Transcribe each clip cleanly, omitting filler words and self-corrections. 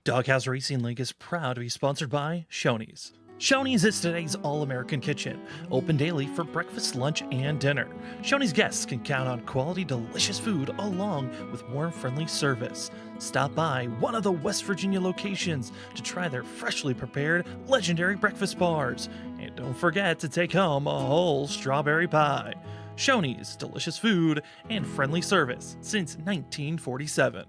Doghouse Racing League is proud to be sponsored by Shoney's. Shoney's is today's all-American kitchen, open daily for breakfast, lunch, and dinner. Shoney's guests can count on quality, delicious food along with warm, friendly service. Stop by one of the West Virginia locations to try their freshly prepared legendary breakfast bars. And don't forget to take home a whole strawberry pie. Shoney's, delicious food and friendly service since 1947.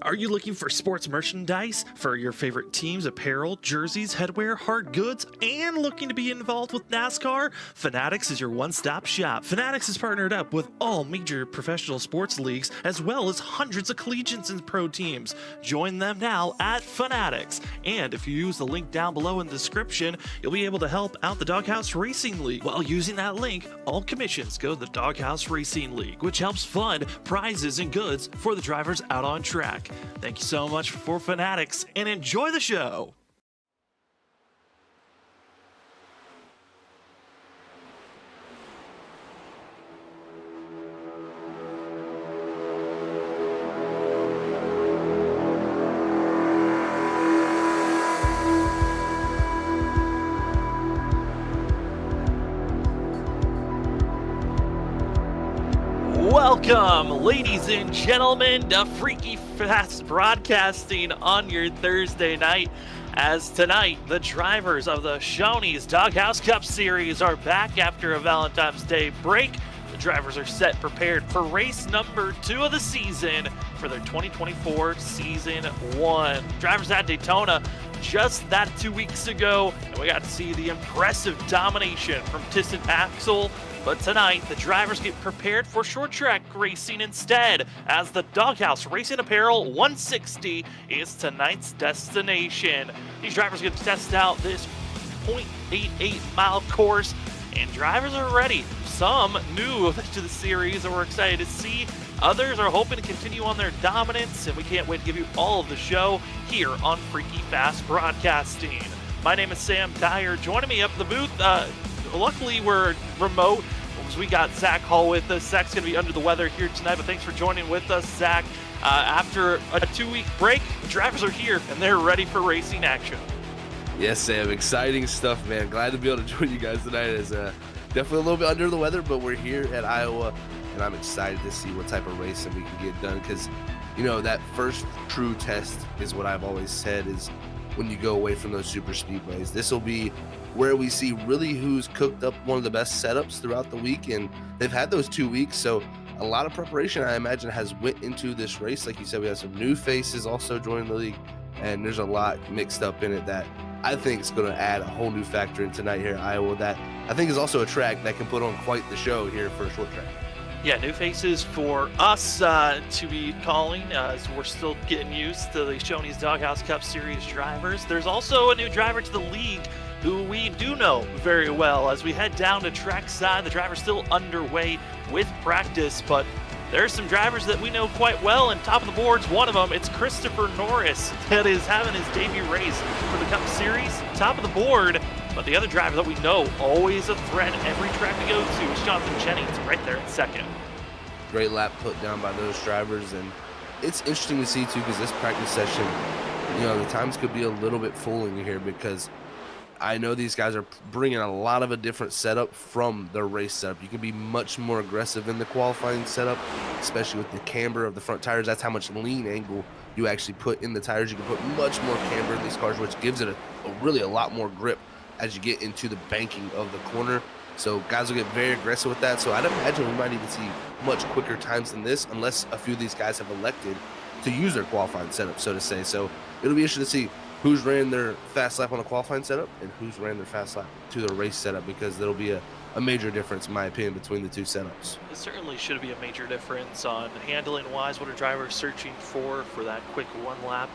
Are you looking for sports merchandise for your favorite teams, apparel, jerseys, headwear, hard goods, and looking to be involved with NASCAR? Fanatics is your one-stop shop. Fanatics is partnered up with all major professional sports leagues, as well as hundreds of collegiates and pro teams. Join them now at Fanatics. And if you use the link down below in the description, you'll be able to help out the Doghouse Racing League. While using that link, all commissions go to the Doghouse Racing League, which helps fund prizes and goods for the drivers out on track. Thank you so much for Fanatics, and enjoy the show! Welcome, ladies and gentlemen, to Freaky Fast Broadcasting on your Thursday night. As tonight, the drivers of the Shoney's Doghouse Cup Series are back after a Valentine's Day break. The drivers are set prepared for race number 2 of the season for their 2024 Season 1. Drivers at Daytona just that 2 weeks ago, and we got to see the impressive domination from Tissan Axel. But tonight, the drivers get prepared for short track racing instead, as the Doghouse Racing Apparel 160 is tonight's destination. These drivers get to test out this 0.88 mile course, and drivers are ready. Some new to the series, and we're excited to see. Others are hoping to continue on their dominance, and we can't wait to give you all of the show here on Freaky Fast Broadcasting. My name is Sam Dyer. Joining me up in the booth, luckily we're remote, because we got Zach Hall with us. Zach's going to be under the weather here tonight, but thanks for joining with us, Zach. After a 2-week break, the drivers are here, and they're ready for racing action. Yes, Sam. Exciting stuff, man. Glad to be able to join you guys tonight. It's definitely a little bit under the weather, but we're here at Iowa, and I'm excited to see what type of racing we can get done, because, you know, that first true test is what I've always said is when you go away from those super speedways. This will be where we see really who's cooked up one of the best setups throughout the week, and they've had those 2 weeks, so a lot of preparation, I imagine, has went into this race. Like you said, we have some new faces also joining the league, and there's a lot mixed up in it that I think is going to add a whole new factor in tonight here at Iowa that I think is also a track that can put on quite the show here for a short track. Yeah, new faces for us to be calling, as we're still getting used to the Shoney's Doghouse Cup Series drivers. There's also a new driver to the league who we do know very well. As we head down to trackside, the driver's still underway with practice, but there's some drivers that we know quite well, and top of the board's one of them. It's Christopher Norris that is having his debut race for the Cup Series. Top of the board, but the other driver that we know, always a threat every track we go to, is Jonathan Jennings right there in second. Great lap put down by those drivers, and it's interesting to see too, because this practice session, you know, the times could be a little bit fooling here, because I know these guys are bringing a lot of a different setup from their race setup. You can be much more aggressive in the qualifying setup, especially with the camber of the front tires. That's how much lean angle you actually put in the tires. You can put much more camber in these cars, which gives it really a lot more grip as you get into the banking of the corner. So guys will get very aggressive with that. So I'd imagine we might even see much quicker times than this, unless a few of these guys have elected to use their qualifying setup, so to say. So it'll be interesting to see who's ran their fast lap on a qualifying setup and who's ran their fast lap to the race setup, because there'll be a major difference, in my opinion, between the two setups. It certainly should be a major difference on handling-wise, what a driver is searching for that quick one lap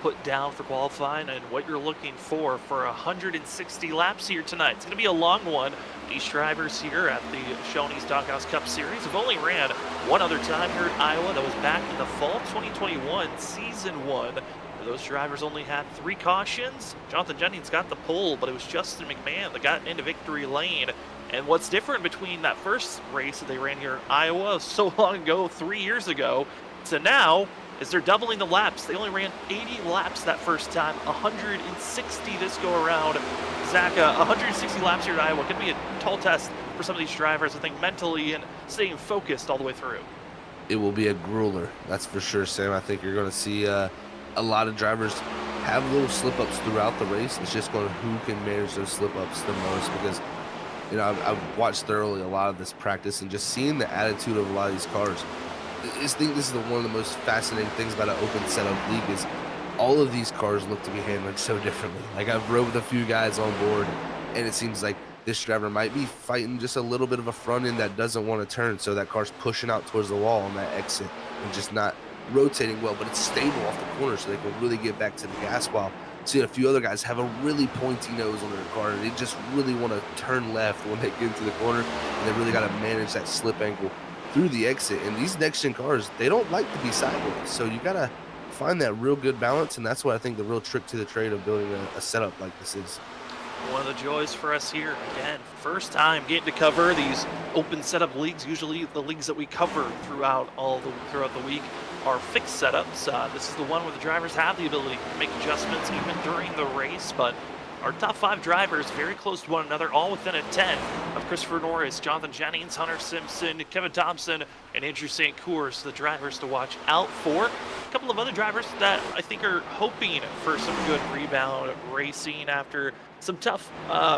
put down for qualifying, and what you're looking for 160 laps here tonight. It's going to be a long one. These drivers here at the Shoney's Doghouse Cup Series have only ran one other time here at Iowa. That was back in the fall 2021 Season 1. Those drivers only had 3 cautions. Jonathan Jennings got the pole, but it was Justin McMahon that got into victory lane. And what's different between that first race that they ran here in Iowa so long ago, 3 years ago, to now, is they're doubling the laps. They only ran 80 laps that first time, 160 this go around. Zach, 160 laps here at Iowa could be a tall test for some of these drivers, I think, mentally and staying focused all the way through. It will be a grueler, that's for sure, Sam. I think you're going to see a lot of drivers have little slip-ups throughout the race. It's just going to who can manage those slip-ups the most, because I've watched thoroughly a lot of this practice, and just seeing the attitude of a lot of these cars. I think this is one of the most fascinating things about an open setup league is all of these cars look to be handled so differently. Like, I've rode with a few guys on board, and it seems like this driver might be fighting just a little bit of a front end that doesn't want to turn, so that car's pushing out towards the wall on that exit and just not rotating well, but it's stable off the corner so they can really get back to the gas, while seeing a few other guys have a really pointy nose on their car, and they just really want to turn left when they get into the corner, and they really got to manage that slip angle through the exit. And these next-gen cars, they don't like to be sideways, so you got to find that real good balance, and that's what I think the real trick to the trade of building a setup like this is. One of the joys for us here, again, first time getting to cover these open setup leagues. Usually the leagues that we cover throughout the week are fixed setups. This is the one where the drivers have the ability to make adjustments even during the race, but our top 5 drivers very close to one another, all within a 10 of Christopher Norris, Jonathan Jennings, Hunter Simpson, Kevin Thompson, and Andrew St. Cours, the drivers to watch out for. A couple of other drivers that I think are hoping for some good rebound racing after some tough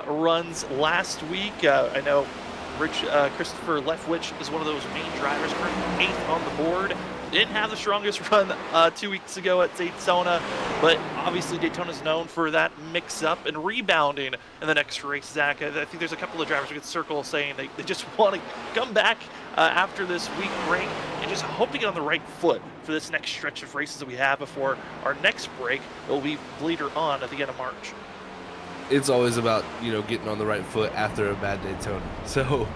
runs last week. I know Christopher Leftwich is one of those main drivers, currently 8th on the board. Didn't have the strongest run 2 weeks ago at Daytona, but obviously Daytona's known for that mix-up and rebounding in the next race, Zach. I think there's a couple of drivers we could circle saying they just want to come back after this week break and just hope to get on the right foot for this next stretch of races that we have before our next break. It will be later on at the end of March. It's always about, getting on the right foot after a bad Daytona. So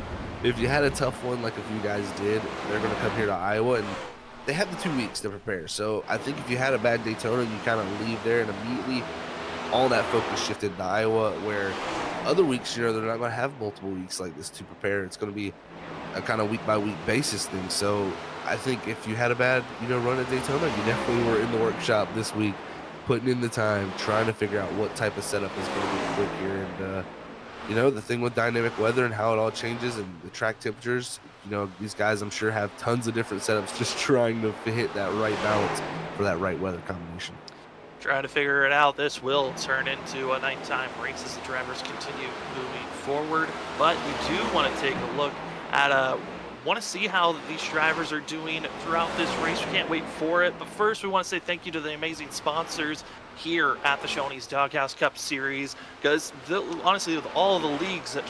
if you had a tough one like a few guys did, they're going to come here to Iowa, and they have the 2 weeks to prepare. So I think if you had a bad Daytona, you kind of leave there and immediately all that focus shifted to Iowa, where other weeks, they're not going to have multiple weeks like this to prepare. It's going to be a kind of week-by-week basis thing. So I think if you had a bad, run at Daytona, you definitely were in the workshop this week, putting in the time, trying to figure out what type of setup is going to be quick here. And, the thing with dynamic weather and how it all changes and the track temperatures, these guys, I'm sure, have tons of different setups just trying to hit that right balance for that right weather combination. Trying to figure it out. This will turn into a nighttime race as the drivers continue moving forward. But we do want to take a look at want to see how these drivers are doing throughout this race. We can't wait for it. But first, we want to say thank you to the amazing sponsors here at the Shoney's Doghouse Cup Series, because honestly, with all of the leagues that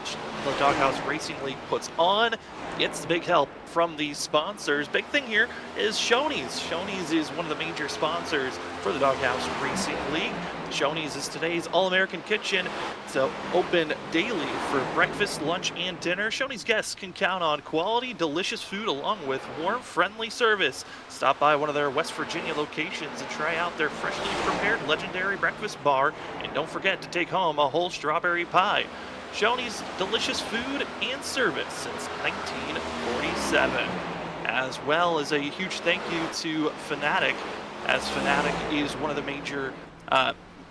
the Doghouse Racing League puts on, it's the big help from these sponsors. Big thing here is Shoney's. Shoney's is one of the major sponsors for the Doghouse Racing League. Shoney's is today's All-American Kitchen. It's open daily for breakfast, lunch, and dinner. Shoney's guests can count on quality, delicious food along with warm, friendly service. Stop by one of their West Virginia locations and try out their freshly prepared legendary breakfast bar. And don't forget to take home a whole strawberry pie. Shoney's, delicious food and service since 1947. As well as a huge thank you to Fanatic, as Fanatic is one of the major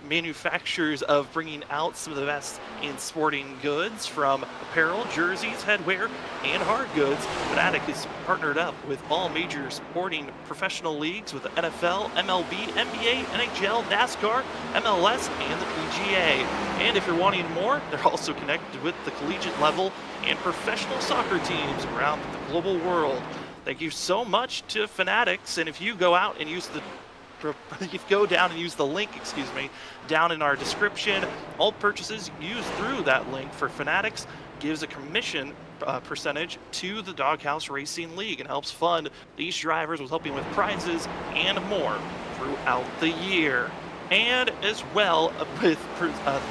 manufacturers of bringing out some of the best in sporting goods, from apparel, jerseys, headwear, and hard goods. Fanatic is partnered up with all major sporting professional leagues with the NFL, MLB, NBA, NHL, NASCAR, MLS, and the PGA. And if you're wanting more, they're also connected with the collegiate level and professional soccer teams around the global world. Thank you so much to Fanatics, and if you go out and use the link, down in our description, all purchases used through that link for Fanatics gives a commission percentage to the Doghouse Racing League and helps fund these drivers with helping with prizes and more throughout the year. And as well, with the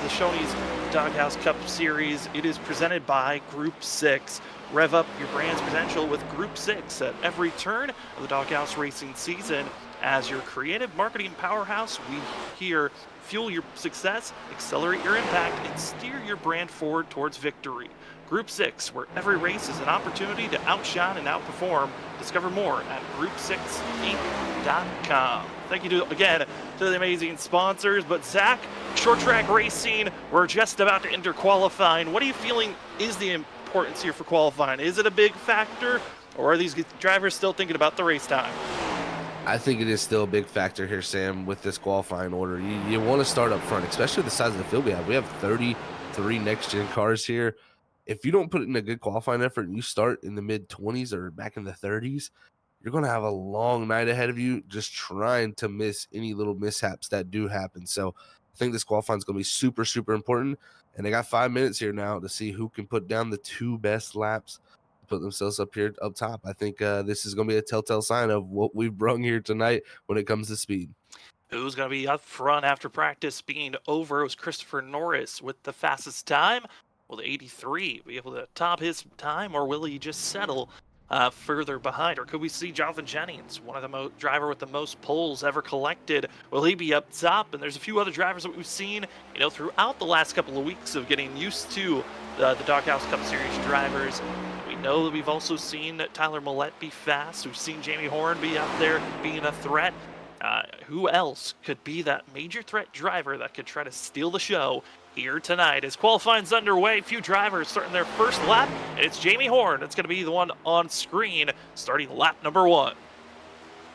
Shoney's Doghouse Cup Series, it is presented by Group 6. Rev up your brand's potential with Group 6 at every turn of the Doghouse Racing season. As your creative marketing powerhouse, we here fuel your success, accelerate your impact, and steer your brand forward towards victory. Group 6, where every race is an opportunity to outshine and outperform. Discover more at group6inc.com. Thank you again to the amazing sponsors. But Zach, short track racing, we're just about to enter qualifying. What are you feeling is the importance here for qualifying? Is it a big factor, or are these drivers still thinking about the race time? I think it is still a big factor here, Sam, with this qualifying order. You want to start up front, especially the size of the field we have. We have 33 next-gen cars here. If you don't put in a good qualifying effort and you start in the mid-20s or back in the 30s, you're going to have a long night ahead of you just trying to miss any little mishaps that do happen. So I think this qualifying is going to be super, super important. And they got 5 minutes here now to see who can put down the 2 best laps, put themselves up here up top. I think this is going to be a telltale sign of what we've brung here tonight when it comes to speed. Who's going to be up front after practice being over? It was Christopher Norris with the fastest time. Will the 83 be able to top his time, or will he just settle further behind? Or could we see Jonathan Jennings, one of the driver with the most poles ever collected? Will he be up top? And there's a few other drivers that we've seen, throughout the last couple of weeks of getting used to the Doghouse Cup Series drivers. We know that we've also seen Tyler Millette be fast. We've seen Jamie Horn be out there being a threat. Who else could be that major threat driver that could try to steal the show here tonight? As qualifying's underway, few drivers starting their first lap, and it's Jamie Horn that's going to be the one on screen starting lap number 1.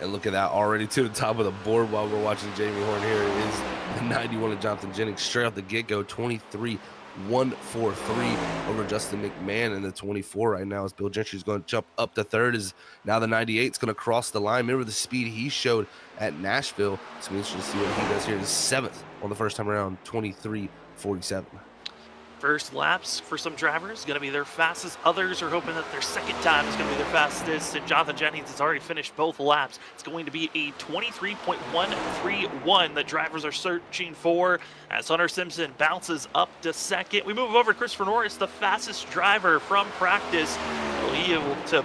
And look at that, already to the top of the board while we're watching Jamie Horn. Here is the 91 of Jonathan Jennings straight off the get-go, 23.143 over Justin McMahon in the 24 right now, as Bill Gentry's going to jump up to third. Is now the 98 is going to cross the line. Remember the speed he showed at Nashville. So we're interested to see what he does here. His 7th on the first time around, 23.47. First laps for some drivers going to be their fastest. Others are hoping that their second time is going to be their fastest. And Jonathan Jennings has already finished both laps. It's going to be a 23.131 that drivers are searching for, as Hunter Simpson bounces up to second. We move over to Christopher Norris, the fastest driver from practice. Will he able to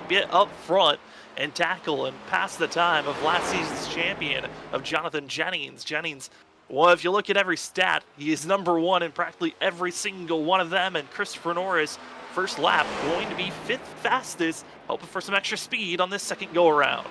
get up front and tackle and pass the time of last season's champion of Jonathan Jennings? Well, if you look at every stat, he is number 1 in practically every single one of them. And Christopher Norris, first lap, going to be 5th fastest, hoping for some extra speed on this second go-around.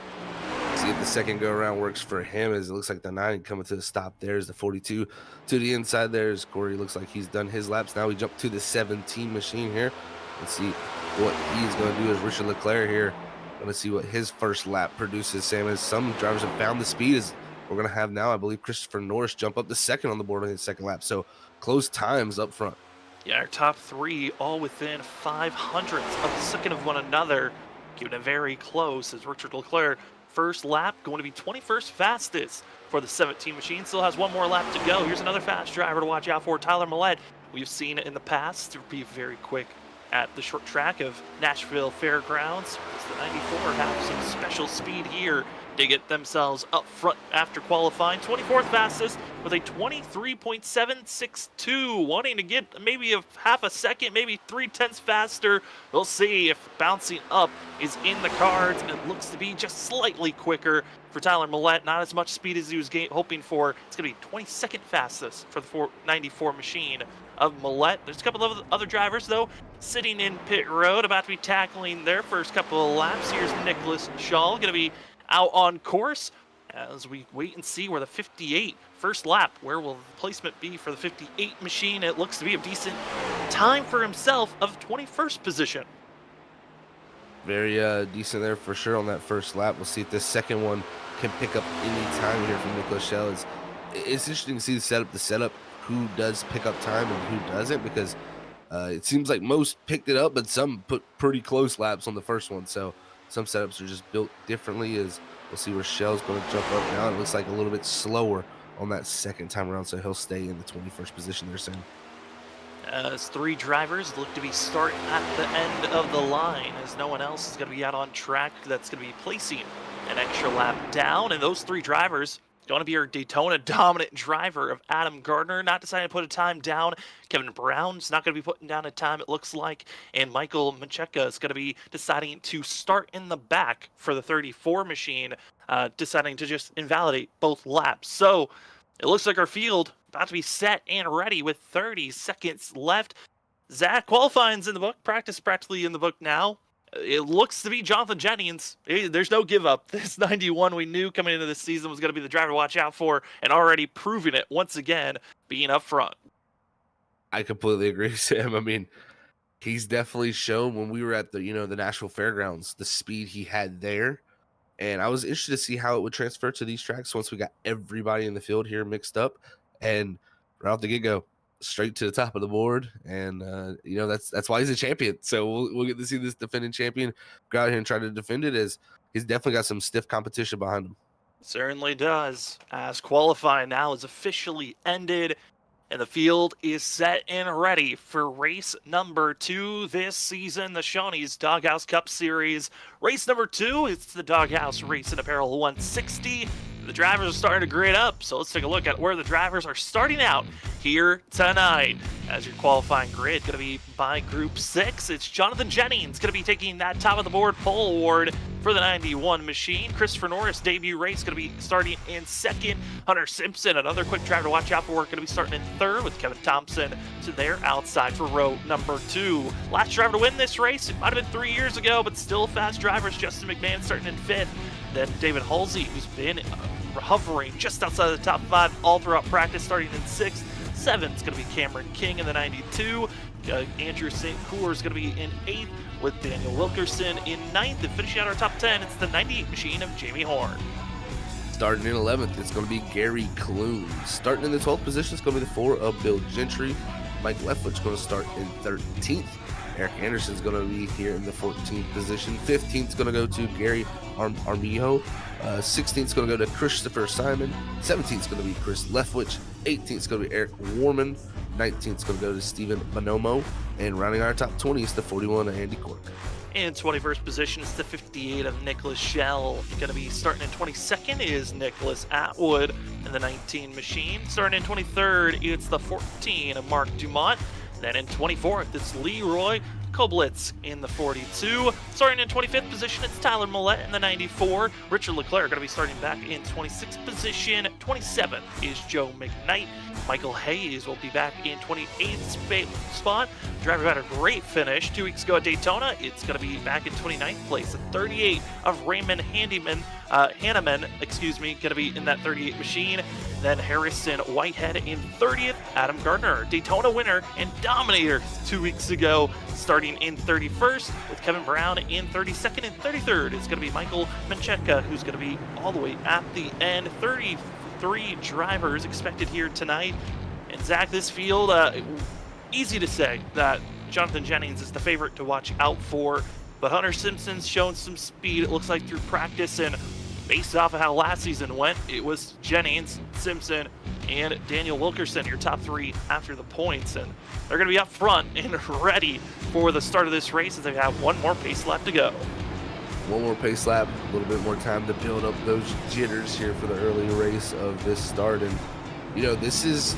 See if the second go-around works for him, as it looks like the 90 coming to the stop. There's the 42 to the inside. There's Corey. Looks like he's done his laps. Now we jump to the 17 machine here. Let's see what he's going to do as Richard Leclerc here. Going to see what his first lap produces, Sam. As some drivers have found the speed, as we're going to have now, I believe, Christopher Norris jump up to second on the board on his second lap. So close times up front. Yeah, our top 3 all within 500ths of a second of one another, keeping it very close, as Richard Leclerc, first lap, going to be 21st fastest for the 17 machine. Still has one more lap to go. Here's another fast driver to watch out for, Tyler Millette. We've seen in the past to be very quick at the short track of Nashville Fairgrounds. As the 94 have some special speed here to get themselves up front after qualifying. 24th fastest with a 23.762, wanting to get maybe a half a second, maybe 0.3 faster. We'll see if bouncing up is in the cards. It looks to be just slightly quicker for Tyler Millette, not as much speed as he was hoping for. It's going to be 22nd fastest for the 94 machine of Millette. There's a couple of other drivers, though, sitting in pit road, about to be tackling their first couple of laps. Here's Nicholas Shaw, going to be out on course as we wait and see where the 58 first lap, where will the placement be for the 58 machine? It looks to be a decent time for himself of 21st position. Very decent there for sure on that first lap. We'll see if this second one can pick up any time here from Nicholas Shell. It's interesting to see the setup, who does pick up time and who doesn't, because it seems like most picked it up, but some put pretty close laps on the first one. So some setups are just built differently. As we'll see where Shell's going to jump up now. It looks like a little bit slower on that second time around, so he'll stay in the 21st position there soon. As 3 drivers look to be starting at the end of the line, as no one else is going to be out on track that's going to be placing an extra lap down. And those 3 drivers going to be our Daytona dominant driver of Adam Gardner, not deciding to put a time down. Kevin Brown's not going to be putting down a time, it looks like. And Michael Mancheka is going to be deciding to start in the back for the 34 machine, deciding to just invalidate both laps. So It looks like our field about to be set and ready with 30 seconds left. Zach, qualifying's in the book. Practice practically in the book now. It looks to be Jonathan Jennings. There's no give up. This 91 we knew coming into this season was going to be the driver to watch out for, and already proving it once again, being up front. I completely agree, Sam. I mean, he's definitely shown when we were at the the Nashville Fairgrounds the speed he had there, and I was interested to see how it would transfer to these tracks once we got everybody in the field here mixed up, and right off the get-go, straight to the top of the board, and that's why he's a champion. So we'll get to see this defending champion go out here and try to defend it, as he's definitely got some stiff competition behind him. Certainly does, as qualifying now is officially ended, and the field is set and ready for race number 2 this season, the Shoney's Doghouse Cup Series. Race number 2, it's the Doghouse Racing Apparel 160. The drivers are starting to grid up, so let's take a look at where the drivers are starting out here tonight. As your qualifying grid going to be by Group 6, it's Jonathan Jennings going to be taking that top of the board pole award for the 91 machine. Christopher Norris debut race going to be starting in 2nd. Hunter Simpson, another quick driver to watch out for, going to be starting in 3rd, with Kevin Thompson to their outside for row number 2. Last driver to win this race, it might have been 3 years ago, but still fast drivers. Justin McMahon starting in 5th. Then David Halsey, who's been hovering just outside of the top 5 all throughout practice, starting in 6th. 7th is going to be Cameron King in the 92. Andrew St. Cour is going to be in 8th, with Daniel Wilkerson in 9th. And finishing out our top 10, it's the 98 machine of Jamie Horn. Starting in 11th, it's going to be Gary Kloon. Starting in the 12th position, it's going to be the 4 of Bill Gentry. Mike Leftfoot's going to start in 13th. Eric Anderson's going to be here in the 14th position. 15th is going to go to Gary Armijo. 16th is going to go to Christopher Simon. 17th is going to be Chris Leftwich. 18th is going to be Eric Warman. 19th is going to go to Stephen Bonomo. And rounding our top 20 is the 41 of Andy Cork. In 21st position is the 58 of Nicholas Schell. Going to be starting in 22nd is Nicholas Atwood in the 19 machine. Starting in 23rd, it's the 14 of Mark Dumont. Then in 24th, it's Leroy Koblitz in the 42. Starting in 25th position, it's Tyler Millette in the 94. Richard Leclerc going to be starting back in 26th position. 27th is Joe McKnight. Michael Hayes will be back in 28th spot. Driver had a great finish 2 weeks ago at Daytona. It's going to be back in 29th place. The 38 of Raymond Hanneman, going to be in that 38 machine. Then Harrison Whitehead in 30th. Adam Gardner, Daytona winner and dominator 2 weeks ago, starting in 31st, with Kevin Brown in 32nd. And 33rd is going to be Michael Mencheka, who's going to be all the way at the end. 33 drivers expected here tonight. And Zach, this field, easy to say that Jonathan Jennings is the favorite to watch out for, but Hunter Simpson's shown some speed, it looks like, through practice, and based off of how last season went, it was Jennings, Simpson, and Daniel Wilkerson, your top 3 after the points, and they're going to be up front and ready for the start of this race as they have one more pace lap to go. One more pace lap, a little bit more time to build up those jitters here for the early race of this start. And this is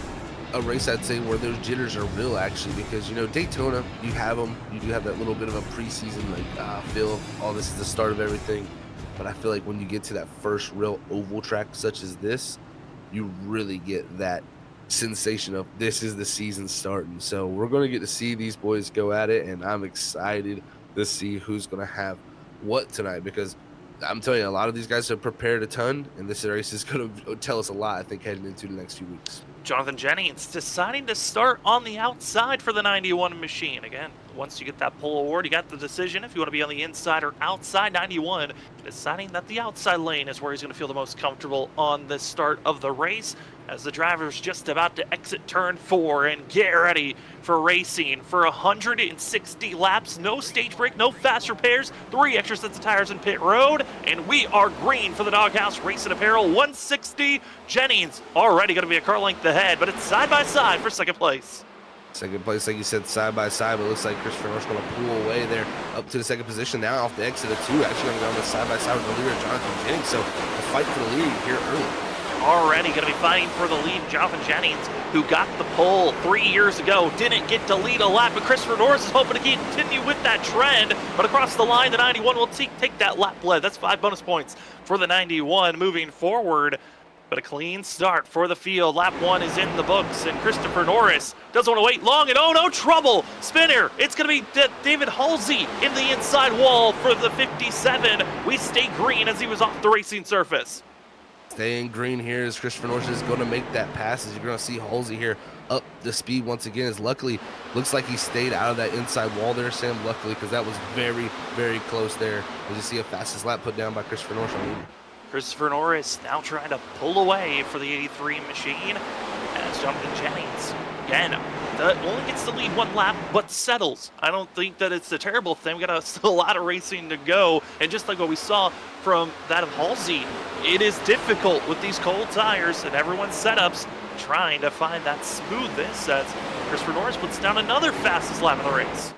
a race, I'd say, where those jitters are real, actually, because Daytona, you have them, you do have that little bit of a preseason feel, this is the start of everything. But I feel like when you get to that first real oval track such as this, you really get that sensation of this is the season starting. So we're going to get to see these boys go at it, and I'm excited to see who's going to have what tonight, because I'm telling you, a lot of these guys have prepared a ton, and this race is going to tell us a lot, I think, heading into the next few weeks. Jonathan Jennings deciding to start on the outside for the 91 machine. Again, once you get that pole award, you got the decision if you want to be on the inside or outside. 91 deciding that the outside lane is where he's going to feel the most comfortable on the start of the race, as the driver's just about to exit turn 4 and get ready for racing for 160 laps. No stage break, no fast repairs, 3 extra sets of tires in pit road, and we are green for the Doghouse Racing Apparel 160. Jennings already going to be a car length ahead, but it's side by side for second place. Second place, like you said, side by side, but it looks like Christopher Norris going to pull away there up to the second position. Now off the exit of 2, actually going to go on the side by side with the leader, Jonathan Jennings. So a fight for the lead here early. Already going to be fighting for the lead, Jonathan Jennings, who got the pole 3 years ago, didn't get to lead a lap, but Christopher Norris is hoping to continue with that trend. But across the line, the 91 will take that lap lead. That's 5 bonus points for the 91 moving forward. But a clean start for the field. Lap 1 is in the books, and Christopher Norris doesn't want to wait long, and oh no, trouble! Spinner! It's going to be David Halsey in the inside wall for the 57. We stay green as he was off the racing surface. Staying green here as Christopher Norris is going to make that pass, as you're going to see Halsey here up the speed once again. As luckily, looks like he stayed out of that inside wall there, Sam, luckily, because that was very, very close there. As you see a fastest lap put down by Christopher Norris on leader. Christopher Norris now trying to pull away for the 83 machine as Jonathan Jennings, again, only gets to lead 1 lap, but settles. I don't think that it's a terrible thing. We got still a lot of racing to go, and just like what we saw from that of Halsey, it is difficult with these cold tires and everyone's setups trying to find that smoothness as Christopher Norris puts down another fastest lap of the race.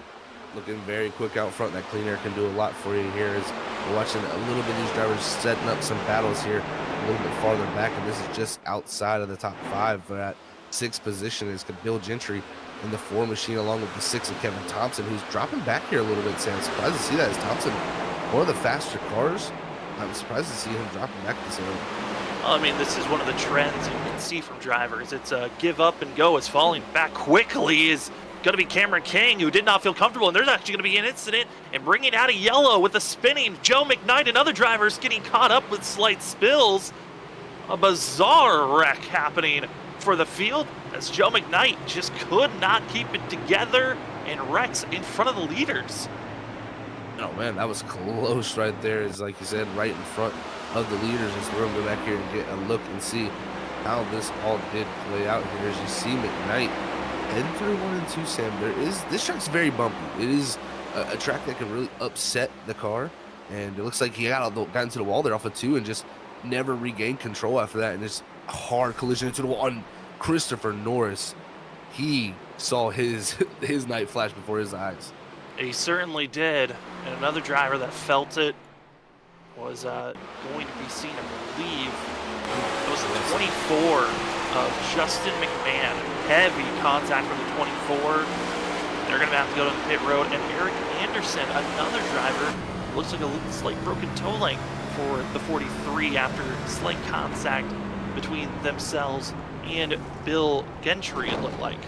Looking very quick out front. That clean air can do a lot for you here as we're watching a little bit of these drivers setting up some battles here a little bit farther back, and this is just outside of the top 5 for that 6th position is Bill Gentry in the 4 machine, along with the 6 of Kevin Thompson, who's dropping back here a little bit. Sam, surprised to see that as Thompson, one of the faster cars. I'm surprised to see him dropping back this early. I mean, this is one of the trends you can see from drivers. It's a give up and go, as falling back quickly is going to be Cameron King, who did not feel comfortable, and there's actually going to be an incident and bringing out a yellow with the spinning Joe McKnight and other drivers getting caught up with slight spills. A bizarre wreck happening for the field as Joe McKnight just could not keep it together and wrecks in front of the leaders. Oh man, that was close right there. Is like you said, right in front of the leaders. As we're going to go back here and get a look and see how this all did play out here. As you see McKnight heading through 1 and 2, Sam, this track's very bumpy. It is a track that can really upset the car, and it looks like he got into the wall there off of 2 and just never regained control after that, and this hard collision into the wall. And Christopher Norris, he saw his night flash before his eyes. He certainly did, and another driver that felt it was going to be seen, I believe. It was the 24 of Justin McMahon. Heavy contact from the 24. They're going to have to go to the pit road. And Eric Anderson, another driver, looks like a slight broken toe length for the 43 after slight contact between themselves and Bill Gentry, it looked like.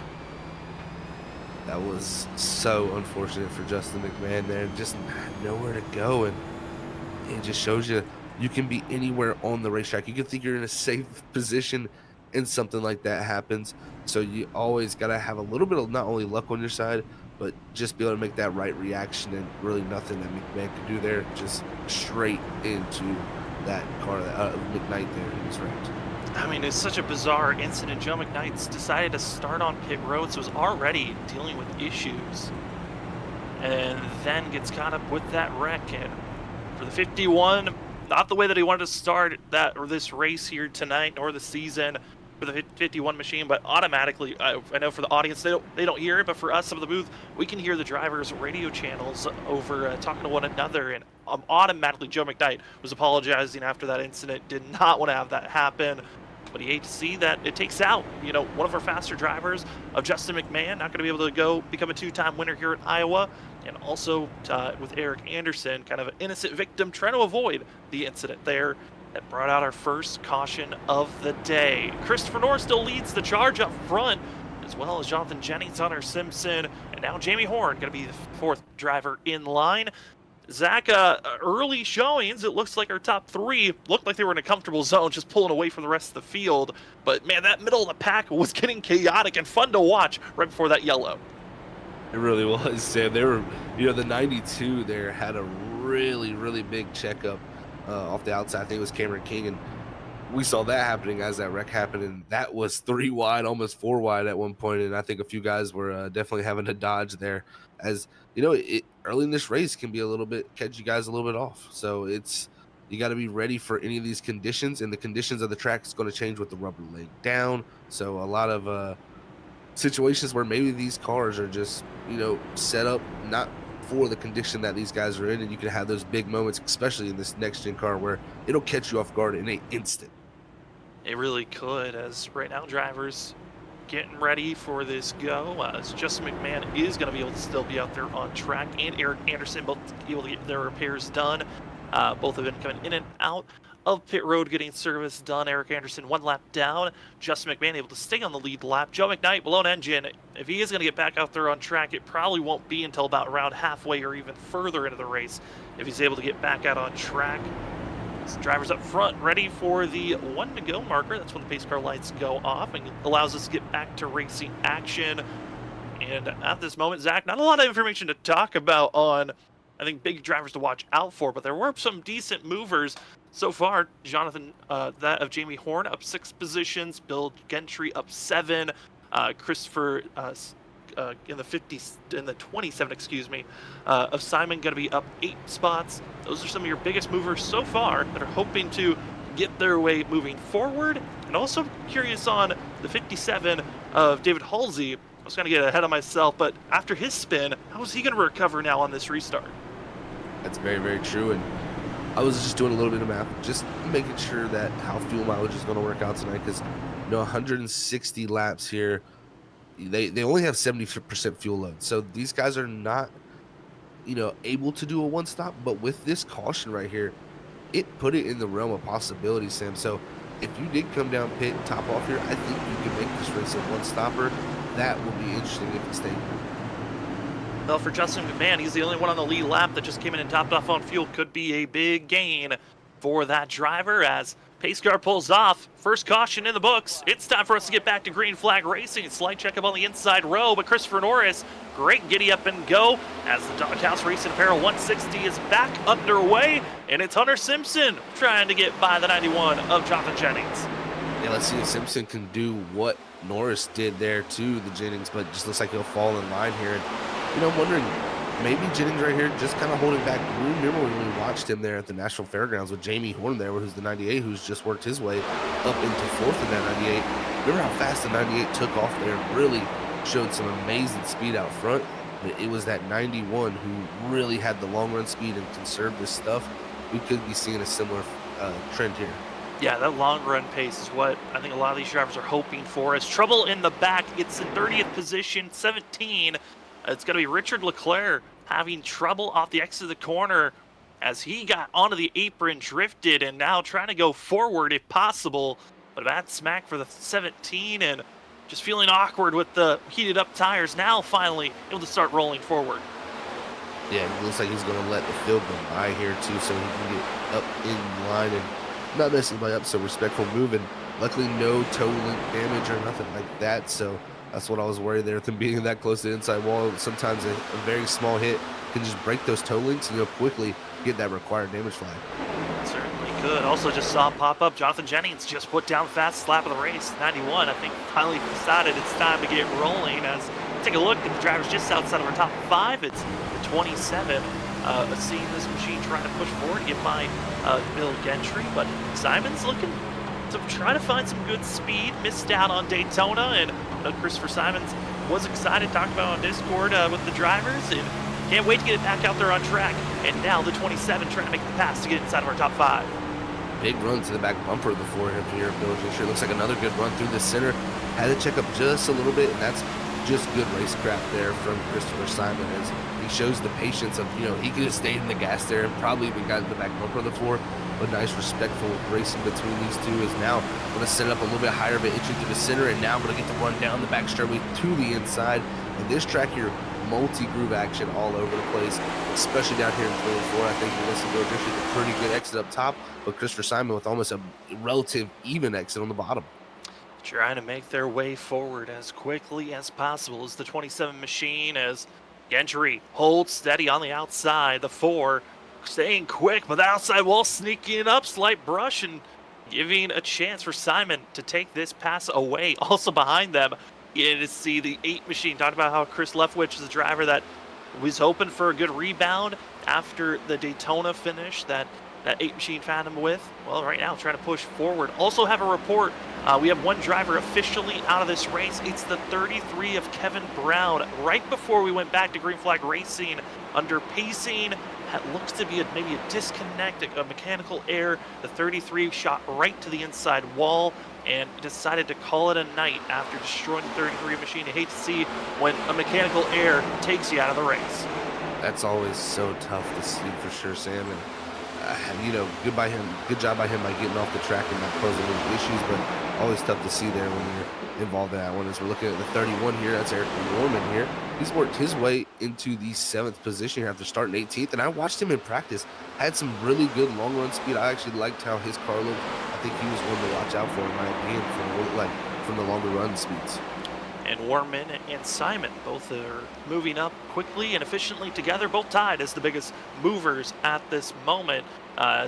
That was so unfortunate for Justin McMahon there. Just nowhere to go, and it just shows you can be anywhere on the racetrack. You can think you're in a safe position and something like that happens. So you always got to have a little bit of not only luck on your side, but just be able to make that right reaction, and really nothing that McMahon could do there. Just straight into that car of McKnight there. He was wrecked. I mean, it's such a bizarre incident. Joe McKnight's decided to start on pit road, so was already dealing with issues, and then gets caught up with that wreck. And for the 51, not the way that he wanted to start this race here tonight, nor the season for the 51 machine, but automatically, I know for the audience, they don't hear it, but for us up at the booth, we can hear the drivers' radio channels over talking to one another, and automatically Joe McKnight was apologizing after that incident, did not want to have that happen. But he hates to see that it takes out, one of our faster drivers of Justin McMahon, not going to be able to become a 2-time winner here at Iowa. And also with Eric Anderson, kind of an innocent victim trying to avoid the incident there that brought out our first caution of the day. Christopher Norris still leads the charge up front, as well as Jonathan Jennings, Hunter Simpson, and now Jamie Horn going to be the 4th driver in line. Zach, early showings, it looks like our top 3 looked like they were in a comfortable zone, just pulling away from the rest of the field. But, man, that middle of the pack was getting chaotic and fun to watch right before that yellow. It really was, Sam. They were, the 92 there had a really, really big checkup off the outside. I think it was Cameron King, and we saw that happening as that wreck happened, and that was 3 wide, almost 4 wide at one point, and I think a few guys were definitely having to dodge there. As early in this race can be catch you guys a little bit off. So you got to be ready for any of these conditions, and the conditions of the track is going to change with the rubber laying down. So a lot of situations where maybe these cars are just set up not for the condition that these guys are in, and you can have those big moments, especially in this next gen car, where it'll catch you off guard in an instant. It really could, as right now drivers getting ready for this go. As Justin McMahon is going to be able to still be out there on track, and Eric Anderson both able to get their repairs done. Both have been coming in and out of pit road getting service done. Eric Anderson 1 lap down. Justin McMahon able to stay on the lead lap. Joe McKnight below an engine. If he is going to get back out there on track, it probably won't be until about around halfway or even further into the race if he's able to get back out on track. Drivers up front ready for the 1 to go marker. That's when the pace car lights go off and allows us to get back to racing action. And at this moment, Zach, not a lot of information to talk about on, I think, big drivers to watch out for, but there were some decent movers so far. Jonathan, that of Jamie Horn up 6 positions, Bill Gentry up 7, Christopher in the 27, excuse me, of Simon going to be up 8 spots. Those are some of your biggest movers so far that are hoping to get their way moving forward. And also curious on the 57 of David Halsey. I was going to get ahead of myself, but after his spin, how is he going to recover now on this restart? That's very, very true. And I was just doing a little bit of math, just making sure that how fuel mileage is going to work out tonight, because 160 laps here. They only have 70% fuel load, so these guys are not, able to do a one stop. But with this caution right here, it put it in the realm of possibility, Sam. So if you did come down pit and top off here, I think you could make this race a one stopper. That would be interesting if it stayed. Well, for Justin McMahon, he's the only one on the lead lap that just came in and topped off on fuel. Could be a big gain for that driver as pace car pulls off. First caution in the books. It's time for us to get back to green flag racing. Slight checkup on the inside row, but Christopher Norris, great giddy up and go as the Doghouse Racing Apparel 160 is back underway, and it's Hunter Simpson trying to get by the 91 of Jonathan Jennings. Yeah, let's see if Simpson can do what Norris did there to the Jennings, but just looks like he'll fall in line here. And, I'm wondering, maybe Jennings right here just kind of holding back room. Remember when we watched him there at the National Fairgrounds with Jamie Horn there, who's the 98, who's just worked his way up into 4th in that 98. Remember how fast the 98 took off there? Really showed some amazing speed out front. But it was that 91 who really had the long run speed and conserved this stuff. We could be seeing a similar trend here. Yeah, that long run pace is what I think a lot of these drivers are hoping for. As trouble in the back, it's in 30th position, 17. It's going to be Richard Leclerc having trouble off the exit of the corner as he got onto the apron, drifted, and now trying to go forward if possible. But a bad smack for the 17 and just feeling awkward with the heated up tires. Now finally able to start rolling forward. Yeah, it looks like he's going to let the field go by here too, so he can get up in line and not mess anybody up. So respectful move, and luckily no toe link damage or nothing like that. So that's what I was worried there with him being that close to the inside wall. Sometimes a very small hit can just break those toe links and quickly get that required damage flag. Certainly could. Also just saw him pop up. Jonathan Jennings just put down the fastest lap of the race, 91. I think finally decided it's time to get rolling. As take a look at the drivers just outside of our top 5. It's the 27. Seeing this machine trying to push forward, get by Bill Gentry, but Simon's looking to try to find some good speed. Missed out on Daytona, and Christopher Simons was excited, talked about on Discord with the drivers, and can't wait to get it back out there on track. And now the 27 trying to make the pass to get inside of our top 5. Big run to the back bumper of the forehand here. Bill Gentry looks like another good run through the center. Had to check up just a little bit, and that's just good racecraft there from Christopher Simon as he shows the patience of, he could have stayed in the gas there and probably even got in the back bumper of the floor. But nice, respectful racing between these two is now going to set it up a little bit higher, but entry to the center, and now going to get to run down the back straightaway to the inside. And this track here, multi-groove action all over the place, especially down here in turn 4. I think Melissa Bill Gentry with a pretty good exit up top, but Christopher Simon with almost a relative even exit on the bottom. Trying to make their way forward as quickly as possible is the 27 machine as Gentry holds steady on the outside. The 4 staying quick, but the outside wall sneaking up, slight brush, and giving a chance for Simon to take this pass away. Also behind them, you get to see the 8 machine. Talked about how Chris Leftwich is a driver that was hoping for a good rebound after the Daytona finish that 8 machine found him with. Well, right now trying to push forward. Also have a report. We have one driver officially out of this race. It's the 33 of Kevin Brown. Right before we went back to green flag racing under pacing, that looks to be maybe a disconnect, a mechanical error. The 33 shot right to the inside wall and decided to call it a night after destroying the 33 machine. You hate to see when a mechanical error takes you out of the race. That's always so tough to see for sure, Sam. And good by him. Good job by him by getting off the track and not causing any issues, but always tough to see there when you're involved in that one. As we're looking at the 31 here, that's Eric Norman here. He's worked his way into the 7th position here after starting 18th, and I watched him in practice. Had some really good long run speed. I actually liked how his car looked. I think he was one to watch out for, in my opinion, from the longer run speeds. And Warman and Simon both are moving up quickly and efficiently together, both tied as the biggest movers at this moment.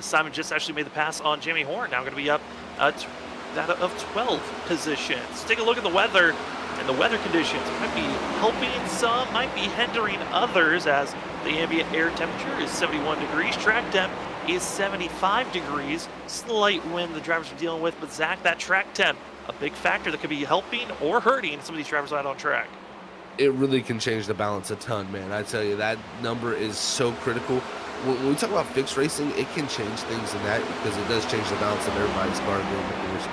Simon just actually made the pass on Jamie Horn, now going to be up that of 12 positions. Take a look at the weather, and the weather conditions might be helping some, might be hindering others, as the ambient air temperature is 71 degrees, track temp is 75 degrees, slight wind the drivers are dealing with, but Zach, that track temp, a big factor that could be helping or hurting some of these drivers out on track. It really can change the balance a ton, man. I tell you, that number is so critical. When we talk about fixed racing, it can change things in that, because it does change the balance of everybody's car during the course.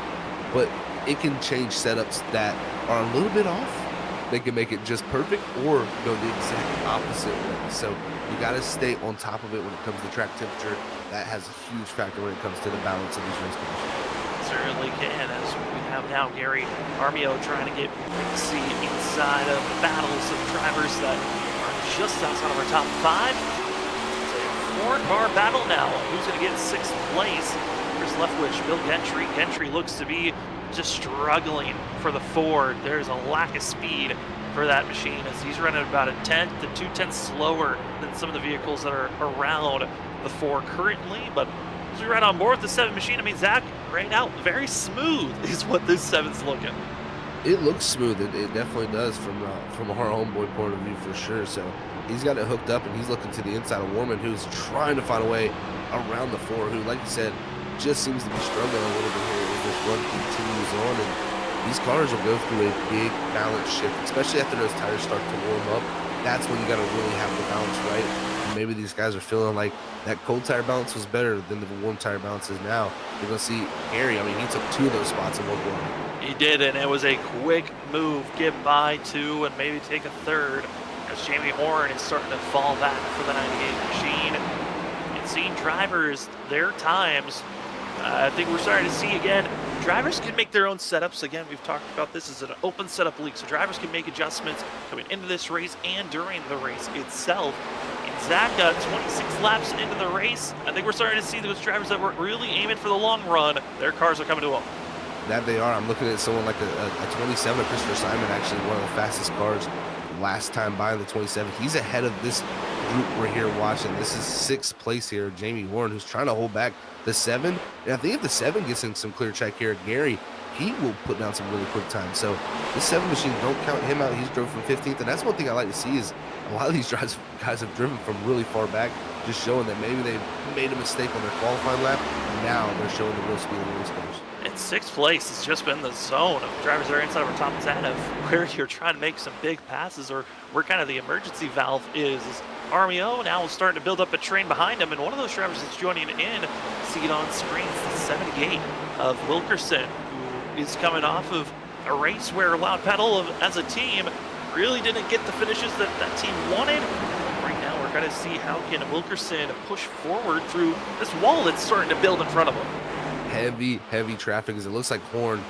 But it can change setups that are a little bit off. They can make it just perfect or go the exact opposite way. So you got to stay on top of it when it comes to track temperature. That has a huge factor when it comes to the balance of these race conditions. Certainly can, as we have now Gary Armio trying to get see inside of the battles of drivers that are just outside of our top 5. It's a 4-car battle now. Who's going to get 6th place? Chris Leftwich, Bill Gentry. Gentry looks to be just struggling for the Ford. There's a lack of speed for that machine, as he's running about a 1/10 to 2/10 slower than some of the vehicles that are around the 4 currently. But as we ride on board with the 7 machine, I mean, Zach, right out, very smooth is what this 7's looking. It looks smooth. It definitely does from our homeboy point of view, for sure. So he's got it hooked up, and he's looking to the inside of Warman, who's trying to find a way around the 4, who, like you said, just seems to be struggling a little bit here as this run continues on. And these cars will go through a big balance shift, especially after those tires start to warm up. That's when you got to really have the balance right. And maybe these guys are feeling like that cold tire balance was better than the warm tire balance is now. You're going to see Gary, I mean, he took 2 of those spots in one corner. He did, and it was a quick move. Get by 2 and maybe take a 3rd, as Jamie Horn is starting to fall back for the 98 machine. And seeing drivers, their times, I think we're starting to see again, drivers can make their own setups. Again, we've talked about this as an open setup league, so drivers can make adjustments coming into this race and during the race itself. And Zach, 26 laps into the race, I think we're starting to see those drivers that were really aiming for the long run, their cars are coming to them. That they are. I'm looking at someone like a 27, Christopher Simon, actually one of the fastest cars last time by in the 27. He's ahead of this group we're here watching. This is 6th place here, Jamie Warren, who's trying to hold back the 7. And I think if the 7 gets in some clear check here, Gary, he will put down some really quick time. So this 7 machine, don't count him out. He's drove from 15th, and that's one thing I like to see is a lot of these guys have driven from really far back, just showing that maybe they made a mistake on their qualifying lap, and now they're showing the real speed of the race cars. And 6th place has just been the zone of drivers that are inside of our top 10 of where you're trying to make some big passes, or where kind of the emergency valve is. Armio now is starting to build up a train behind him, and one of those drivers that's joining in, see it on screen, the 78 of Wilkerson, who is coming off of a race where Loud Pedal as a team really didn't get the finishes that that team wanted. Right now we're going to see how can Wilkerson push forward through this wall that's starting to build in front of him. Heavy traffic, as it looks like Horn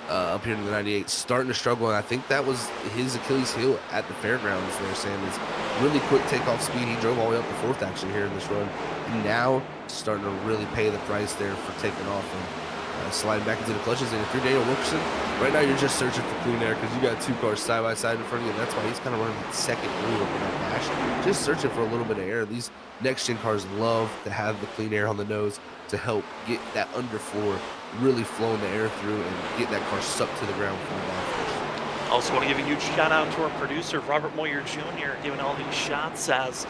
up here in the 98 starting to struggle, and I think that was his Achilles heel at the fairgrounds there, Sam, is really quick takeoff speed. He drove all the way up to 4th actually here in this run, and now starting to really pay the price there for taking off and sliding back into the clutches. And if you're Daniel Wilkerson, right now you're just searching for clean air, because you got 2 cars side by side in front of you, and that's why he's kind of running that second blue up in that dash, just searching for a little bit of air. These next gen cars love to have the clean air on the nose to help get that underfloor really flowing the air through and get that car sucked to the ground from the downforce. Also want to give a huge shout out to our producer, Robert Moyer Jr., giving all these shots, as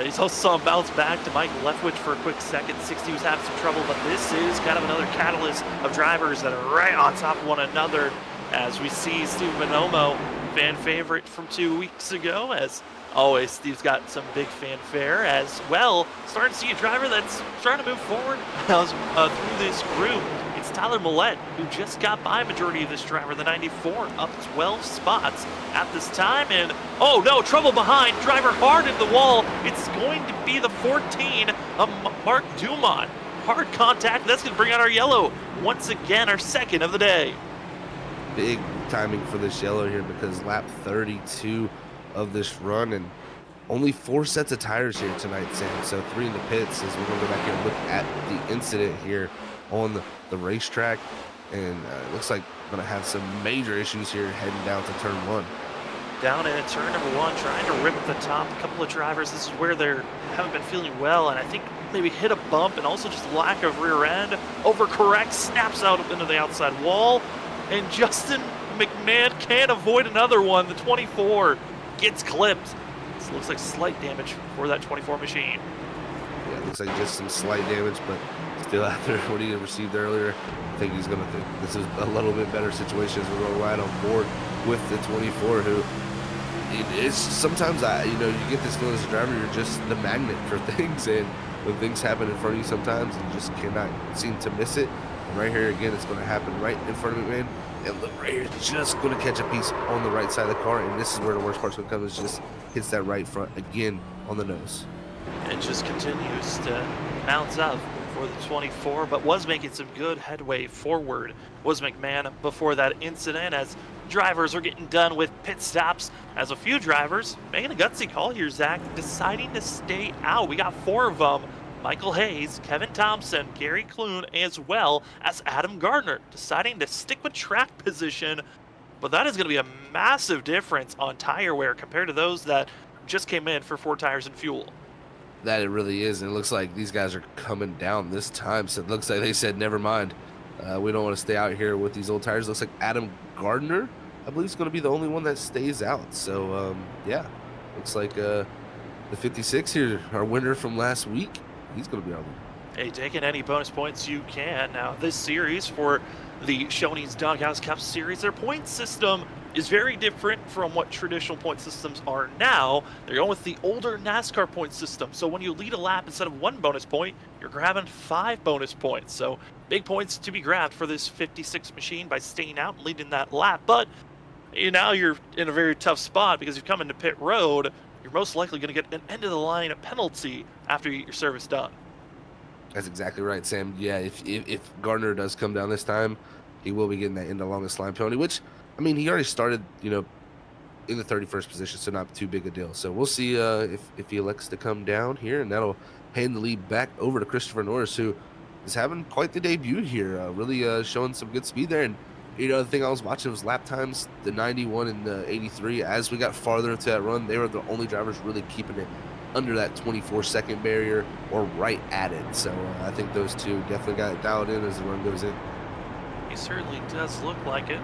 he's also saw him bounce back to Mike Leftwich for a quick second. 60 was having some trouble, but this is kind of another catalyst of drivers that are right on top of one another, as we see Steve Bonomo, fan favorite from 2 weeks ago. As always, Steve's got some big fanfare as well. Starting to see a driver that's trying to move forward through this group. It's Tyler Millette, who just got by majority of this driver, the 94, up 12 spots at this time. And oh no, trouble behind, driver hard in the wall. It's going to be the 14 of Mark Dumont. Hard contact, that's going to bring out our yellow once again, our second of the day. Big timing for this yellow here because lap 32 of this run, and only 4 sets of tires here tonight, Sam. So 3 in the pits as we're going to go back here and look at the incident here on the racetrack. And it looks like we're going to have some major issues here heading down to turn 1. Down in turn number 1, trying to rip the top. A couple of drivers, this is where they haven't been feeling well, and I think maybe hit a bump and also just lack of rear end. Overcorrect, snaps out into the outside wall, and Justin McMahon can't avoid another one. The 24 gets clipped. This looks like slight damage for that 24 machine. Yeah, it looks like just some slight damage, but still after what he had received earlier, I think he's going to think this is a little bit better situation as we're going right on board with the 24, who it's sometimes you get this feeling as a driver, you're just the magnet for things, and when things happen in front of you sometimes you just cannot seem to miss it. And right here again, it's going to happen right in front of me, man. And look right here, just going to catch a piece on the right side of the car, and this is where the worst part's going to come, is just hits that right front again on the nose. It just continues to bounce up for the 24, but was making some good headway forward was McMahon before that incident, as drivers are getting done with pit stops, as a few drivers making a gutsy call here, Zach, deciding to stay out. We got 4 of them. Michael Hayes, Kevin Thompson, Gary Clune, as well as Adam Gardner, deciding to stick with track position. But that is going to be a massive difference on tire wear compared to those that just came in for 4 tires and fuel. That it really is, and it looks like these guys are coming down this time. So it looks like they said, never mind. We don't want to stay out here with these old tires. Looks like Adam Gardner, I believe, is going to be the only one that stays out. So, yeah, looks like the 56 here, our winner from last week, he's going to be on there. Hey, taking any bonus points you can. Now, this series for the Shoney's Doghouse Cup Series, their point system is very different from what traditional point systems are now. They're going with the older NASCAR point system. So when you lead a lap, instead of 1 bonus point, you're grabbing 5 bonus points. So big points to be grabbed for this 56 machine by staying out and leading that lap. But now you're in a very tough spot because you've come into pit road. You're most likely going to get an end of the line penalty after you get your service done. That's exactly right, Sam. Yeah, if Gardner does come down this time, he will be getting that end of longest line penalty, which, I mean, he already started, in the 31st position, so not too big a deal. So we'll see if he elects to come down here, and that'll hand the lead back over to Christopher Norris, who is having quite the debut here, really showing some good speed there. And, the thing I was watching was lap times, the 91 and the 83. As we got farther into that run, they were the only drivers really keeping it under that 24-second barrier or right at it. So I think those two definitely got it dialed in as the run goes in. He certainly does look like it,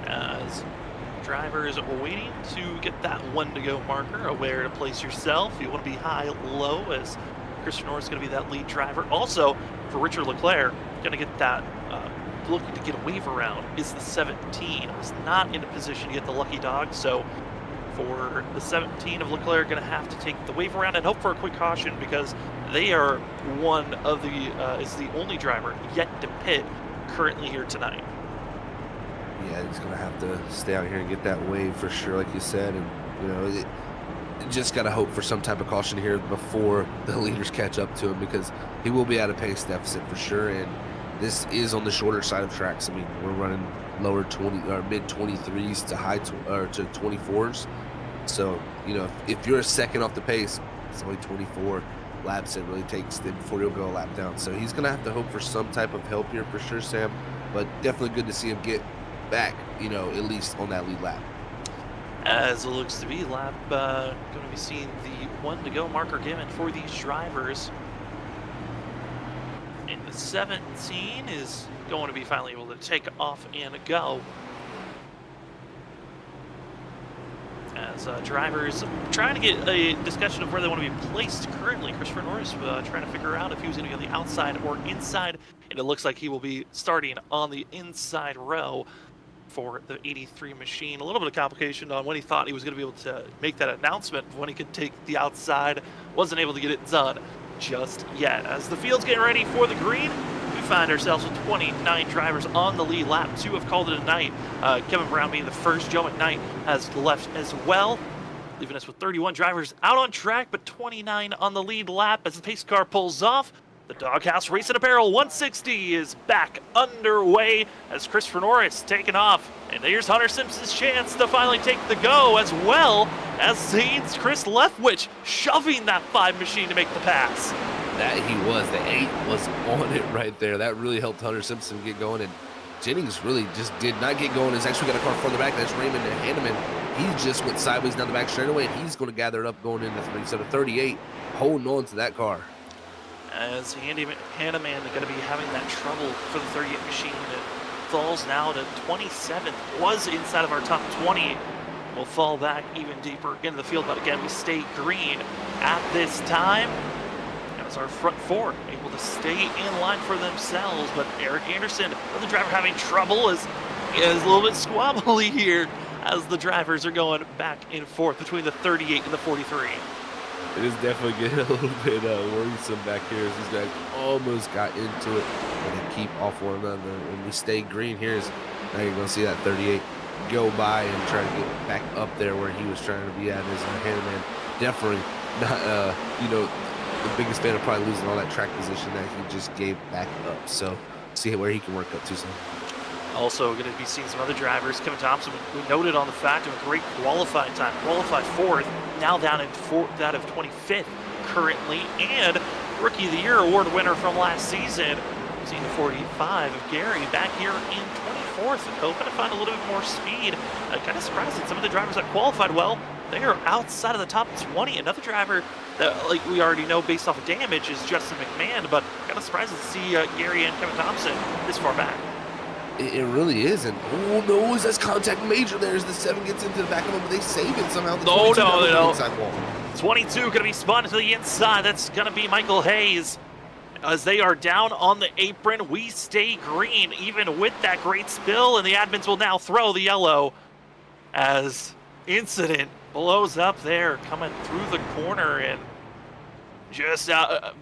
as drivers are waiting to get that 1 to go marker, aware to place yourself. You want to be high, low, as Christian Norris is going to be that lead driver. Also, for Richard Leclerc, going to get that, looking to get a wave around, is the 17. Was not in a position to get the lucky dog, so for the 17 of Leclerc, going to have to take the wave around and hope for a quick caution, because they are one of the, is the only driver yet to pit currently here tonight. Yeah, he's going to have to stay out here and get that wave for sure, like you said. And, just got to hope for some type of caution here before the leaders catch up to him, because he will be at a pace deficit for sure. And this is on the shorter side of tracks. I mean, we're running lower 20 or mid 23s to high to 24s. So, if you're a second off the pace, it's only 24 laps it really takes before you'll go a lap down. So he's going to have to hope for some type of help here for sure, Sam. But definitely good to see him get back, at least on that lead lap. As it looks to be lap, going to be seeing the 1 to go marker given for these drivers. And the 17 is going to be finally able to take off and go. As drivers trying to get a discussion of where they want to be placed currently. Christopher Norris trying to figure out if he was going to be on the outside or inside, and it looks like he will be starting on the inside row for the 83 machine. A little bit of complication on when he thought he was going to be able to make that announcement when he could take the outside. Wasn't able to get it done just yet. As the field's getting ready for the green, we've find ourselves with 29 drivers on the lead lap. 2 have called it a night. Kevin Brown being the first. Joe McKnight has left as well, leaving us with 31 drivers out on track, but 29 on the lead lap as the pace car pulls off. The Doghouse Racing Apparel 160 is back underway as Christopher Norris taking off. And here's Hunter Simpson's chance to finally take the go, as well as sees Chris Leftwich shoving that 5 machine to make the pass. That he was. The 8 was on it right there. That really helped Hunter Simpson get going. And Jennings really just did not get going. He's actually got a car further back. That's Raymond Hanneman. He just went sideways down the back straightaway, and he's going to gather it up going into 38, holding on to that car. As Hanneman going to be having that trouble for the 38 machine. It falls now to 27th. Was inside of our top 20. We'll fall back even deeper into the field, but again, we stay green at this time. As our front 4 able to stay in line for themselves, but Eric Anderson, another driver having trouble, is a little bit squabbly here as the drivers are going back and forth between the 38 and the 43. It is definitely getting a little bit worrisome back here as these guys almost got into it, and they keep off one another. And we stay green here. Now you're going to see that 38 go by and try to get back up there where he was trying to be at. As Hanneman definitely not, the biggest fan of probably losing all that track position that he just gave back up. So see where he can work up to some. Also going to be seeing some other drivers. Kevin Thompson, we noted on the fact of a great qualifying time. Qualified 4th, now down in 4th out of 25th currently. And Rookie of the Year award winner from last season. Seeing the 45 of Gary back here in 24th, and hoping to find a little bit more speed. Kind of surprised that some of the drivers that qualified well, they are outside of the top 20. Another driver that, like we already know based off of damage, is Justin McMahon, but kind of surprised to see Gary and Kevin Thompson this far back. It really is, and oh no, that's contact major there as the 7 gets into the back of them, but they save it somehow. No. 22 going to be spun to the inside. That's going to be Michael Hayes. As they are down on the apron, we stay green, even with that great spill, and the admins will now throw the yellow as Incident blows up there, coming through the corner, and just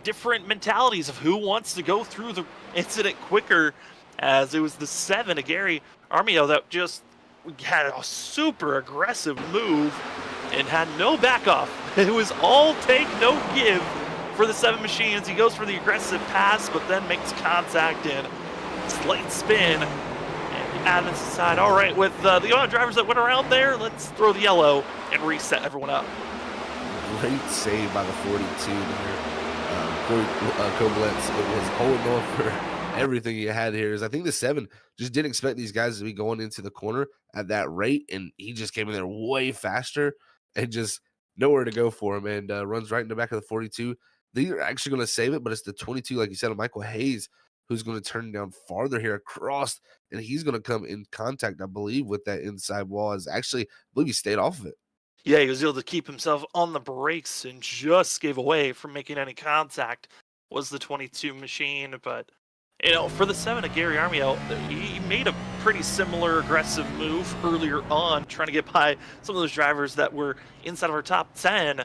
different mentalities of who wants to go through the incident quicker, as it was the 7 of Gary Armio that just had a super aggressive move and had no back off. It was all take, no give for the 7 machines. He goes for the aggressive pass, but then makes contact and slight spin. And the admins decide, all right, with the other drivers that went around there, let's throw the yellow and reset everyone up. Great save by the 42 there. Corey Koblentz was holding on for everything he had here. Is I think the 7 just didn't expect these guys to be going into the corner at that rate, and he just came in there way faster and just nowhere to go for him, and runs right in the back of the 42. They're actually going to save it, but it's the 22, like you said, of Michael Hayes, who's going to turn down farther here across, and he's going to come in contact, I believe, with that inside wall. As actually, I believe he stayed off of it. Yeah, he was able to keep himself on the brakes and just gave away from making any contact, was the 22 machine. But, you know, for the 7 of Gary Armio, he made a pretty similar aggressive move earlier on, trying to get by some of those drivers that were inside of our top 10.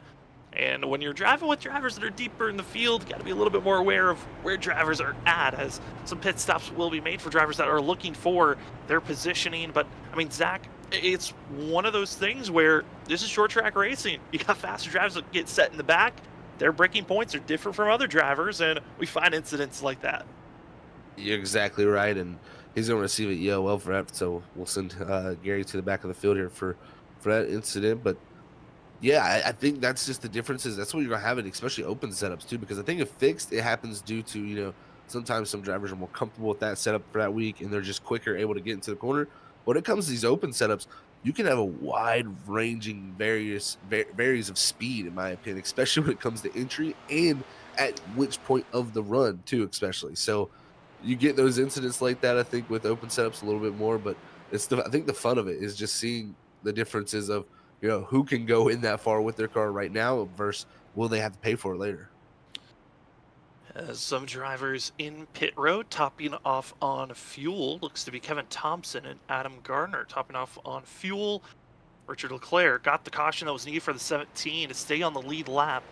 And when you're driving with drivers that are deeper in the field, got to be a little bit more aware of where drivers are at, as some pit stops will be made for drivers that are looking for their positioning. But, I mean, Zach, it's one of those things where this is short track racing. You got faster drivers that get set in the back. Their braking points are different from other drivers, and we find incidents like that. You're exactly right, and he's going to receive it EOL for that, so we'll send Gary to the back of the field here for that incident. But yeah, I think that's just the differences. That's what you're going to have it, especially open setups too, because I think if fixed, it happens due to, you know, sometimes some drivers are more comfortable with that setup for that week, and they're just quicker able to get into the corner. When it comes to these open setups, you can have a wide-ranging varies of speed, in my opinion, especially when it comes to entry and at which point of the run too, especially. So you get those incidents like that, I think, with open setups a little bit more, but I think the fun of it is just seeing the differences of, you know, who can go in that far with their car right now versus will they have to pay for it later. Some drivers in pit road topping off on fuel. Looks to be Kevin Thompson and Adam Gardner topping off on fuel. Richard Leclerc got the caution that was needed for the 17 to stay on the lead lap.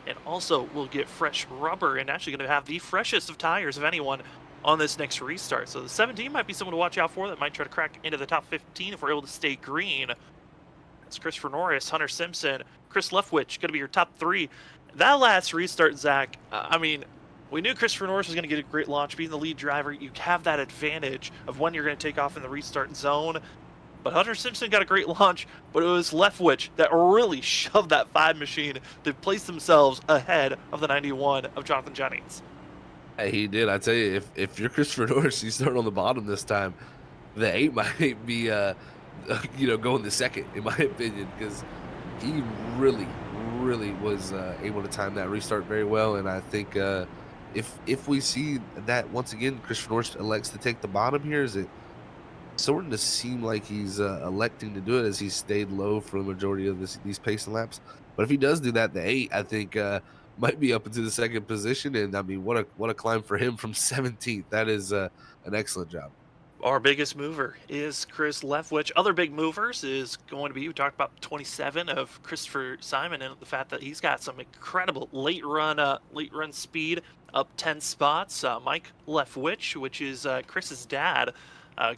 And also will get fresh rubber, and actually going to have the freshest of tires of anyone on this next restart. So the 17 might be someone to watch out for that might try to crack into the top 15 if we're able to stay green. It's Christopher Norris, Hunter Simpson, Chris Leftwich going to be your top 3. That last restart, Zach, I mean, we knew Christopher Norris was going to get a great launch. Being the lead driver, you have that advantage of when you're going to take off in the restart zone. But Hunter Simpson got a great launch, but it was Leftwich that really shoved that 5 machine to place themselves ahead of the 91 of Jonathan Jennings. Hey, he did. I tell you, if you're Christopher Norris, you start on the bottom this time. The 8 might be, going the second, in my opinion, because he really was able to time that restart very well. And I think if we see that once again, Christopher Norris elects to take the bottom here, is it starting to seem like he's electing to do it as he stayed low for the majority of these pacing laps. But if he does do that, the 8, I think, might be up into the second position. And I mean, what a climb for him from 17th. That is an excellent job. Our biggest mover is Chris Leftwich. Other big movers is going to be, we talked about 27 of Christopher Simon and the fact that he's got some incredible late run speed, up 10 spots. Mike Leftwich, which is Chris's dad,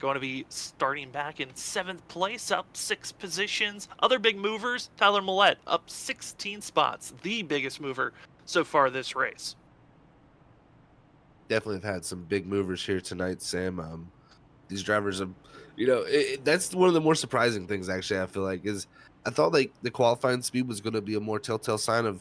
going to be starting back in 7th place, up 6 positions. Other big movers, Tyler Millette, up 16 spots, the biggest mover so far this race. Definitely have had some big movers here tonight, Sam. These drivers have, that's one of the more surprising things, actually, I feel like, is I thought like the qualifying speed was going to be a more telltale sign of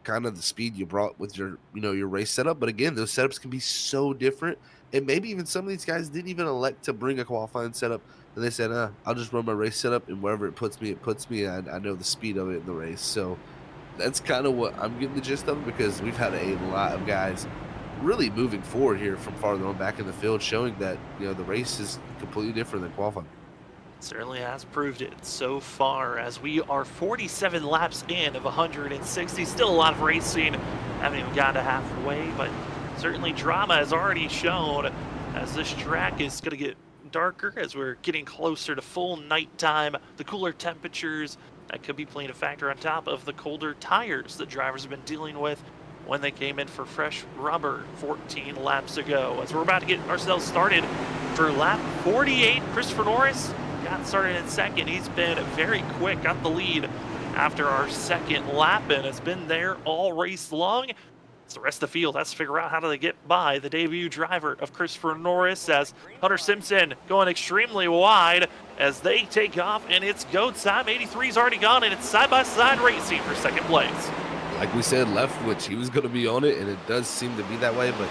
kind of the speed you brought with your race setup. But again, those setups can be so different. And maybe even some of these guys didn't even elect to bring a qualifying setup. And they said, I'll just run my race setup, and wherever it puts me, it puts me. I know the speed of it in the race. So that's kind of what I'm getting the gist of, because we've had a lot of guys really moving forward here from farther on back in the field, showing that, the race is completely different than qualifying. Certainly has proved it so far, as we are 47 laps in of 160. Still a lot of racing. Haven't even gotten to halfway, but certainly drama has already shown as this track is going to get darker as we're getting closer to full nighttime. The cooler temperatures that could be playing a factor on top of the colder tires the drivers have been dealing with when they came in for fresh rubber 14 laps ago. As we're about to get ourselves started for lap 48, Christopher Norris got started in second. He's been very quick, got the lead after our second lap, and has been there all race long. It's the rest of the field has to figure out how do they get by the debut driver of Christopher Norris, as Hunter Simpson going extremely wide as they take off, and it's go time. 83's already gone, and it's side-by-side racing for second place. Like we said, Leftwich, he was going to be on it, and it does seem to be that way, but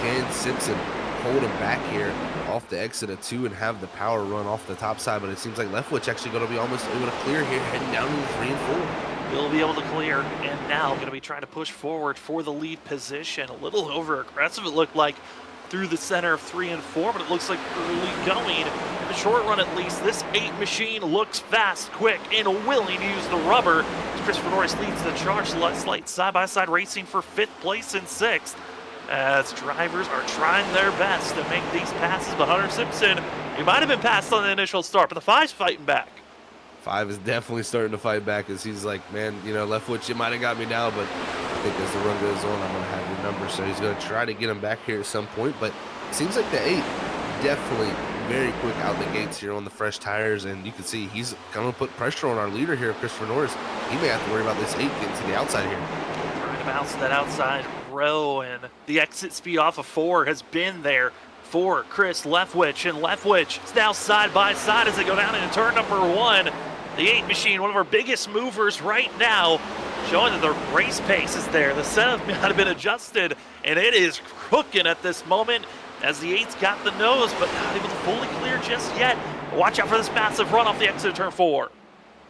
can Simpson hold him back here off the exit of 2 and have the power run off the top side? But it seems like Leftwich actually going to be almost able to clear here, heading down to 3 and 4. He'll be able to clear, and now going to be trying to push forward for the lead position. A little over aggressive, it looked like, through the center of 3 and 4, but it looks like early going. In the short run, at least, this 8 machine looks fast, quick, and willing to use the rubber. Christopher Norris leads the charge. Slight side-by-side racing for 5th place and 6th, as drivers are trying their best to make these passes. But Hunter Simpson, he might have been passed on the initial start, but the 5's fighting back. 5 is definitely starting to fight back, as he's like, man, Leftwich, you might have got me now, but I think as the run goes on, I'm going to have your number. So he's going to try to get him back here at some point. But it seems like the 8 definitely very quick out the gates here on the fresh tires, and you can see he's going to put pressure on our leader here, Christopher Norris. He may have to worry about this 8 getting to the outside here. Trying to bounce that outside row, and the exit speed off of 4 has been there for Chris Leftwich, and Leftwich is now side by side as they go down into turn number 1. The 8 machine, one of our biggest movers right now, showing that the race pace is there. The setup might have been adjusted, and it is cooking at this moment as the 8's got the nose, but not able to fully clear just yet. Watch out for this massive run off the exit of turn 4.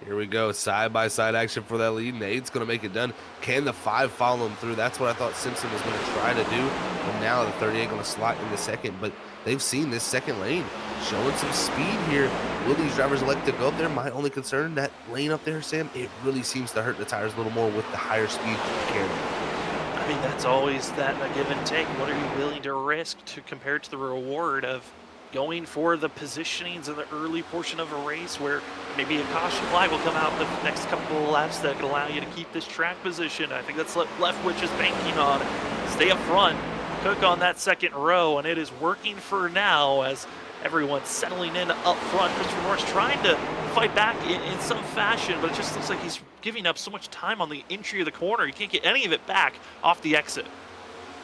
Here we go, side-by-side action for that lead, and the 8's going to make it done. Can the 5 follow him through? That's what I thought Simpson was going to try to do, and now the 38 going to slot in the second, but they've seen this second lane showing some speed here. Will these drivers elect to go up there? My only concern, that lane up there, Sam, it really seems to hurt the tires a little more with the higher speed carry. I mean, that's always that a give and take. What are you willing to risk compared to the reward of going for the positionings in the early portion of a race, where maybe a caution flag will come out the next couple of laps that could allow you to keep this track position? I think that's what Leftwich is banking on. Stay up front, cook on that second row, and it is working for now as everyone's settling in up front. Christopher Norris trying to fight back in some fashion, but it just looks like he's giving up so much time on the entry of the corner. He can't get any of it back off the exit.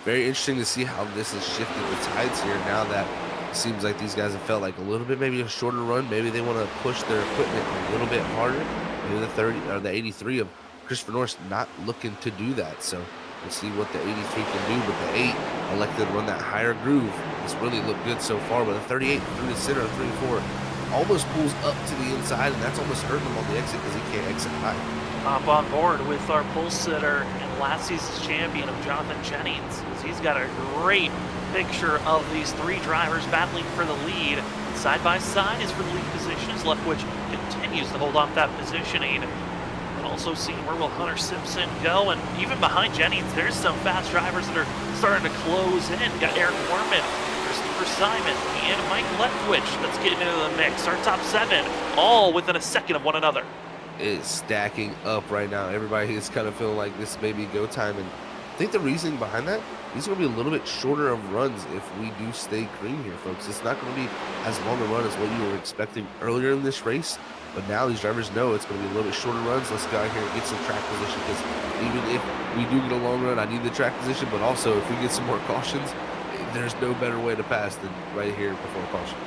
Very interesting to see how this has shifted the tides here now that it seems like these guys have felt like a little bit maybe a shorter run. Maybe they want to push their equipment a little bit harder. Maybe the 30 or the 83 of Christopher Norris not looking to do that. So we'll see what the 83 can do, but the 8 elected to run that higher groove. It's really looked good so far, but the 38 through the center of 3-4 almost pulls up to the inside, and that's almost hurting him on the exit because he can't exit high. Hop on board with our pole sitter and last season's champion of Jonathan Jennings, as he's got a great picture of these 3 drivers battling for the lead. Side by side is for the lead positions. Leftwich continues to hold off that positioning. And also seeing where will Hunter Simpson go, and even behind Jennings, there's some fast drivers that are starting to close in. You got Eric Warman, Christopher Simon, and Mike Leftwich that's getting into the mix. Our top 7, all within a second of one another. It's stacking up right now. Everybody is kind of feeling like this may be go time, and I think the reasoning behind that, these are going to be a little bit shorter of runs if we do stay green here, folks. It's not going to be as long a run as what you were expecting earlier in this race, but now these drivers know it's going to be a little bit shorter runs. Let's go out here and get some track position, because even if we do get a long run, I need the track position, but also if we get some more cautions, there's no better way to pass than right here before caution.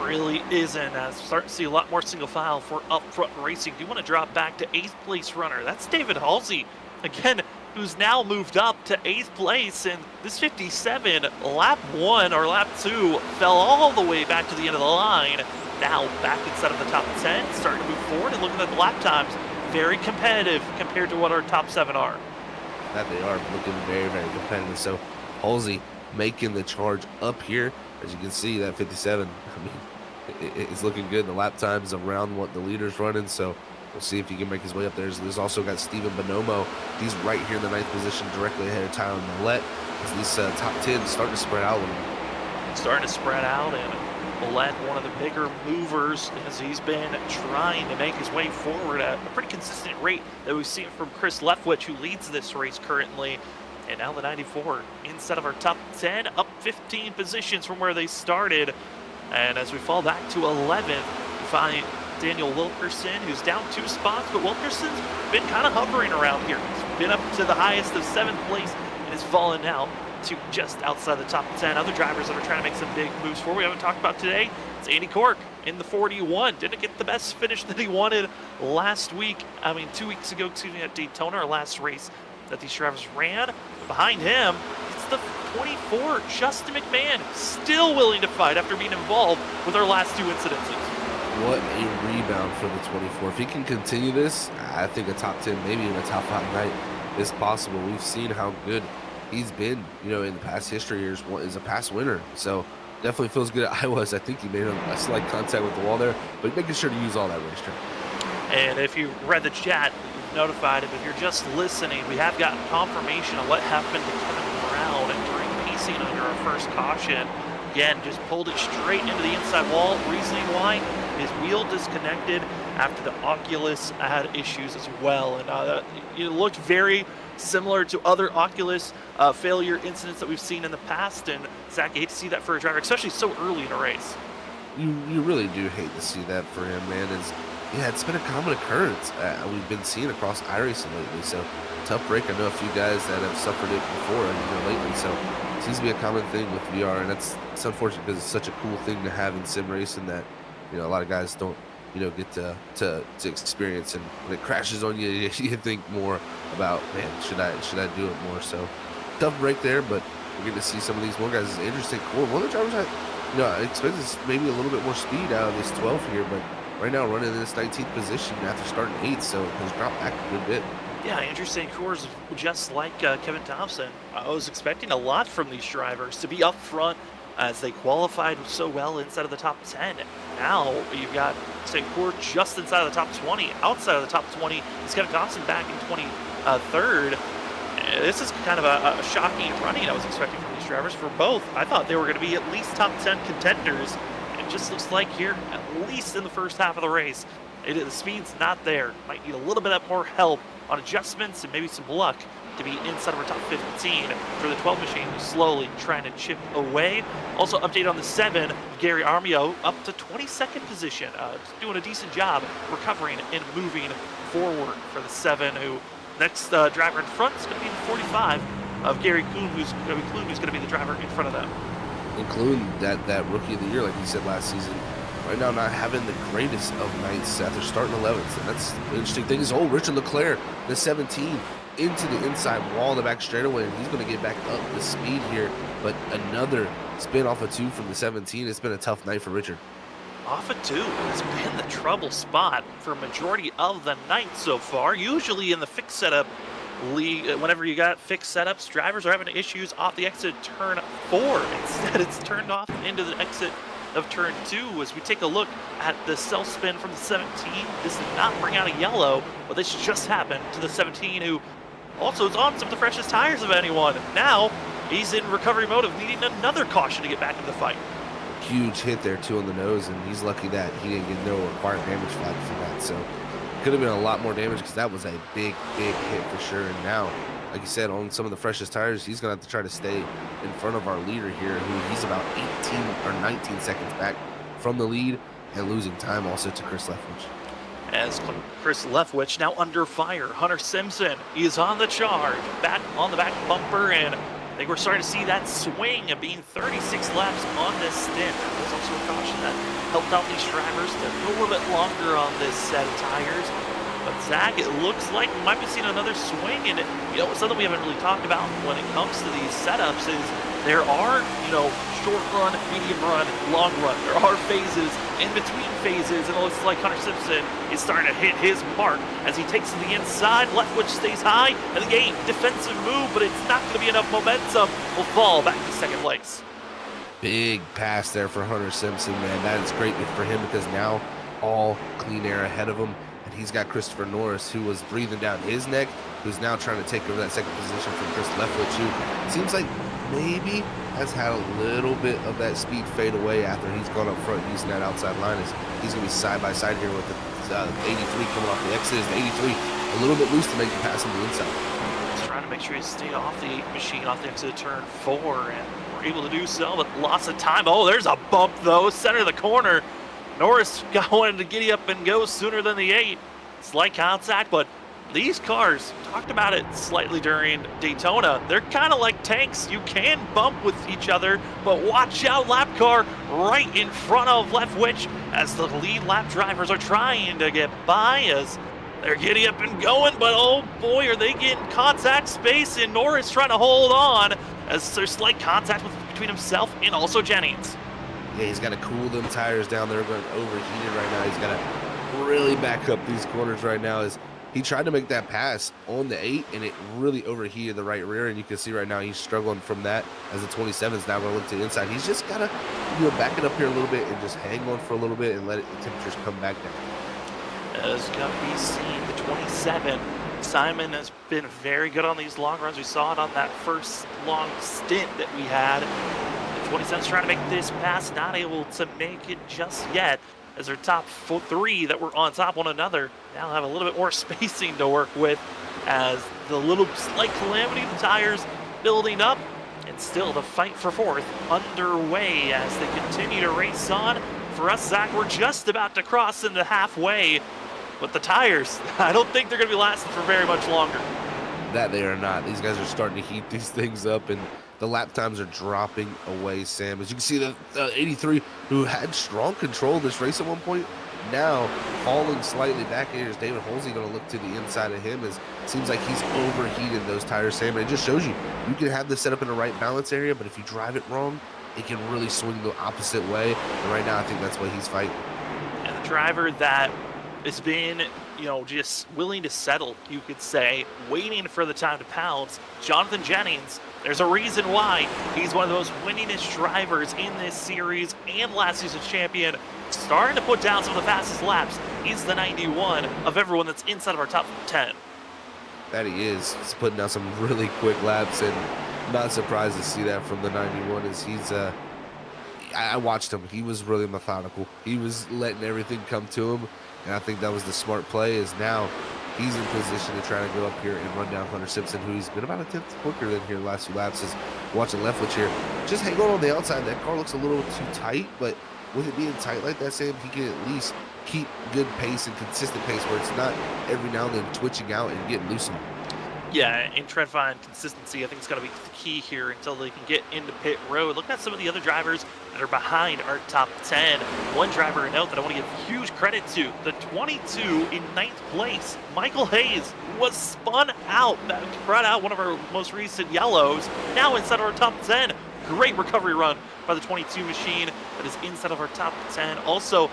Really isn't, as starting to see a lot more single file for upfront racing. Do you want to drop back to 8th place runner? That's David Halsey, again, who's now moved up to 8th place, and this 57, lap 1 or lap 2, fell all the way back to the end of the line. Now back inside of the top 10, starting to move forward and looking at the lap times. Very competitive compared to what our top 7 are. That they are looking very, very competitive. So Halsey making the charge up here. As you can see, that 57, I mean, it's looking good. The lap time's around what the leader's running, so we'll see if he can make his way up there. There's also got Steven Bonomo. He's right here in the 9th position, directly ahead of Tyler Millette. As these top 10 starting to spread out a little bit. Starting to spread out, and Millette, one of the bigger movers, as he's been trying to make his way forward at a pretty consistent rate that we've seen from Chris Leftwich, who leads this race currently. And now the 94 instead of our top 10, up 15 positions from where they started. And as we fall back to 11th, we find Daniel Wilkerson, who's down 2 spots, but Wilkerson's been kind of hovering around here. He's been up to the highest of 7th place and has fallen now to just outside the top 10. Other drivers that are trying to make some big moves forward we haven't talked about today, it's Andy Cork in the 41. Didn't get the best finish that he wanted last week. 2 weeks ago, at Daytona, our last race that these drivers ran. Behind him, it's the 24, Justin McMahon, still willing to fight after being involved with our last 2 incidences. What a rebound for the 24. If he can continue this, I think a top 10, maybe even a top 5 night is possible. We've seen how good he's been, in the past history years, is a past winner. So definitely feels good at Iowa. I think he made a slight contact with the wall there, but making sure to use all that racetrack. And if you read the chat, notified him. If you're just listening, we have gotten confirmation of what happened to Kevin Brown during pacing under our first caution. Again, just pulled it straight into the inside wall. Reasoning why? His wheel disconnected after the Oculus had issues as well. And it looked very similar to other Oculus failure incidents that we've seen in the past. And Zach, you hate to see that for a driver, especially so early in a race. You really do hate to see that for him, man. It's been a common occurrence we've been seeing across iRacing lately. So tough break. I know a few guys that have suffered it before lately. So it seems to be a common thing with VR, and it's unfortunate because it's such a cool thing to have in sim racing that a lot of guys don't get to experience. And when it crashes on you, you think more about, man, should I do it more? So tough break there, but we're getting to see some of these more guys. It's interesting. Cool. One of the drivers I expect is maybe a little bit more speed out of this 12 here, but right now running in this 19th position after starting 8th, so has dropped back a good bit. Yeah, Andrew St. Cour's just like Kevin Thompson. I was expecting a lot from these drivers to be up front as they qualified so well inside of the top 10. Now you've got St. Cour just inside of the top 20. Outside of the top 20 is Kevin Thompson back in 23rd. This is kind of a shocking running I was expecting from these drivers for both. I thought they were going to be at least top 10 contenders. It just looks like here, at least in the first half of the race, The speed's not there. Might need a little bit more help on adjustments and maybe some luck to be inside of our top 15 for the 12 machine, who's slowly trying to chip away. Also, update on the 7, Gary Armio, up to 22nd position, doing a decent job recovering and moving forward for the 7, who next driver in front is going to be the 45 of Gary Kuhn, who's going to be the driver in front of them. Including that rookie of the year, like you said last season, right now not having the greatest of nights after starting 11th. And that's the interesting thing is, Richard Leclerc, the 17, into the inside wall in the back straightaway, and he's going to get back up the speed here. But another spin off of 2 from the 17. It's been a tough night for Richard. Off of 2 has been the trouble spot for a majority of the night so far. Usually in the fixed setup league, whenever you got fixed setups, drivers are having issues off the exit turn 4. Instead, it's turned off into the exit of turn 2. As we take a look at the self spin from the 17, this did not bring out a yellow, but this just happened to the 17, who also is on some of the freshest tires of anyone. Now he's in recovery mode of needing another caution to get back in the fight. Huge hit there too on the nose, and he's lucky that he didn't get no required damage flag for that. So could have been a lot more damage, because that was a big hit for sure. And now, like you said, on some of the freshest tires, he's going to have to try to stay in front of our leader here, who he's about 18 or 19 seconds back from the lead, and losing time also to Chris Leftwich. As Chris Leftwich now under fire, Hunter Simpson is on the charge, back on the back bumper, and I think we're starting to see that swing of being 36 laps on this stint. There's also a caution that helped out these drivers to go a little bit longer on this set of tires. But Zach, it looks like we might be seeing another swing, and something we haven't really talked about when it comes to these setups is there are, short run, medium run, long run. There are phases in between phases, and it looks like Hunter Simpson is starting to hit his mark as he takes to the inside. Leftwich stays high, and the 8 defensive move, but it's not going to be enough momentum. Will fall back to second place. Big pass there for Hunter Simpson, man. That is great for him, because now all clean air ahead of him. He's got Christopher Norris, who was breathing down his neck, who's now trying to take over that second position from Chris Leftwich, who seems like maybe has had a little bit of that speed fade away after he's gone up front using that outside line. He's going to be side by side here with the 83 coming off the exit. The 83 a little bit loose to make the pass on the inside. He's trying to make sure he stay off the 8 machine, off the exit of turn 4, and we're able to do so, but lots of time. Oh, there's a bump though, center of the corner. Norris wanted to giddy up and go sooner than the 8. Slight contact, but these cars, talked about it slightly during Daytona, they're kind of like tanks. You can bump with each other, but watch out, lap car right in front of Leftwich as the lead lap drivers are trying to get by as they're giddy up and going, but oh boy, are they getting contact space, and Norris trying to hold on as there's slight contact between himself and also Jennings. Yeah, he's got to cool them tires down. They're going overheated right now. He's got to really back up these corners right now. As he tried to make that pass on the 8, and it really overheated the right rear. And you can see right now he's struggling from that as the 27 is now going to look to the inside. He's just got to back it up here a little bit and just hang on for a little bit and let the temperatures come back down. As got to be seen, the 27. Simon has been very good on these long runs. We saw it on that first long stint that we had. 27's trying to make this pass, not able to make it just yet, as their top 3 that were on top one another now have a little bit more spacing to work with, as the little slight calamity of the tires building up, and still the fight for 4th underway as they continue to race on. For us, Zach, we're just about to cross into halfway, but the tires, I don't think they're going to be lasting for very much longer. That they are not. These guys are starting to heat these things up, and the lap times are dropping away, Sam. As you can see, the 83, who had strong control of this race at one point, now falling slightly back. Here's David Holsey going to look to the inside of him. As it seems like he's overheated those tires, Sam. And it just shows you can have this set up in the right balance area, but if you drive it wrong, it can really swing the opposite way. And right now, I think that's what he's fighting. And the driver that has been, just willing to settle, you could say, waiting for the time to pounce, Jonathan Jennings. There's a reason why he's one of the most winningest drivers in this series and last season's champion, starting to put down some of the fastest laps. He's the 91 of everyone that's inside of our top 10. That he is. He's putting down some really quick laps, and not surprised to see that from the 91, as he's I watched him. He was really methodical. He was letting everything come to him, and I think that was the smart play. Is now he's in position to try to go up here and run down Hunter Simpson, who's been about a tenth quicker than here the last few laps. Is watching Leftwich here, just hang on the outside. That car looks a little too tight, but with it being tight like that, Sam, he can at least keep good pace and consistent pace where it's not every now and then twitching out and getting loose on him. Yeah, in Trendfine consistency, I think it's going to be the key here until they can get into pit road. Look at some of the other drivers that are behind our top 10. One driver, a note that I want to give huge credit to, the 22 in 9th place, Michael Hayes, was spun out. That brought out one of our most recent yellows, now inside of our top 10. Great recovery run by the 22 machine that is inside of our top 10. Also,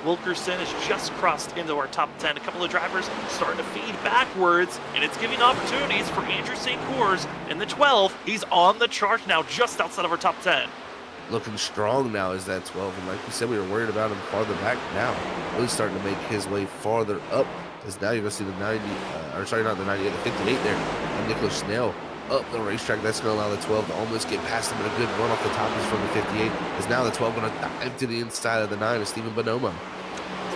Wilkerson has just crossed into our top 10. A couple of drivers starting to feed backwards, and it's giving opportunities for Andrew St. Cours in the 12. He's on the charge now, just outside of our top 10. Looking strong now is that 12, and like we said, we were worried about him farther back. Now really starting to make his way farther up, because now you're going to see the 90, or sorry, not the 98, the 58 there, and Nicholas Snell up the racetrack. That's going to allow the 12 to almost get past him, and a good run off the top is from the 58. Is now the 12 going to dive to the inside of the 9 of Stephen Bonomo.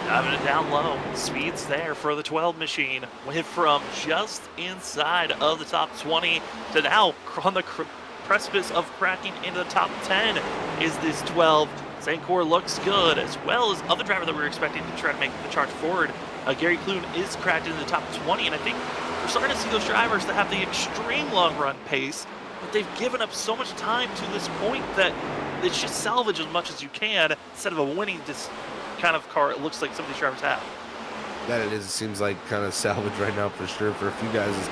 Diving it down low. Speed's there for the 12 machine. Went from just inside of the top 20 to now on the precipice of cracking into the top 10 is this 12. St. Cours looks good, as well as other driver that we were expecting to try to make the charge forward. Gary Clune is cracked into the top 20, and I think we're starting to see those drivers that have the extreme long run pace, but they've given up so much time to this point that it's just salvage as much as you can instead of a winning kind of car it looks like some of these drivers have. That it is. It seems like kind of salvage right now for sure for a few guys.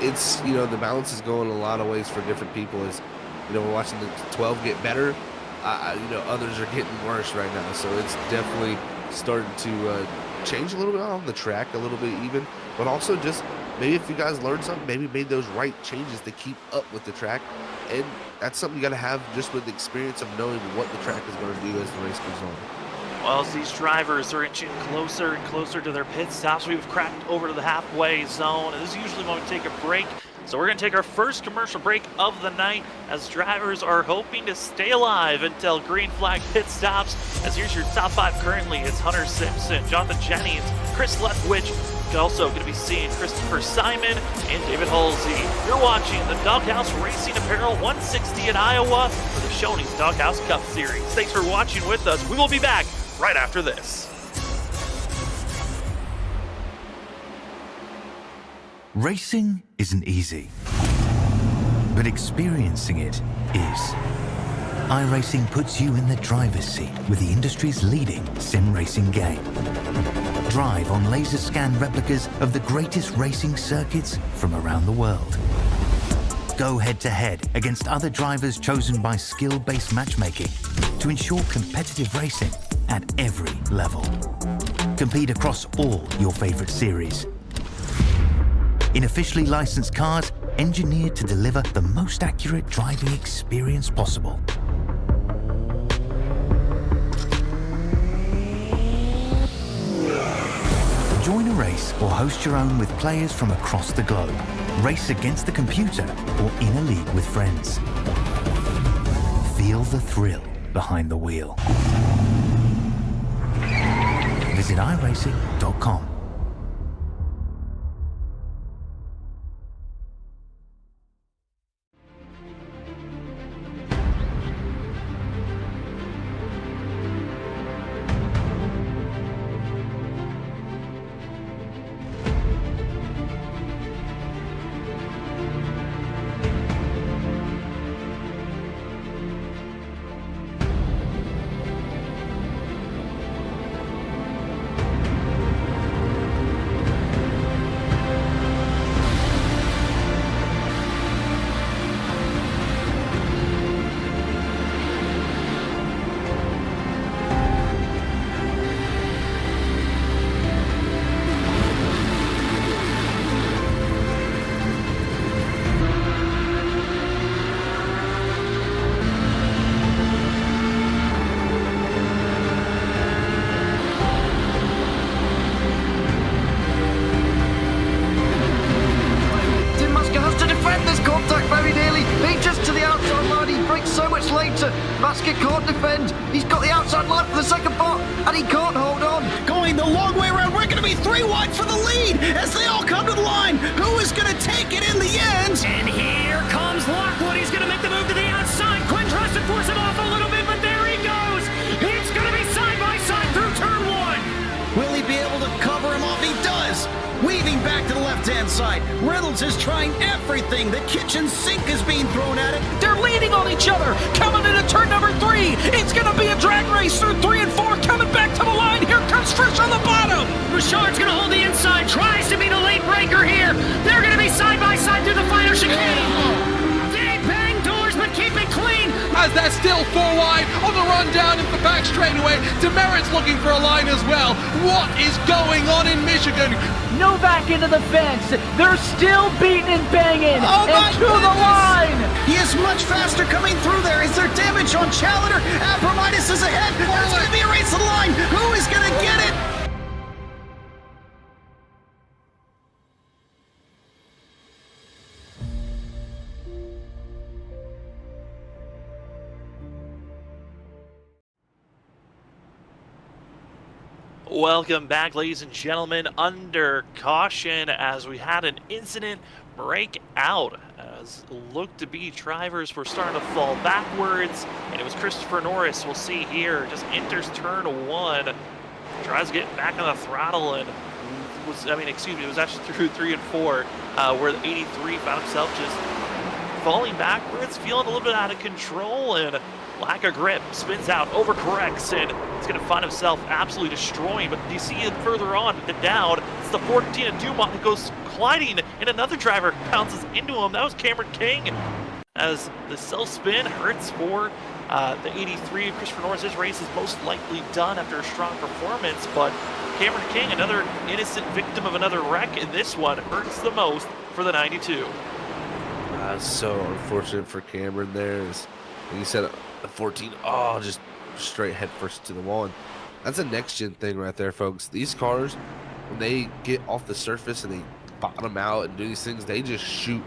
It's, you know, the balance is going a lot of ways for different people. Is, you know, we're watching the 12 get better. You know, others are getting worse right now. So it's definitely starting to change a little bit on the track, a little bit even, but also just maybe if you guys learned something, maybe made those right changes to keep up with the track. And that's something you got to have just with the experience of knowing what the track is going to do as the race goes on. Well, as these drivers are inching closer and closer to their pit stops, we've cracked over to the halfway zone, and this is usually when we take a break. So we're going to take our first commercial break of the night as drivers are hoping to stay alive until green flag pit stops. As here's your top 5 currently. It's Hunter Simpson, Jonathan Jennings, Chris Leftwich. You're also going to be seeing Christopher Simon and David Halsey. You're watching the Doghouse Racing Apparel 160 in Iowa for the Shoney's Doghouse Cup Series. Thanks for watching with us. We will be back right after this. Racing isn't easy, but experiencing it is. iRacing puts you in the driver's seat with the industry's leading sim racing game. Drive on laser scan replicas of the greatest racing circuits from around the world. Go head-to-head against other drivers chosen by skill-based matchmaking to ensure competitive racing at every level. Compete across all your favorite series. In officially licensed cars, engineered to deliver the most accurate driving experience possible. Join a race or host your own with players from across the globe. Race against the computer or in a league with friends. Feel the thrill behind the wheel. Visit iRacing.com. get caught and defend. He's got the outside line for the second spot, and he can't hold on. Going the long way around, we're going to be 3 wide for the lead as they all come to the line. Who is going to take it in the end? And here comes Lockwood. He's going to make the move to the outside. Quinn tries to force him off a little bit, but there he goes. It's going to be side by side through turn 1. Will he be able to cover him off? He does. Weaving back to the left-hand side. Reynolds is trying everything. The kitchen sink is being thrown at it. They're leaning on each other. Coming into turn number 3. It's going to be a drag race through 3 and 4. Coming back to the line. Here comes Trish on the bottom. Bouchard's going to hold the inside. Tries to be the late breaker here. They're going to be side by side through the final chicane. They bang doors, but keep it clean. As they're still 4 wide on the run down into the back straightaway. Demerit's looking for a line as well. What is going on in Michigan? Novak into the fence. They're still beating and banging. Oh and to the line. He is much faster coming through there. Is there damage on Challenger? Apromitis is ahead. There's going to be a race to the line. Who is going to get it? Welcome back, ladies and gentlemen, under caution as we had an incident break out as looked to be drivers were starting to fall backwards, and it was Christopher Norris, we'll see here, just enters turn 1, tries to get back on the throttle, and it was actually through 3 and 4 where the 83 found himself just falling backwards, feeling a little bit out of control, and lack of grip, spins out, overcorrects, and he's going to find himself absolutely destroying. But you see it further on, down, it's the 14 of Dumont who goes colliding, and another driver bounces into him. That was Cameron King, as the self-spin hurts for the 83. Christopher Norris' race is most likely done after a strong performance, but Cameron King, another innocent victim of another wreck, and this one hurts the most for the 92. So unfortunate for Cameron there. As you said, the 14, just straight head first to the wall. And that's a next-gen thing right there, folks. These cars, when they get off the surface and they bottom out and do these things, they just shoot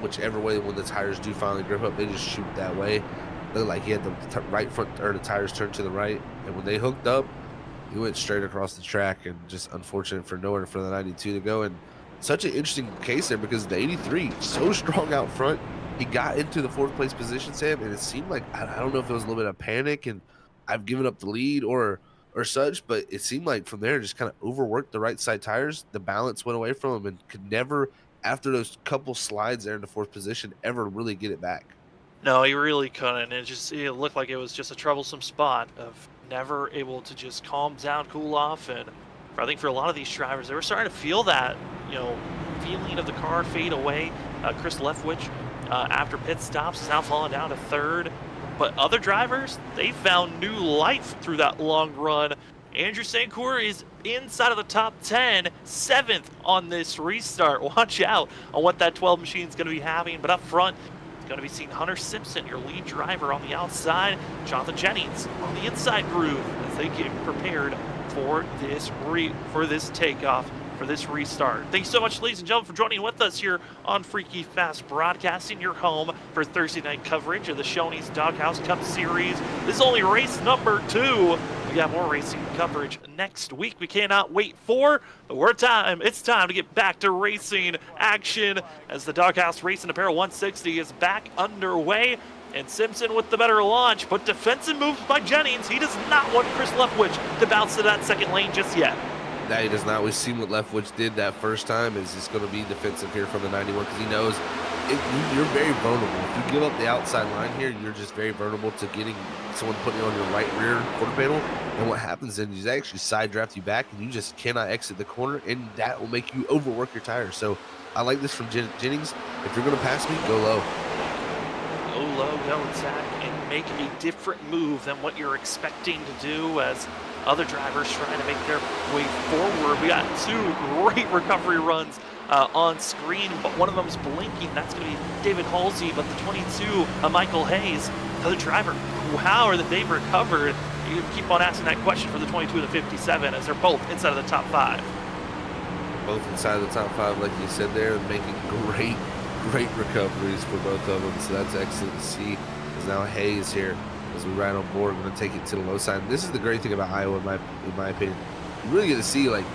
whichever way. When the tires do finally grip up, they just shoot that way. Looked like he had the right front, or the tires turned to the right, and when they hooked up, he went straight across the track, and just unfortunate for nowhere for the 92 to go. And such an interesting case there, because the 83 so strong out front, he got into the 4th place position, Sam, and it seemed like, I don't know if it was a little bit of panic and I've given up the lead or such, but it seemed like from there just kind of overworked the right side tires. The balance went away from him and could never, after those couple slides there in the 4th position, ever really get it back. No, he really couldn't. It looked like it was just a troublesome spot of never able to just calm down, cool off, and I think for a lot of these drivers, they were starting to feel that, feeling of the car fade away. Chris Leftwich, after pit stops, is now falling down to 3rd. But other drivers, they found new life through that long run. Andrew Sancour is inside of the top 10, 7th on this restart. Watch out on what that 12 machine is going to be having. But up front, it's going to be seeing Hunter Simpson, your lead driver, on the outside. Jonathan Jennings on the inside groove as they get prepared for this takeoff, for this restart. Thanks so much, ladies and gentlemen, for joining with us here on Freaky Fast Broadcasting, your home for Thursday night coverage of the Shoney's Doghouse Cup Series. This is only race number 2. We got more racing coverage next week. We cannot wait for, but it's time to get back to racing action as the Doghouse Racing Apparel 160 is back underway. And Simpson with the better launch, but defensive moves by Jennings. He does not want Chris Leftwich to bounce to that second lane just yet. No, he does not. We've seen what Leftwich did that first time. Is just going to be defensive here from the 91, because he knows you're very vulnerable. If you give up the outside line here, you're just very vulnerable to getting someone putting on your right rear quarter panel. And what happens then is they actually side draft you back, and you just cannot exit the corner, and that will make you overwork your tires. So I like this from Jennings. If you're going to pass me, go low. Go low, go attack, and make a different move than what you're expecting to do as other drivers trying to make their way forward. We got 2 great recovery runs on screen, but one of them is blinking. That's going to be David Halsey, but the 22, Michael Hayes, the other driver. How are they recovered? You keep on asking that question for the 22 and the 57, as they're both inside of the top 5. Both inside of the top 5, like you said there, making great recoveries for both of them. So that's excellent to see. As now Hayes here as we ride on board. We're going to take it to the low side. And this is the great thing about Iowa, in my opinion. You really get to see, like,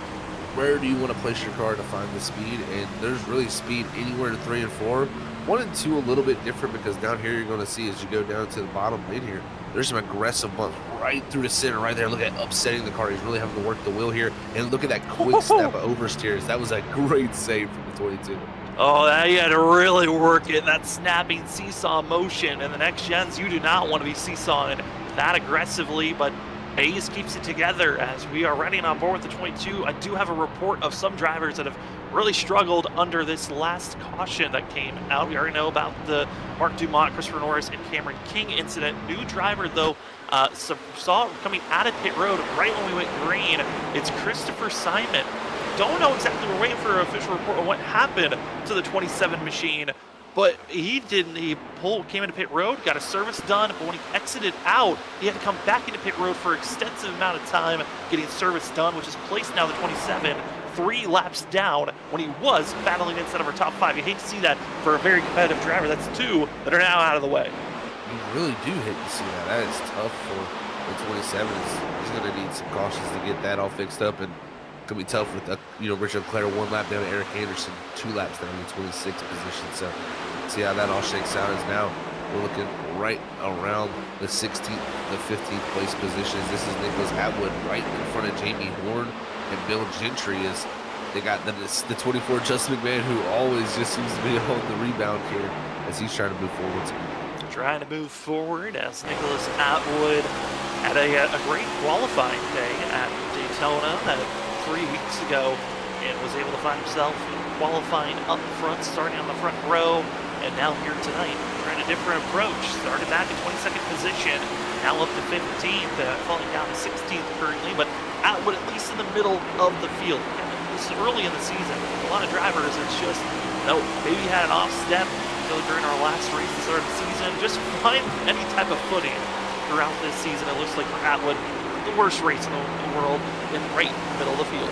where do you want to place your car to find the speed, and there's really speed anywhere to 3 and 4. 1 and 2 a little bit different, because down here you're going to see as you go down to the bottom lane here, there's some aggressive bumps right through the center right there. Look at upsetting the car. He's really having to work the wheel here, and look at that quick step of oversteers. That was a great save from the 22. Oh, that you had to really work it, that snapping seesaw motion. And the next gens, you do not want to be seesawing that aggressively, but Hayes keeps it together as we are running on board with the 22. I do have a report of some drivers that have really struggled under this last caution that came out. We already know about the Mark Dumont, Christopher Norris, and Cameron King incident. New driver, though, saw coming out of pit road right when we went green. It's Christopher Simon. Don't know exactly. We're waiting for an official report on what happened to the 27 machine. But he didn't, came into pit road, got a service done, but when he exited out, he had to come back into pit road for an extensive amount of time getting service done, which is placed now the 27, 3 laps down when he was battling inside of our top 5. You hate to see that for a very competitive driver. That's 2 that are now out of the way. You really do hate to see that. That is tough for the 27. He's going to need some cautions to get that all fixed up, and it's going to be tough with Richard Leclerc 1 lap down, Eric Anderson 2 laps down in the 26th position. So see how that all shakes out. Is now we're looking right around the 16th, the 15th place positions. This is Nicholas Atwood right in front of Jamie Horn and Bill Gentry. Is they got the 24 Justin McMahon, who always just seems to be on the rebound here as he's trying to move forward. Trying to move forward as Nicholas Atwood had a great qualifying day at Daytona 3 weeks ago, and was able to find himself qualifying up front, starting on the front row, and now here tonight, trying a different approach. Started back in 22nd position, now up to 15th, falling down to 16th currently, but Atwood at least in the middle of the field. And this is early in the season. A lot of drivers, it's just, maybe had an off step during our last race at the start of the season. Just find any type of footing throughout this season. It looks like for Atwood, the worst race in the world, and right in the middle of the field.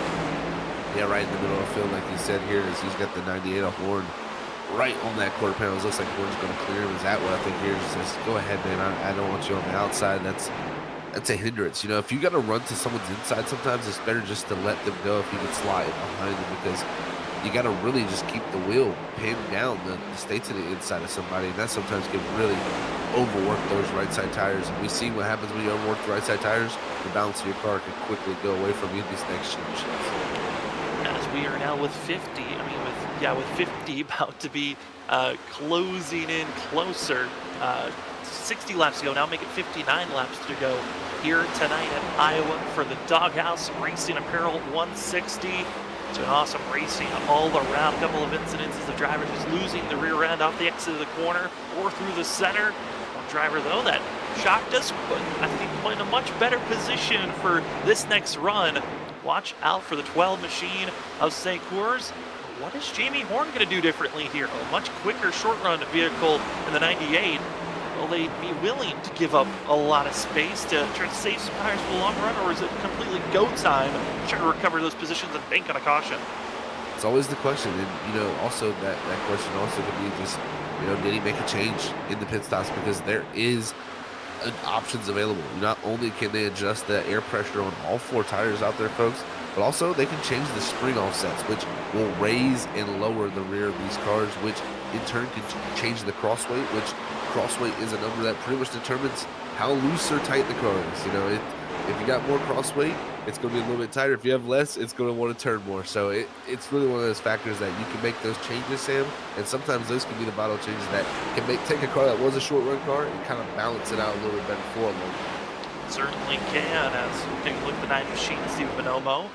Yeah, right in the middle of the field, like you said here, is he's got the 98 of Horn right on that quarter panel. It looks like Horn's going to clear him. Is Atwood, I think, here says, go ahead, man. I don't want you on the outside. That's a hindrance. If you got to run to someone's inside, sometimes it's better just to let them go if you can slide behind them, because you got to really just keep the wheel pinned down to stay to the inside of somebody, and that sometimes can really overwork those right side tires. And we see what happens when you overwork the right side tires. The balance of your car can quickly go away from you these next changes. As we are now with 50, with 50 about to be closing in closer. 60 laps to go, now make it 59 laps to go here tonight at Iowa for the Doghouse Racing Apparel 160. It's been awesome racing all around. A couple of incidences of drivers just losing the rear end off the exit of the corner or through the center. One driver, though, that shocked us, but I think put in a much better position for this next run. Watch out for the 12 machine of St. Cours. What is Jamie Horn going to do differently here? A much quicker short-run vehicle in the 98. Will they be willing to give up a lot of space to try to save some tires for the long run, or is it completely go time, try to recover those positions and bank on a caution? It's always the question, and also that question also could be just, did he make a change in the pit stops? Because there is options available. Not only can they adjust the air pressure on all 4 tires out there, folks, but also they can change the spring offsets, which will raise and lower the rear of these cars, which in turn can change the cross weight, which cross weight is a number that pretty much determines how loose or tight the car is. If you got more cross weight, it's going to be a little bit tighter. If you have less, it's going to want to turn more. So it's really one of those factors that you can make those changes, Sam, and sometimes those can be the bottle changes that can take a car that was a short run car and kind of balance it out a little bit better for a moment. Certainly can, as we take a look at the 9 machine, Steve Bonomo,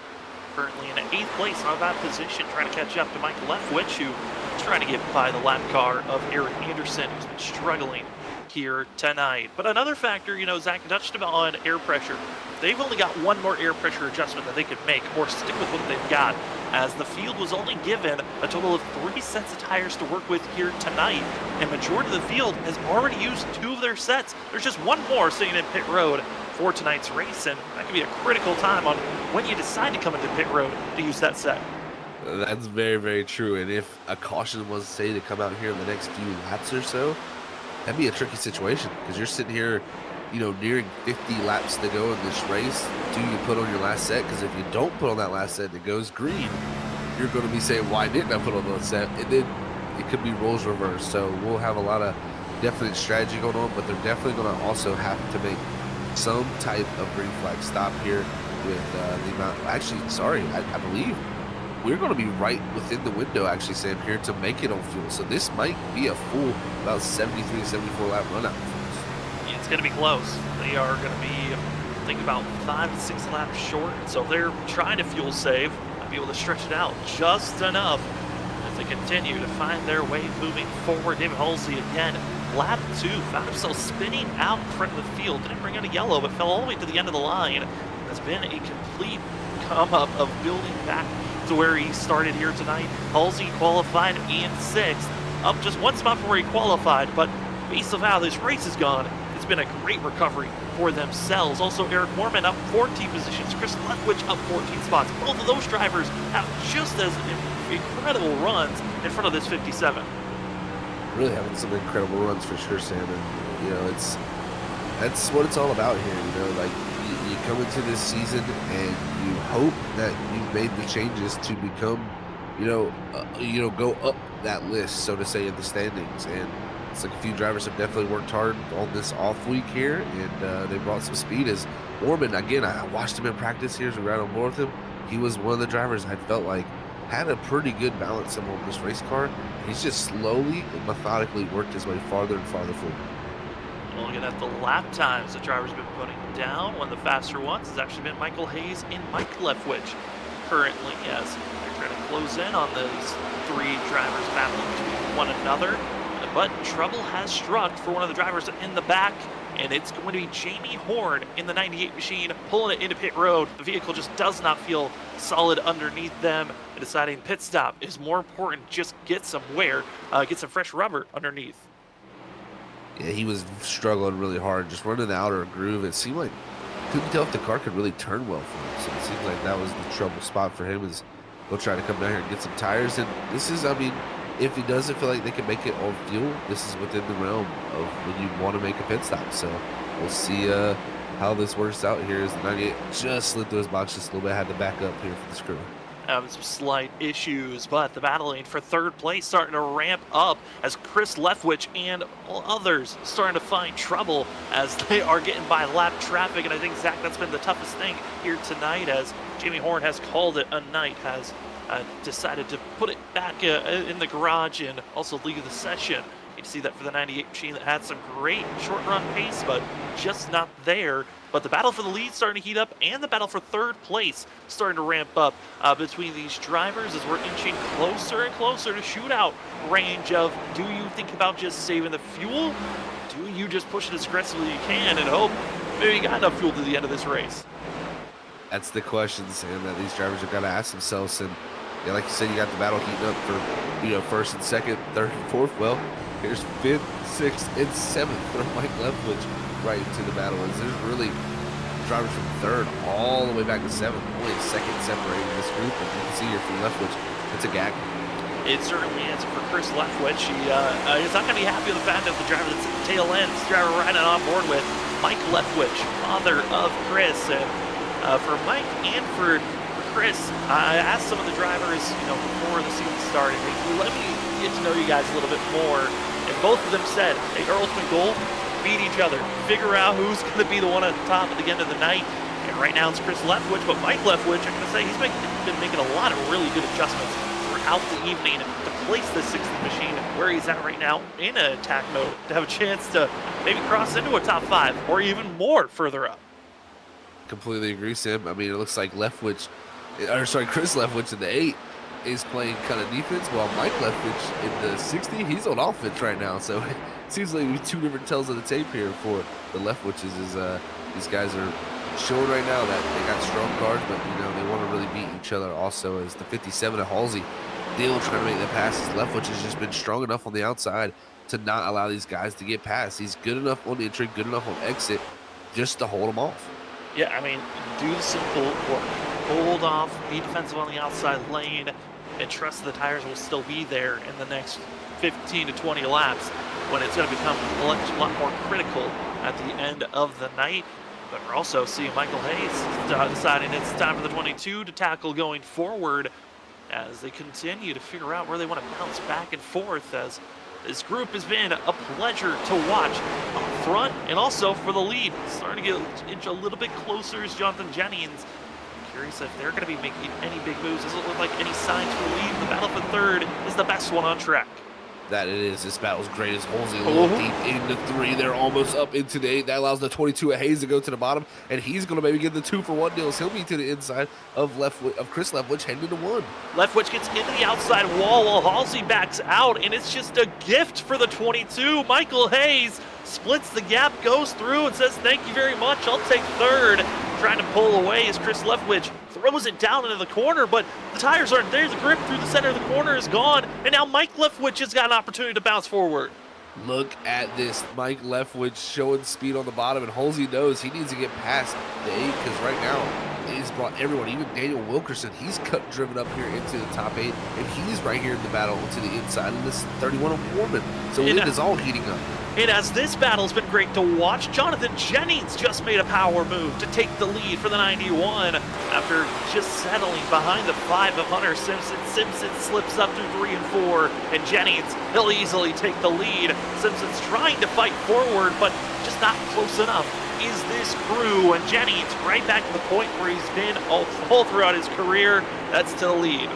currently in 8th place, not a bad position, trying to catch up to Mike Leftwich, who is trying to get by the lap car of Eric Anderson, who's been struggling here tonight. But another factor, Zach touched about on air pressure. They've only got one more air pressure adjustment that they could make, or stick with what they've got, as the field was only given a total of 3 sets of tires to work with here tonight, and majority of the field has already used 2 of their sets. There's just one more sitting in pit road for tonight's race, and that could be a critical time on when you decide to come into pit road to use that set. That's very, very true. And if a caution was, say, to come out here in the next few laps or so, that'd be a tricky situation, because you're sitting here nearing 50 laps to go in this race, do you put on your last set? Because if you don't put on that last set and it goes green, you're going to be saying, why didn't I put on that set? And then it could be roles reversed. So we'll have a lot of definite strategy going on, but they're definitely going to also have to make some type of green flag stop here with the amount. Actually, sorry, I believe we're going to be right within the window, actually, Sam, here to make it on fuel. So this might be a full about 73, 74 lap run out for us. It's going to be close. They are going to be, I think, about 5 to 6 laps short. So they're trying to fuel save, might be able to stretch it out just enough as they continue to find their way moving forward. David Halsey again, lap 2, found himself spinning out in front of the field. Didn't bring out a yellow, but fell all the way to the end of the line. Has been a complete come up of building back to where he started here tonight. Halsey qualified in 6th, up just 1 spot from where he qualified, but based on how this race has gone, it's been a great recovery for themselves. Also, Eric Mormon up 14 positions, Chris Leftwich up 14 spots. Both of those drivers have just as incredible runs in front of this 57. Really having some incredible runs for sure, Sam. And, that's what it's all about here. Like you come into this season and you hope that you've made the changes to become, go up that list, so to say, in the standings. And it's like a few drivers have definitely worked hard on this off week here, and they brought some speed. As Orban, again, I watched him in practice here, so right on board with him. He was one of the drivers I felt like had a pretty good balance on this race car. He's just slowly and methodically worked his way farther and farther forward. Looking at the lap times the drivers have been putting down, one of the faster ones has actually been Michael Hayes and Mike Leftwich currently, as they're trying to close in on those 3 drivers battling between one another. But trouble has struck for one of the drivers in the back, and it's going to be Jamie Horn in the 98 machine pulling it into pit road. The vehicle just does not feel solid underneath them, and deciding pit stop is more important. Just get some wear, get some fresh rubber underneath. Yeah, he was struggling really hard, just running the outer groove. It seemed like couldn't tell if the car could really turn well for him. So it seems like that was the trouble spot for him, is he'll try to come down here and get some tires. And this is, if he doesn't feel like they can make it on fuel, this is within the realm of when you want to make a pit stop. So we'll see how this works out here, as the 98 just slid through his box just a little bit, had to back up here for this crew. Having some slight issues, but the battling for 3rd place starting to ramp up as Chris Leftwich and others starting to find trouble as they are getting by lap traffic. And I think, Zach, that's been the toughest thing here tonight, as Jamie Horn has called it a night, has decided to put it back in the garage and also leave the session. You can see that for the 98 machine that had some great short run pace, but just not there. But the battle for the lead starting to heat up, and the battle for 3rd place starting to ramp up between these drivers as we're inching closer and closer to shootout range of, do you think about just saving the fuel? Do you just push it as aggressively as you can and hope maybe you got enough fuel to the end of this race? That's the question, Sam, that these drivers have got to ask themselves. And yeah, like you said, you got the battle heating up for 1st and 2nd, 3rd and 4th. Well, here's 5th, 6th, and 7th for Mike Leftwich right into the battle. As there's really drivers from 3rd all the way back to 7th, only a 2nd separating this group. And you can see here from Leftwich, it's a gag. It certainly is for Chris Leftwich. He's not going to be happy with the fact that the driver that's at the tail end is the driver riding on board with Mike Leftwich, father of Chris. And for Mike and for Chris, I asked some of the drivers, before the season started, hey, let me get to know you guys a little bit more. And both of them said, hey, our ultimate goal, beat each other, figure out who's going to be the one at the top at the end of the night. And right now it's Chris Leftwich, but Mike Leftwich, I'm going to say, he's been making a lot of really good adjustments throughout the evening to place the 6th machine where he's at right now in an attack mode, to have a chance to maybe cross into a top 5 or even more further up. Completely agree, Sam. It looks like Chris Leftwich in the 8 is playing kind of defense, while Mike Leftwich in the 60, he's on offense right now. So it seems like we 2 different tells of the tape here for the Leftwiches. These guys are showing right now that they got strong cars, but they want to really beat each other also. As the 57 of Halsey, Dale trying to make the passes. Leftwich has just been strong enough on the outside to not allow these guys to get past. He's good enough on entry, good enough on exit, just to hold them off. Yeah, do the simple work. Hold off, be defensive on the outside lane, and trust the tires will still be there in the next 15 to 20 laps when it's going to become a lot more critical at the end of the night. But we're also seeing Michael Hayes deciding it's time for the 22 to tackle going forward as they continue to figure out where they want to bounce back and forth, as this group has been a pleasure to watch up front and also for the lead. Starting to inch a little bit closer is Jonathan Jennings. Curious if they're going to be making any big moves. Doesn't look like any signs for the lead. The battle for third is the best one on track. That it is. This battle's great as Halsey a little deep into 3. They're almost up into the 8. That allows the 22 of Hayes to go to the bottom, and he's going to maybe get the 2-for-1 deals. He'll be to the inside of Chris Leftwich, heading into 1. Leftwich gets into the outside wall while Halsey backs out, and it's just a gift for the 22. Michael Hayes splits the gap, goes through, and says, thank you very much, I'll take third. Trying to pull away as Chris Leftwich throws it down into the corner, but the tires aren't there. The grip through the center of the corner is gone, and now Mike Leftwich has got an opportunity to bounce forward. Look at this. Mike Leftwich showing speed on the bottom, and Halsey knows he needs to get past the 8 because right now he's brought everyone, even Daniel Wilkerson, he's driven up here into the top 8, and he's right here in the battle to the inside of this 31 of Foreman. So it is all heating up. And as this battle's been great to watch, Jonathan Jennings just made a power move to take the lead for the 91 after just settling behind the 5 of Hunter Simpson. Simpson slips up through 3 and 4, and Jennings, he'll easily take the lead. Simpson's trying to fight forward, but just not close enough is this crew, and Jennings right back to the point where he's been all throughout his career. That's to the lead.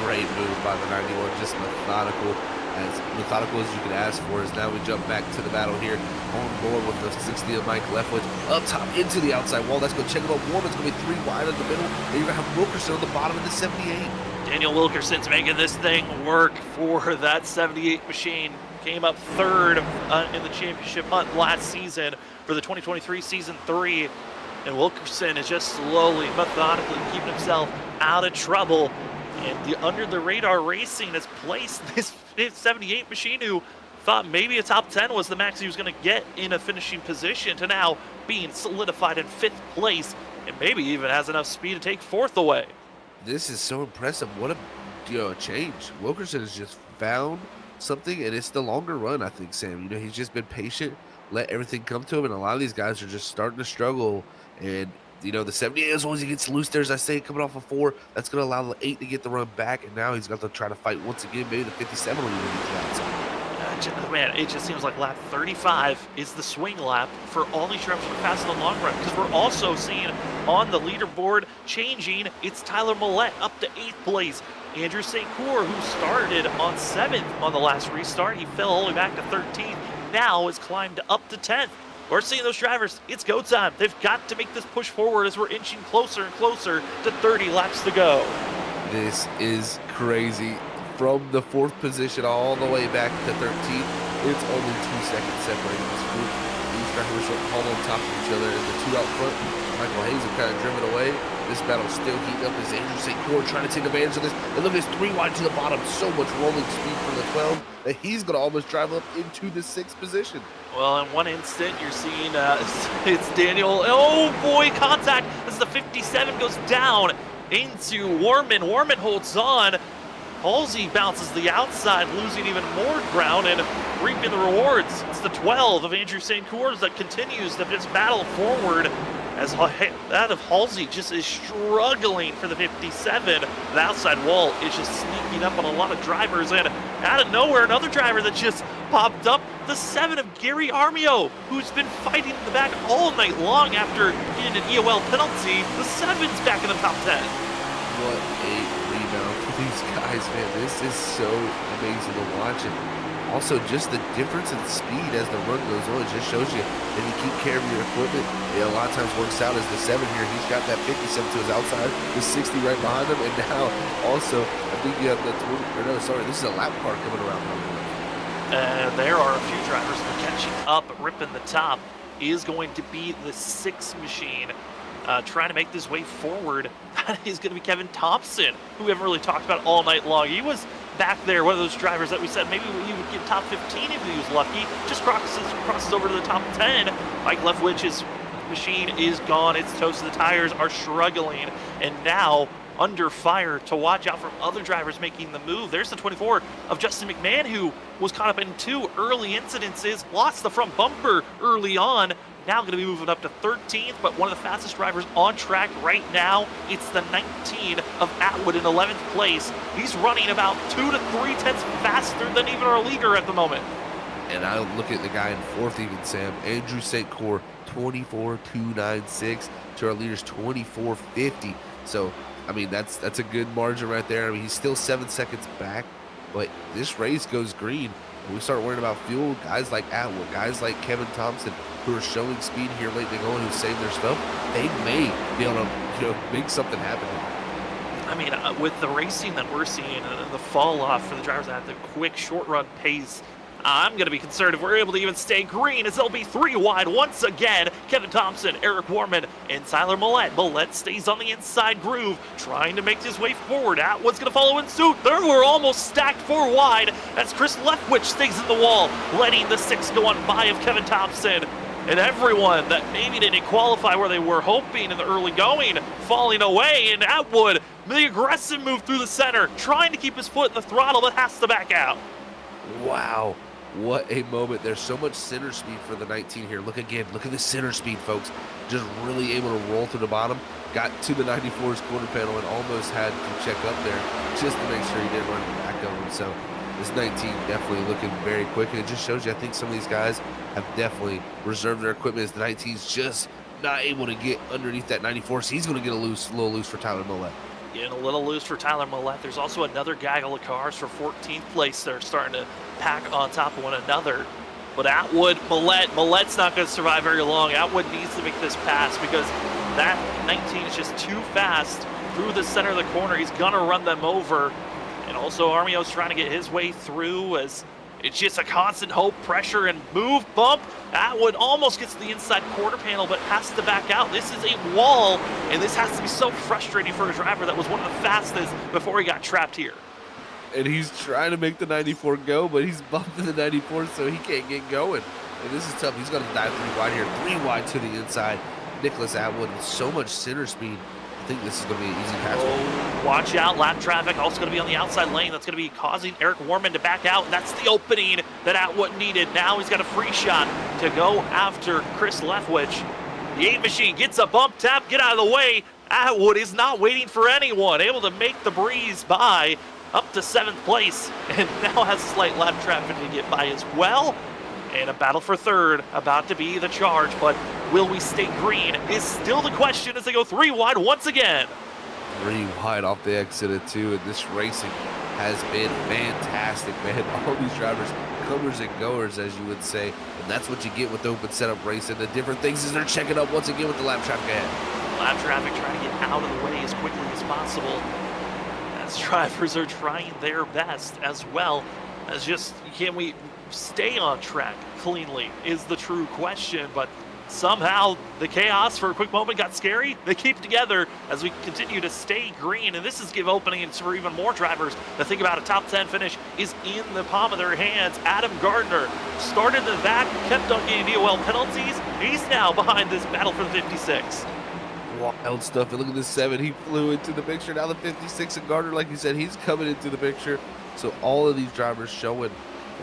Great move by the 91, just methodical as you could ask for. As now we jump back to the battle here on board with the 60 of Mike Leftwich up top into the outside wall. That's going to check it out. Warman's going to be 3 wide in the middle, and you're going to have Wilkerson on the bottom of the 78. Daniel Wilkerson's making this thing work for that 78 machine. Came up third in the championship hunt last season for the 2023 season 3. And Wilkerson is just slowly, methodically keeping himself out of trouble. And the under the radar racing has placed this 78 machine, who thought maybe a top 10 was the max he was going to get in a finishing position, to now being solidified in 5th place, and maybe even has enough speed to take 4th away. This is so impressive. What a change. Wilkerson has just found something, and it's the longer run, I think, Sam. He's just been patient, let everything come to him, and a lot of these guys are just starting to struggle. And the 78, as long as he gets loose there, as I say, coming off a 4, that's going to allow the 8 to get the run back, and now he's got to try to fight once again. Maybe the 57 will even get outside. Man, it just seems like lap 35 is the swing lap for all these drivers who are fast in the long run, because we're also seeing on the leaderboard changing. It's Tyler Millette up to 8th place. Andrew St. Cour, who started on 7th on the last restart, he fell all the way back to 13th, now has climbed up to 10th. We're seeing those drivers, it's go time. They've got to make this push forward as we're inching closer and closer to 30 laps to go. This is crazy. From the 4th position all the way back to 13th, it's only 2 seconds separating this group. These drivers are all on top of each other, and the 2 out front, Michael Hayes have kind of driven away. This battle's still heating up as Andrew St. Cour trying to take advantage of this. And look at this 3 wide to the bottom. So much rolling speed from the 12 that he's going to almost drive up into the 6th position. Well, in one instant, you're seeing it's Daniel. Oh, boy, contact as the 57 goes down into Warman. Warman holds on. Halsey bounces the outside, losing even more ground and reaping the rewards. It's the 12 of Andrew St. Cour that continues to just battle forward, as that of Halsey just is struggling for the 57. The outside wall is just sneaking up on a lot of drivers, and out of nowhere, another driver that just popped up, the 7 of Gary Armio, who's been fighting in the back all night long after getting an EOL penalty. The 7's back in the top 10. What a rebound for these guys, man. This is so amazing to watch. And also just the difference in speed as the run goes on, it just shows you if you keep care of your equipment, it a lot of times works out. As the 7 here, he's got that 57 to his outside, the 60 right behind him, and now also I think you have the 20, or no, sorry, this is a lap car coming around. There are a few drivers that are catching up, ripping the top. Is going to be the 6 machine. Trying to make this way forward. That is going to be Kevin Thompson, who we haven't really talked about all night long. He was back there, one of those drivers that we said maybe he would get top 15 if he was lucky. Just crosses over to the top 10. Mike Leftwich's machine is gone. It's toast. The tires are struggling. And now under fire to watch out from other drivers making the move. There's the 24 of Justin McMahon, who was caught up in 2 early incidences, lost the front bumper early on. Now going to be moving up to 13th, but one of the fastest drivers on track right now. It's the 19 of Atwood in 11th place. He's running about 2 to 3 tenths faster than even our leader at the moment. And I look at the guy in 4th even, Sam. Andrew St. Cyr, 24.296 to our leader's 24.50. So, I mean, that's a good margin right there. I mean, he's still 7 seconds back, but this race goes green. We start worrying about fuel. Guys like Atwood, guys like Kevin Thompson, who are showing speed here late in the going, who saved their stuff, they may be able to, make something happen here. I mean, with the racing that we're seeing, the fall off for the drivers that have the quick short run pace, I'm going to be concerned if we're able to even stay green, as they'll be 3 wide once again. Kevin Thompson, Eric Warman, and Tyler Millette. Millette stays on the inside groove, trying to make his way forward. Atwood's going to follow in suit. We're almost stacked 4 wide as Chris Leftwich stays in the wall, letting the 6 go on by of Kevin Thompson. And everyone that maybe didn't qualify where they were hoping in the early going, falling away. And Atwood, the aggressive move through the center, trying to keep his foot in the throttle, but has to back out. Wow. What a moment. There's so much center speed for the 19 here. Look again. Look at the center speed, folks. Just really able to roll through the bottom. Got to the 94's quarter panel and almost had to check up there just to make sure he didn't run back of him. So this 19 definitely looking very quick. And it just shows you, I think some of these guys have definitely reserved their equipment as the 19's just not able to get underneath that 94. So he's going to get a little loose for Tyler Millette. Getting a little loose for Tyler Millette. There's also another gaggle of cars for 14th place. They're starting to pack on top of one another. But Atwood, Millette's not going to survive very long. Atwood needs to make this pass because that 19 is just too fast through the center of the corner. He's going to run them over. And also Armio's trying to get his way through as it's just a constant hope, pressure, and move, bump. Atwood almost gets to the inside quarter panel, but has to back out. This is a wall, and this has to be so frustrating for a driver that was one of the fastest before he got trapped here. And he's trying to make the 94 go, but he's bumped to the 94, so he can't get going. And this is tough. He's going to dive 3 wide here, 3 wide to the inside. Nicholas Atwood with so much center speed. I think this is going to be an easy pass. Oh, watch out, lap traffic also going to be on the outside lane. That's going to be causing Eric Warman to back out, and that's the opening that Atwood needed. Now he's got a free shot to go after Chris Leftwich. The 8 machine gets a bump tap, get out of the way. Atwood is not waiting for anyone, able to make the breeze by up to 7th place, and now has slight lap traffic to get by as well. And a battle for 3rd about to be the charge, but will we stay green is still the question as they go 3 wide once again. 3 wide off the exit of 2, and this racing has been fantastic, man. All these drivers, comers and goers, as you would say, and that's what you get with open setup racing. The different things is they're checking up once again with the lap traffic ahead. Lap traffic trying to get out of the way as quickly as possible, as drivers are trying their best as well as just, can we stay on track cleanly is the true question, but somehow the chaos for a quick moment got scary. They keep together as we continue to stay green, and this is give openings for even more drivers to think about a top 10 finish is in the palm of their hands. Adam Gardner started in the back, kept on getting DOL penalties. He's now behind this battle for the 56. Wild stuff. And look at this 7. He flew into the picture. Now the 56 and Gardner, like you said, he's coming into the picture. So all of these drivers showing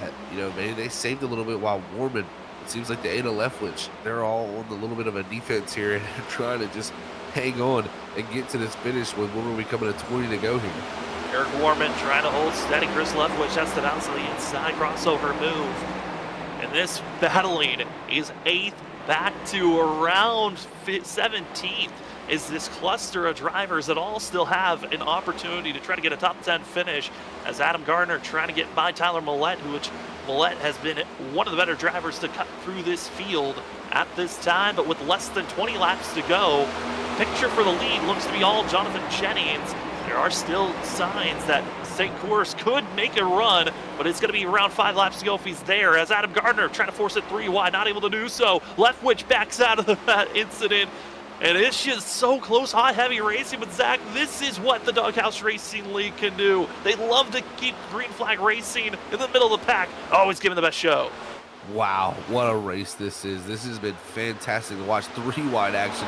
that, maybe they saved a little bit, while Warman, it seems like the 8 of Leftwich, they're all on a little bit of a defense here and trying to just hang on and get to this finish with Warman becoming a 20 to go here. Eric Warman trying to hold steady. Chris Leftwich has to bounce to the inside crossover move. And this battling is 8th back to around 17th. Is this cluster of drivers that all still have an opportunity to try to get a top 10 finish, as Adam Gardner trying to get by Tyler Millette, which Millette has been one of the better drivers to cut through this field at this time, but with less than 20 laps to go, picture for the lead looks to be all Jonathan Jennings. There are still signs that St. Cyr could make a run, but it's going to be around 5 laps to go if he's there, as Adam Gardner trying to force it 3 wide, not able to do so. Leftwich backs out of that incident. And it's just so close, hot, heavy racing. But Zach, this is what the Doghouse Racing League can do. They love to keep green flag racing in the middle of the pack, always giving the best show. Wow, what a race this is. This has been fantastic to watch. 3 wide action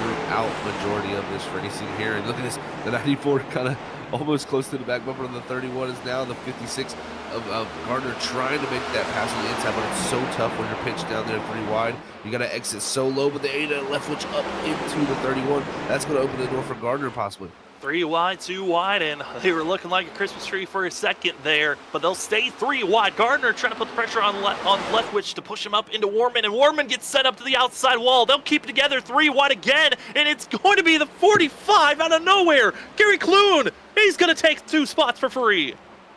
throughout majority of this racing here. And look at this, the 94 kind of almost close to the back bumper on the 31 is now the 56 of Gardner trying to make that pass on the inside, but it's so tough when you're pitched down there 3 wide. You got to exit so low, but they ate a left switch up into the 31. That's going to open the door for Gardner possibly. 3 wide, 2 wide, and they were looking like a Christmas tree for a second there, but they'll stay 3 wide. Gardner trying to put the pressure on Leftwich to push him up into Warman, and Warman gets set up to the outside wall. They'll keep it together 3 wide again, and it's going to be the 45 out of nowhere. Gary Clune, he's going to take 2 spots for free.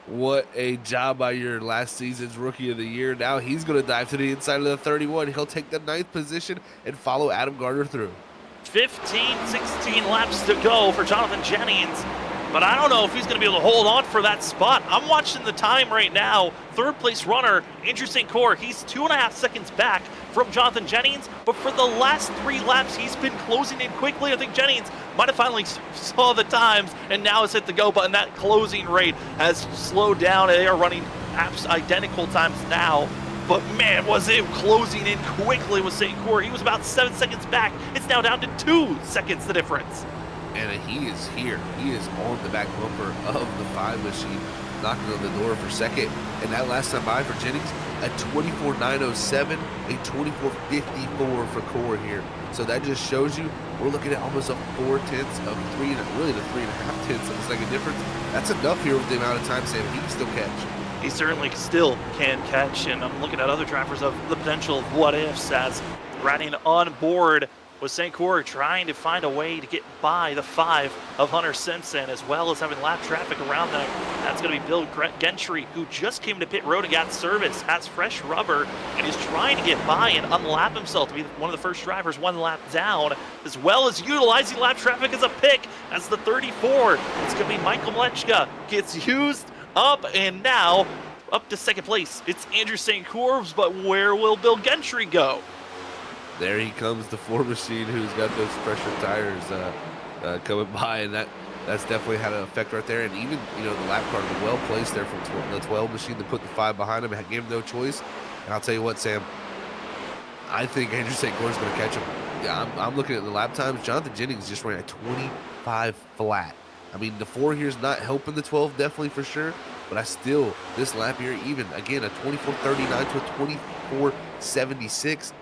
What a job by your last season's Rookie of the Year. Now he's going to dive to the inside of the 31. He'll take the 9th position and follow Adam Gardner through. 15, 16 laps to go for Jonathan Jennings, but I don't know if he's going to be able to hold on for that spot. I'm watching the time right now. 3rd place runner, Andrew St. Cyr, he's 2.5 seconds back from Jonathan Jennings, but for the last 3 laps, he's been closing in quickly. I think Jennings might have finally saw the times and now has hit the go button. That closing rate has slowed down, and they are running identical times now. But man, was it closing in quickly with St. Cyr. He was about 7 seconds back. It's now down to 2 seconds, the difference. And he is here. He is on the back bumper of the 5 machine, knocking on the door for second. And that last time by for Jennings, a 24.907, a 24.54 for Core here. So that just shows you we're looking at almost a 4 tenths of 3, really the 3.5 tenths of a second difference. That's enough here with the amount of time Sam he can still catch. He certainly still can catch, and I'm looking at other drivers of the potential of what ifs as riding on board with St. Cyr trying to find a way to get by the 5 of Hunter Simpson, as well as having lap traffic around them. That's going to be Bill Gentry, who just came to pit road and got service, has fresh rubber, and is trying to get by and unlap himself to be one of the first drivers 1 lap down, as well as utilizing lap traffic as a pick as the 34. It's going to be Michael Mleczka gets used up, and now up to 2nd place. It's Andrew St. Cyr, but where will Bill Gentry go? There he comes, the 4 machine who's got those pressure tires coming by, and that's definitely had an effect right there. And even, the lap car, well placed there from the 12 machine to put the 5 behind him and gave him no choice. And I'll tell you what, Sam, I think Andrew St. Cyr is going to catch him. Yeah, I'm looking at the lap times. Jonathan Jennings just ran a 25 flat. I mean, the 4 here is not helping the 12, definitely for sure. But this lap here, even, again, a 24.39 to a 24.76.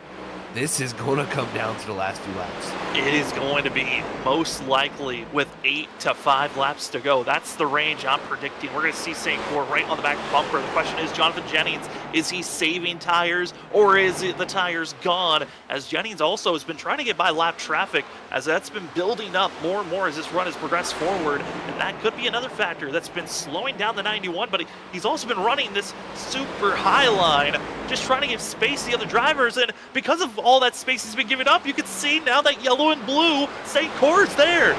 This is going to come down to the last few laps. It is going to be most likely with 8 to 5 laps to go. That's the range I'm predicting. We're going to see St. Cyr right on the back bumper. The question is, Jonathan Jennings, is he saving tires or is it the tires gone? As Jennings also has been trying to get by lap traffic, as that's been building up more and more as this run has progressed forward. And that could be another factor that's been slowing down the 91, but he's also been running this super high line, just trying to give space to the other drivers. And because of all that space has been given up, you can see now that yellow and blue, St. Cyr's there.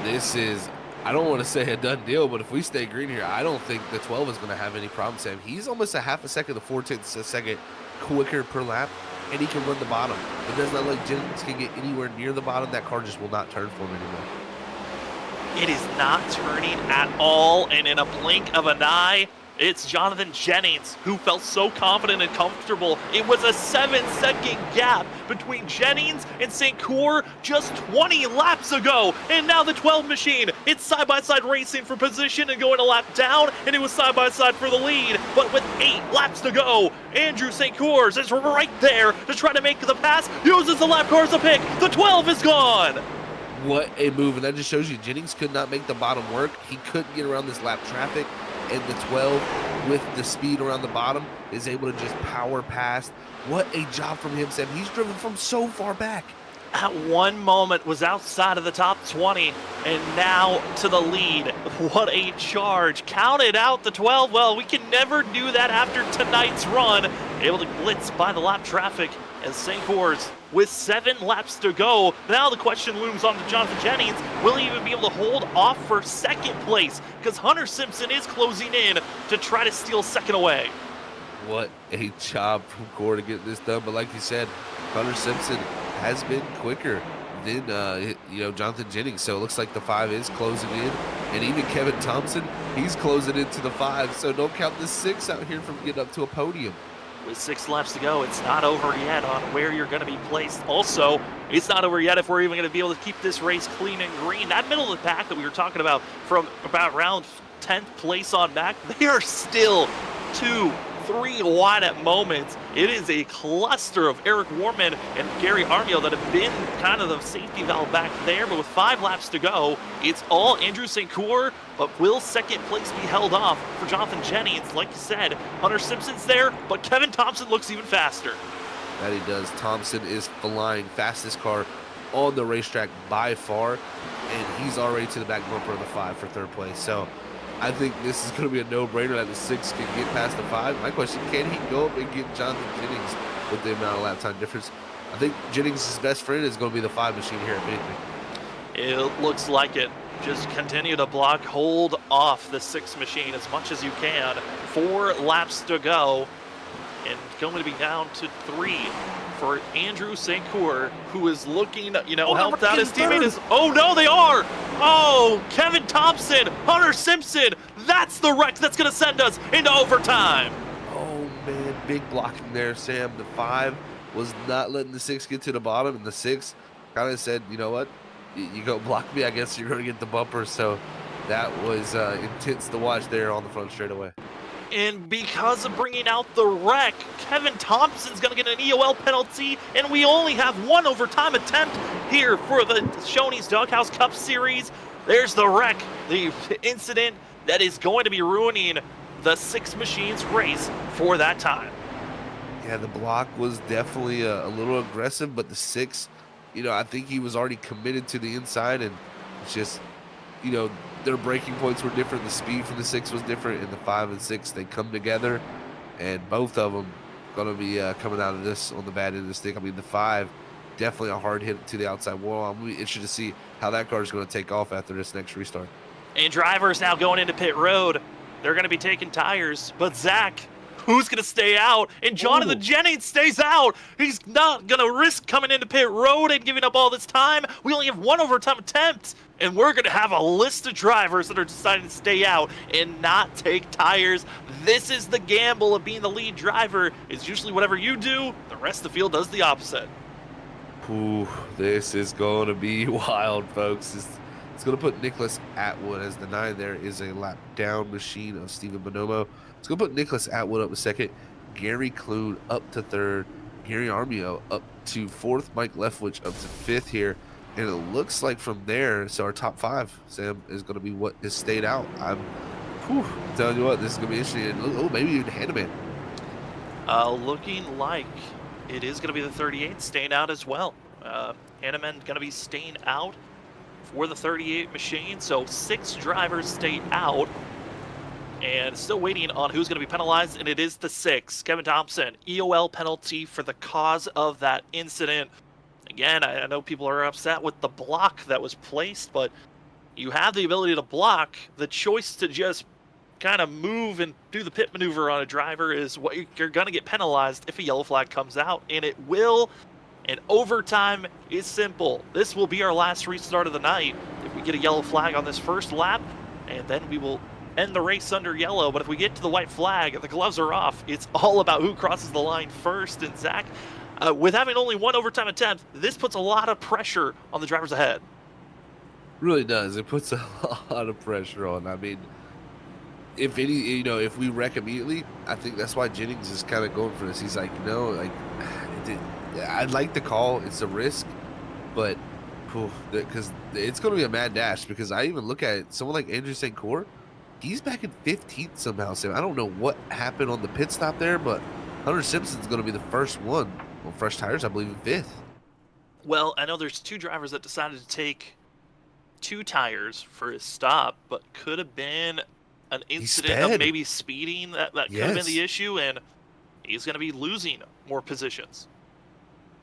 This is, I don't want to say a done deal, but if we stay green here, I don't think the 12 is going to have any problem, Sam. He's almost a half a second to 4 tenths a second quicker per lap, and he can run the bottom. It does not look like Jennings can get anywhere near the bottom. That car just will not turn for him anymore. It is not turning at all, and in a blink of an eye, it's Jonathan Jennings who felt so confident and comfortable. It was a 7-second gap between Jennings and St. Cyr just 20 laps ago. And now the 12 machine, it's side-by-side racing for position and going a lap down, and it was side-by-side for the lead. But with 8 laps to go, Andrew St. Cyr is right there to try to make the pass, uses the lap car as a pick. The 12 is gone. What a move, and that just shows you Jennings could not make the bottom work. He couldn't get around this lap traffic. And the 12, with the speed around the bottom, is able to just power past. What a job from him, Sam. He's driven from so far back. At one moment was outside of the top 20, and now to the lead. What a charge. Counted out the 12. Well, we can never do that after tonight's run. Able to blitz by the lap traffic as St. Cyr's with 7 laps to go. Now the question looms on to Jonathan Jennings. Will he even be able to hold off for 2nd place? Because Hunter Simpson is closing in to try to steal 2nd away. What a job from Core to get this done. But like you said, Hunter Simpson has been quicker than Jonathan Jennings. So it looks like the 5 is closing in. And even Kevin Thompson, he's closing into the 5. So don't count the 6 out here from getting up to a podium. with 6 laps to go, it's not over yet on where you're going to be placed. Also, it's not over yet if we're even going to be able to keep this race clean and green. That middle of the pack that we were talking about from about round 10th place on back, they are still 2, 3 wide at moments. It is a cluster of Eric Warman and Gary Armio that have been kind of the safety valve back there, but with 5 laps to go, it's all Andrew St. Coeur, but will second place be held off for Jonathan Jennings? Like you said, Hunter Simpson's there, but Kevin Thompson looks even faster. That he does. Thompson is flying, fastest car on the racetrack by far, and he's already to the back bumper of the 5 for 3rd place. So I think this is going to be a no-brainer that the 6 can get past the 5. My question, can he go up and get Jonathan Jennings with the amount of lap time difference? I think Jennings' best friend is going to be the 5 machine here at anything. It looks like it. Just continue to block, hold off the 6 machine as much as you can. 4 laps to go, and going to be down to 3 for Andrew St. Coeur, who is looking, helped out his teammate. Oh no, they are! Oh, Kevin Thompson, Hunter Simpson, that's the wreck that's going to send us into overtime. Oh man, big blocking there, Sam. The 5 was not letting the 6 get to the bottom, and the 6 kind of said, you know what? You go block me, I guess you're going to get the bumper. So that was intense to watch there on the front straightaway. And because of bringing out the wreck, Kevin Thompson's going to get an EOL penalty, and we only have 1 overtime attempt here for the Shoney's Doghouse Cup Series. There's the wreck, the incident that is going to be ruining the 6 machines race for that time. Yeah, the block was definitely a little aggressive, but the 6, I think he was already committed to the inside, and it's just, their braking points were different. The speed from the 6 was different, and the 5 and 6, they come together, and both of them going to be coming out of this on the bad end of the stick. I mean, the 5, definitely a hard hit to the outside wall. I'm really interested to see how that car is going to take off after this next restart. And drivers now going into pit road. They're going to be taking tires, but Zach, who's going to stay out? And Jonathan Jennings stays out. He's not going to risk coming into pit road and giving up all this time. We only have 1 overtime attempt, and we're going to have a list of drivers that are deciding to stay out and not take tires. This is the gamble of being the lead driver. It's usually whatever you do, the rest of the field does the opposite. Ooh, this is going to be wild, folks. It's going to put Nicholas Atwood as the 9. There is a lap down machine of Stephen Bonomo. It's going to put Nicholas Atwood up to 2nd, Gary Clune up to 3rd, Gary Armio up to 4th, Mike Leftwich up to 5th here. And it looks like from there, so our top 5, Sam, is going to be what has stayed out. I'm telling you what, this is going to be interesting. Oh, maybe even Hanneman. Looking like it is going to be the 38 staying out as well. Hanneman going to be staying out for the 38 machine, so 6 drivers stay out. And still waiting on who's going to be penalized, and it is the 6, Kevin Thompson. EOL penalty for the cause of that incident. Again, I know people are upset with the block that was placed, but you have the ability to block. The choice to just kind of move and do the pit maneuver on a driver is what you're going to get penalized if a yellow flag comes out, and it will. And overtime is simple. This will be our last restart of the night if we get a yellow flag on this first lap, and then we will end the race under yellow. But if we get to the white flag, the gloves are off. It's all about who crosses the line first. And Zach, with having only 1 overtime attempt, this puts a lot of pressure on the drivers ahead. Really does. It puts a lot of pressure on. I mean, if if we wreck immediately, I think that's why Jennings is kind of going for this. He's like, I'd like the call. It's a risk, but because it's going to be a mad dash. Because I even look at it, someone like Andrew St. Coeur, he's back in 15th somehow, Sam. I don't know what happened on the pit stop there, but Hunter Simpson's going to be the first one on fresh tires, I believe, in 5th. Well, I know there's 2 drivers that decided to take 2 tires for his stop, but could have been an incident of maybe speeding. That could have been the issue, and he's going to be losing more positions.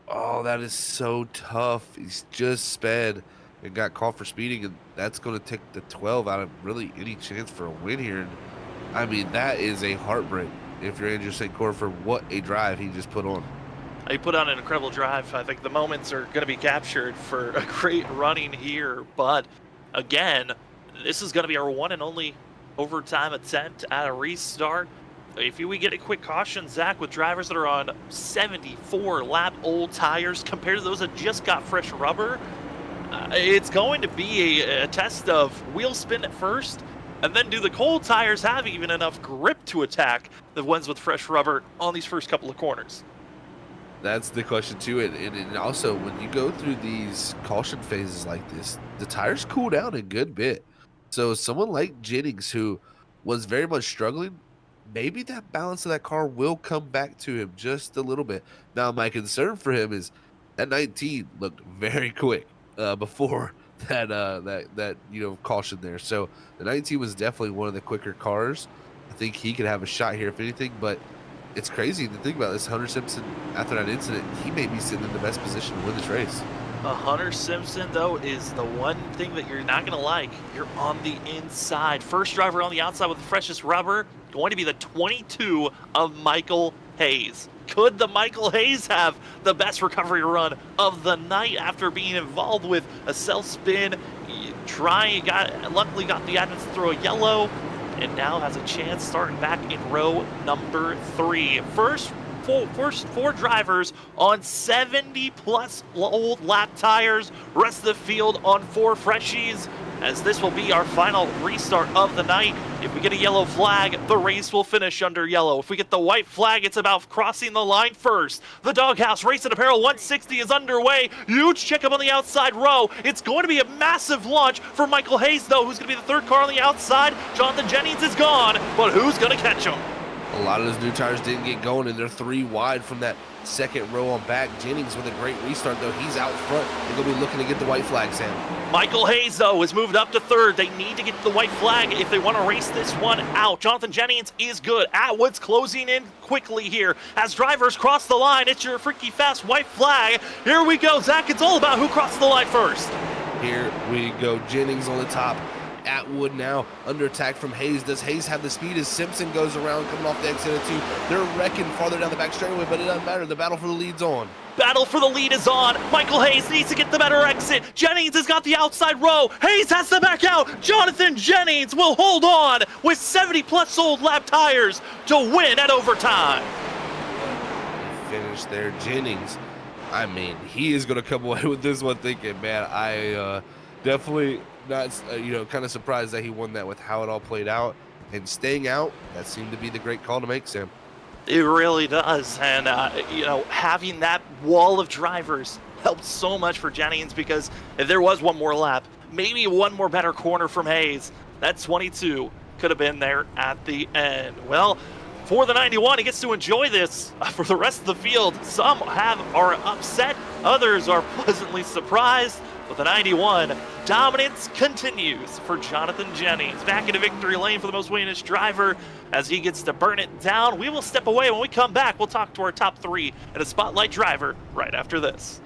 Oh, that is so tough. He's just sped and got caught for speeding, and that's going to take the 12 out of really any chance for a win here. And I mean, that is a heartbreak if you're Andrew St. Coeur for what a drive he just put on. He put on an incredible drive. I think the moments are going to be captured for a great running here. But again, this is going to be our one and only overtime attempt at a restart. if we get a quick caution, Zach, with drivers that are on 74 lap old tires compared to those that just got fresh rubber, it's going to be a test of wheel spin at first, and then do the cold tires have even enough grip to attack the ones with fresh rubber on these first couple of corners? That's the question too, and also when you go through these caution phases like this, the tires cool down a good bit. So someone like Jennings, who was very much struggling, maybe that balance of that car will come back to him just a little bit. Now, my concern for him is that 19 looked very quick before that caution there. So the 19 was definitely one of the quicker cars. I think he could have a shot here if anything, but it's crazy to think about this. Hunter Simpson, after that incident, he may be sitting in the best position to win this race. Hunter Simpson, though, is the one thing that you're not going to like. You're on the inside. First driver on the outside with the freshest rubber, going to be the 22 of Michael Hayes. Could the Michael Hayes have the best recovery run of the night after being involved with a self spin? Luckily got the admins to throw a yellow, and now has a chance starting back in row number 3. First four drivers on 70+ old lap tires. Rest of the field on 4 freshies, as this will be our final restart of the night. If we get a yellow flag, the race will finish under yellow. If we get the white flag, it's about crossing the line first. The Doghouse Racing Apparel 160 is underway. Huge checkup on the outside row. It's going to be a massive launch for Michael Hayes, though, who's going to be the 3rd car on the outside. Jonathan Jennings is gone, but who's going to catch him? A lot of those new tires didn't get going, and they're 3 wide from that 2nd row on back. Jennings with a great restart, though. He's out front. They're going to be looking to get the white flag, Sam. Michael Hayes, though, has moved up to 3rd. They need to get the white flag if they want to race this one out. Jonathan Jennings is good. Atwood's closing in quickly here. As drivers cross the line, it's your freaky fast white flag. Here we go, Zach. It's all about who crosses the line first. Here we go. Jennings on the top. Atwood now under attack from Hayes. Does Hayes have the speed as Simpson goes around coming off the exit of 2? They're wrecking farther down the back straightaway, but it doesn't matter. The battle for the lead's on. Battle for the lead is on. Michael Hayes needs to get the better exit. Jennings has got the outside row. Hayes has to back out. Jonathan Jennings will hold on with 70+ old lap tires to win at overtime. Finish there. Jennings, I mean, he is going to come away with this one thinking, man, I definitely not, kind of surprised that he won that with how it all played out. And staying out, that seemed to be the great call to make, Sam. It really does. And, having that wall of drivers helped so much for Jennings, because if there was one more lap, maybe one more better corner from Hayes, that 22 could have been there at the end. Well, for the 91, he gets to enjoy this for the rest of the field. Some are upset, others are pleasantly surprised. But the 91, dominance continues for Jonathan Jennings. Back into victory lane for the most winningest driver as he gets to burn it down. We will step away. When we come back, we'll talk to our top 3 and a spotlight driver right after this.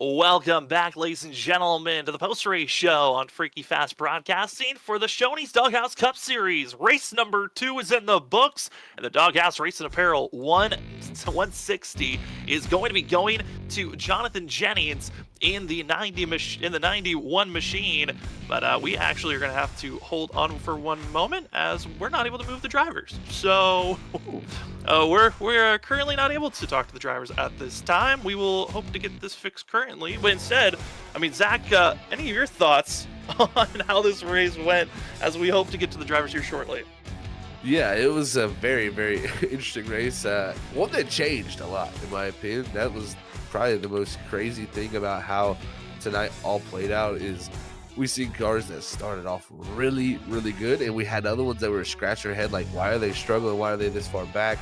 Welcome back, ladies and gentlemen, to the post-race show on Freaky Fast Broadcasting for the Shoney's Doghouse Cup Series. Race number 2 is in the books, and the Doghouse Racing Apparel 160 is going to be going to Jonathan Jennings in the 91 machine, but we actually are going to have to hold on for one moment as we're not able to move the drivers. So we're currently not able to talk to the drivers at this time. We will hope to get this fixed currently, but instead, I mean, Zach, any of your thoughts on how this race went as we hope to get to the drivers here shortly? Yeah, it was a very, very interesting race. One that changed a lot, in my opinion. That was probably the most crazy thing about how tonight all played out is we see cars that started off really, really good, and we had other ones that were scratching their head like, why are they struggling? Why are they this far back?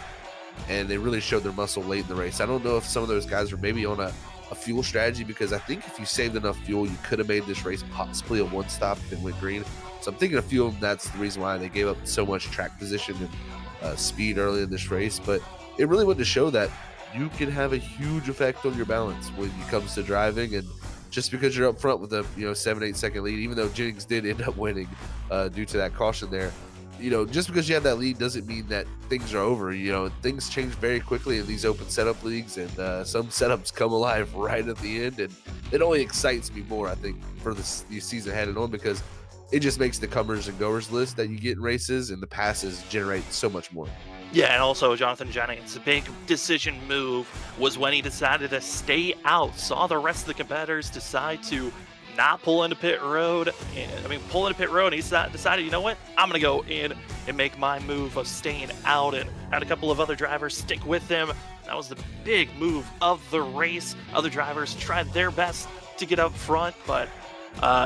And they really showed their muscle late in the race. I don't know if some of those guys were maybe on a fuel strategy, because I think if you saved enough fuel, you could have made this race possibly a one stop and went green. So I'm thinking of fuel, and that's the reason why they gave up so much track position and speed early in this race. But it really went to show that you can have a huge effect on your balance when it comes to driving. And just because you're up front with a 7-8 second lead, even though Jennings did end up winning due to that caution there, just because you have that lead doesn't mean that things are over. Things change very quickly in these open setup leagues, and some setups come alive right at the end, and it only excites me more, I think, for the season heading on, because it just makes the comers and goers list that you get in races, and the passes generate so much more. Yeah, and also Jonathan Jennings, a big decision move was when he decided to stay out. Saw the rest of the competitors decide to not pull into pit road. Pull into pit road, and he decided, you know what? I'm going to go in and make my move of staying out, and had a couple of other drivers stick with him. That was the big move of the race. Other drivers tried their best to get up front, but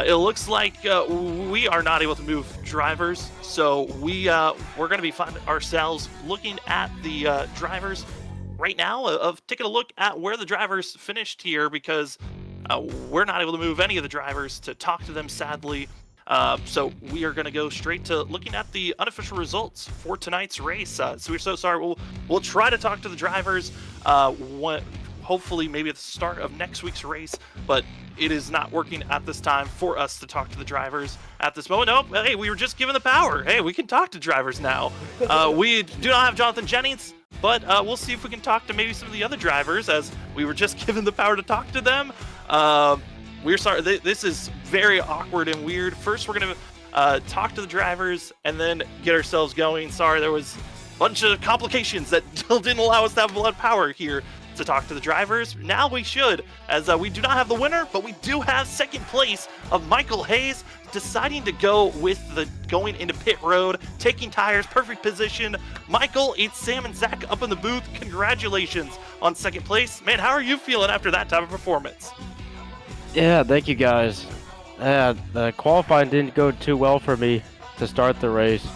it looks like we are not able to move drivers, so we're going to be finding ourselves looking at the drivers right now, of taking a look at where the drivers finished here, because we're not able to move any of the drivers to talk to them, sadly. So we are going to go straight to looking at the unofficial results for tonight's race. So we're so sorry. We'll try to talk to the drivers hopefully maybe at the start of next week's race, but it is not working at this time for us to talk to the drivers at this moment. Nope. Hey, we were just given the power. Hey, we can talk to drivers now. We do not have Jonathan Jennings, but we'll see if we can talk to maybe some of the other drivers, as we were just given the power to talk to them. We're sorry. This is very awkward and weird. First, we're going to talk to the drivers and then get ourselves going. Sorry, there was a bunch of complications that didn't allow us to have blood power here to talk to the drivers. Now we should, as we do not have the winner, but we do have second place of Michael Hayes, deciding to go with the going into pit road, taking tires, perfect position. Michael, it's Sam and Zach up in the booth. Congratulations on second place. Man, how are you feeling after that type of performance? Yeah, thank you guys. Yeah, the qualifying didn't go too well for me to start the race.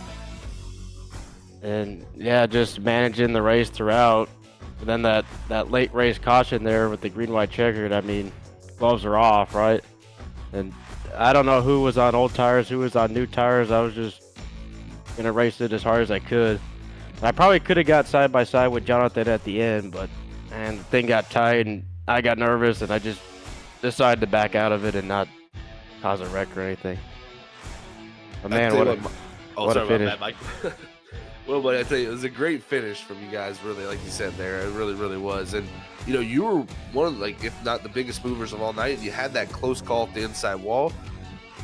And yeah, just managing the race throughout. And then that late race caution there with the green-white checkered, I mean, gloves are off, right? And I don't know who was on old tires, who was on new tires. I was just going to race it as hard as I could. And I probably could have got side by side with Jonathan at the end, but the thing got tight and I got nervous, and I just decided to back out of it and not cause a wreck or anything. But man, what a finish. Well, but I tell you, it was a great finish from you guys, really, like you said there. It really, really was. And, you were one of, if not the biggest movers of all night. You had that close call at the inside wall.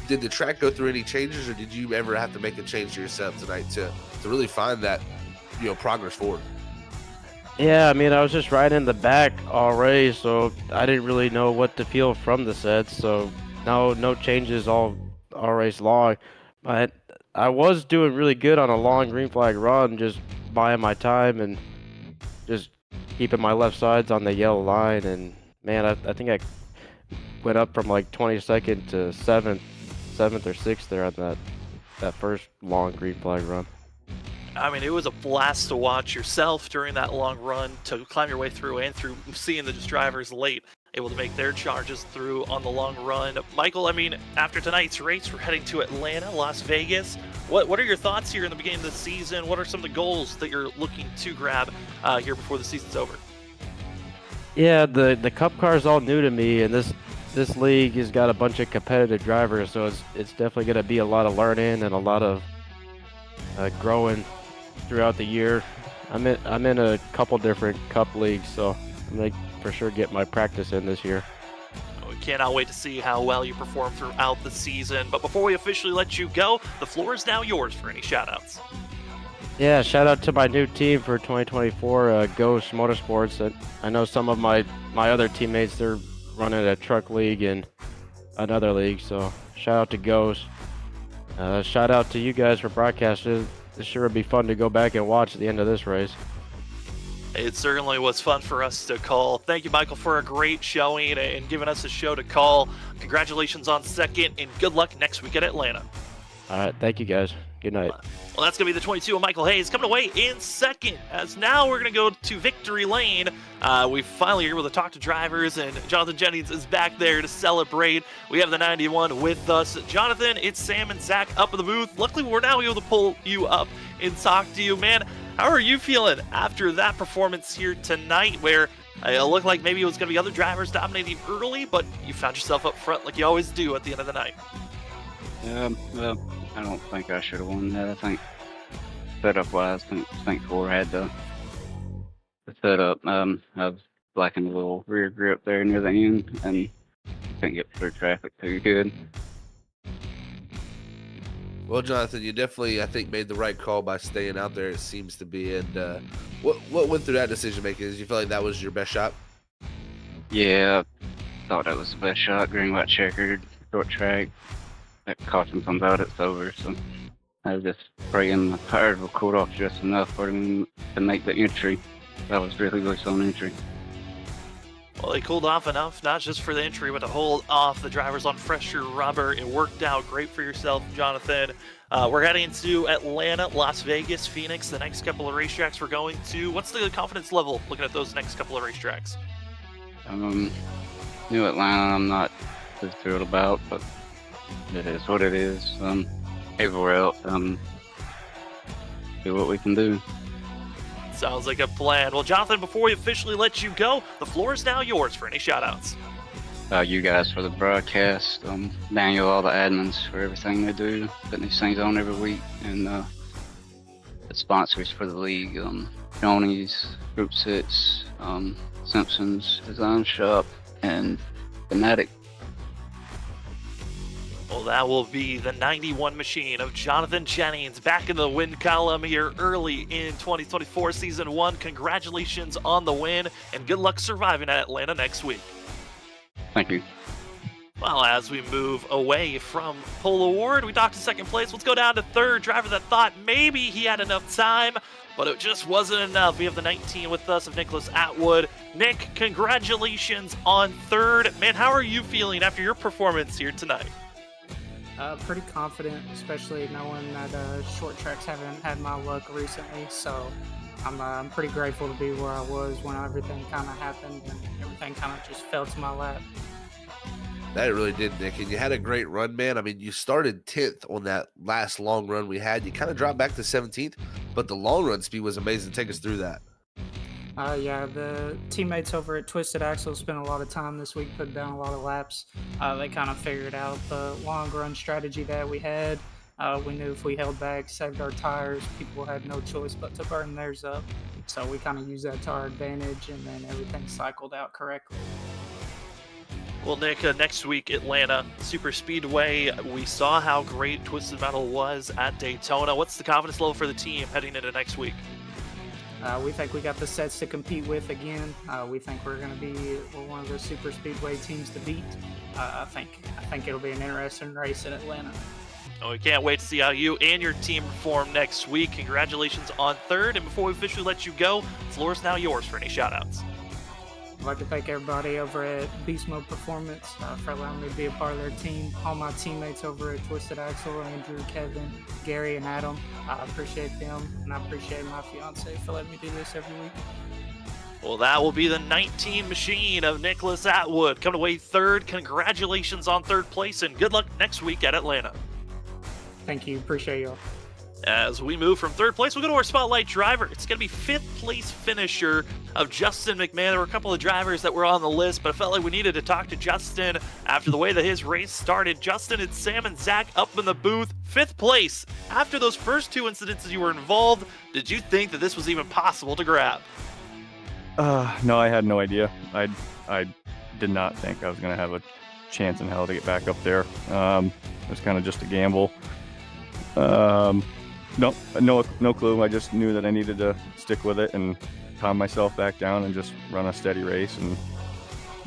Did the track go through any changes, or did you ever have to make a change to your setup tonight to really find that, progress forward? Yeah, I mean, I was just right in the back all race, so I didn't really know what to feel from the sets. So no changes all race long. But I was doing really good on a long green flag run, just buying my time and just keeping my left sides on the yellow line. And man, I think I went up from like 22nd to 7th or 6th there on that first long green flag run. I mean, it was a blast to watch yourself during that long run, to climb your way through, and through seeing the drivers late able to make their charges through on the long run. Michael, I mean, after tonight's race, we're heading to Atlanta, Las Vegas. What are your thoughts here in the beginning of the season? What are some of the goals that you're looking to grab here before the season's over? Yeah, the Cup car is all new to me, and this league has got a bunch of competitive drivers, so it's definitely going to be a lot of learning and a lot of growing throughout the year. I'm in a couple different Cup leagues, so I'm gonna for sure get my practice in this year. We cannot wait to see how well you perform throughout the season. But before we officially let you go, the floor is now yours for any shout-outs. Yeah, shout out to my new team for 2024, Ghost Motorsports. I know some of my other teammates, they're running a truck league and another league, so shout out to Ghost. Shout out to you guys for broadcasting. This sure would be fun to go back and watch at the end of this race. It certainly was fun for us to call. Thank you, Michael, for a great showing and giving us a show to call. Congratulations on second, and good luck next week at Atlanta. All right, thank you guys. Good night. Well, that's going to be the 22 of Michael Hayes coming away in second, as now we're going to go to victory lane. We finally are able to talk to drivers, and Jonathan Jennings is back there to celebrate. We have the 91 with us. Jonathan, it's Sam and Zach up in the booth. Luckily, we're now able to pull you up and talk to you. Man, how are you feeling after that performance here tonight, where it looked like maybe it was going to be other drivers dominating early, but you found yourself up front like you always do at the end of the night? Well, I don't think I should have won that. I think setup-wise, I think Core had the setup. I was lacking a little rear grip there near the end, and couldn't get through traffic too good. Well, Jonathan, you definitely, I think, made the right call by staying out there, it seems to be. And what went through that decision-making? Did you feel like that was your best shot? Yeah, I thought that was the best shot. Green, white, checkered, short track. That caution comes out, it's over. So I was just praying my tires were cooled off just enough for them to make the entry. That was really slow entry. Well, they cooled off enough, not just for the entry, but to hold off the drivers on fresher rubber. It worked out great for yourself, Jonathan. We're heading to Atlanta, Las Vegas, Phoenix, the next couple of racetracks we're going to. What's the confidence level looking at those next couple of racetracks? New Atlanta, I'm not too thrilled about, but it is what it is. Everywhere else, see what we can do. Sounds like a plan. Well, Jonathan, before we officially let you go, the floor is now yours for any shout-outs. You guys for the broadcast, Daniel, all the admins for everything they do, putting these things on every week, and the sponsors for the league, Johnny's, Group 6, Simpson's Design Shop, and Fanatics. Well, that will be the 91 machine of Jonathan Jennings back in the win column here early in 2024 Season 1. Congratulations on the win, and good luck surviving at Atlanta next week. Thank you. Well, as we move away from pole award, we docked to second place. Let's go down to third. Driver that thought maybe he had enough time, but it just wasn't enough. We have the 19 with us of Nicholas Atwood. Nick, congratulations on third. Man, how are you feeling after your performance here tonight? Pretty confident, especially knowing that short tracks haven't had my luck recently. So I'm pretty grateful to be where I was when everything kind of happened and everything kind of just fell to my lap. That it really did, Nick. And you had a great run, man. I mean, you started 10th on that last long run we had. You kind of dropped back to 17th, but the long run speed was amazing. Take us through that. Yeah, the teammates over at Twisted Axle spent a lot of time this week putting down a lot of laps. They kind of figured out the long run strategy that we had. We knew if we held back, saved our tires, people had no choice but to burn theirs up. So we kind of used that to our advantage, and then everything cycled out correctly. Well, Nick, next week, Atlanta Super Speedway. We saw how great Twisted Metal was at Daytona. What's the confidence level for the team heading into next week? We think we got the sets to compete with again. We think we're one of the super speedway teams to beat. I think it'll be an interesting race in Atlanta. Oh, we can't wait to see how you and your team perform next week. Congratulations on third. And before we officially let you go, the floor is now yours for any shout-outs. I'd like to thank everybody over at Beast Mode Performance for allowing me to be a part of their team. All my teammates over at Twisted Axle, Andrew, Kevin, Gary, and Adam. I appreciate them, and I appreciate my fiance for letting me do this every week. Well, that will be the 19 machine of Nicholas Atwood coming away third. Congratulations on third place, and good luck next week at Atlanta. Thank you. Appreciate y'all. As we move from third place, we'll go to our spotlight driver. It's going to be fifth place finisher of Justin McMahon. There were a couple of drivers that were on the list, but I felt like we needed to talk to Justin after the way that his race started. Justin and Sam and Zach up in the booth, 5th place. After those first 2 incidences you were involved, did you think that this was even possible to grab? No, I had no idea. I did not think I was going to have a chance in hell to get back up there. It was kind of just a gamble. No clue. I just knew that I needed to stick with it and calm myself back down and just run a steady race and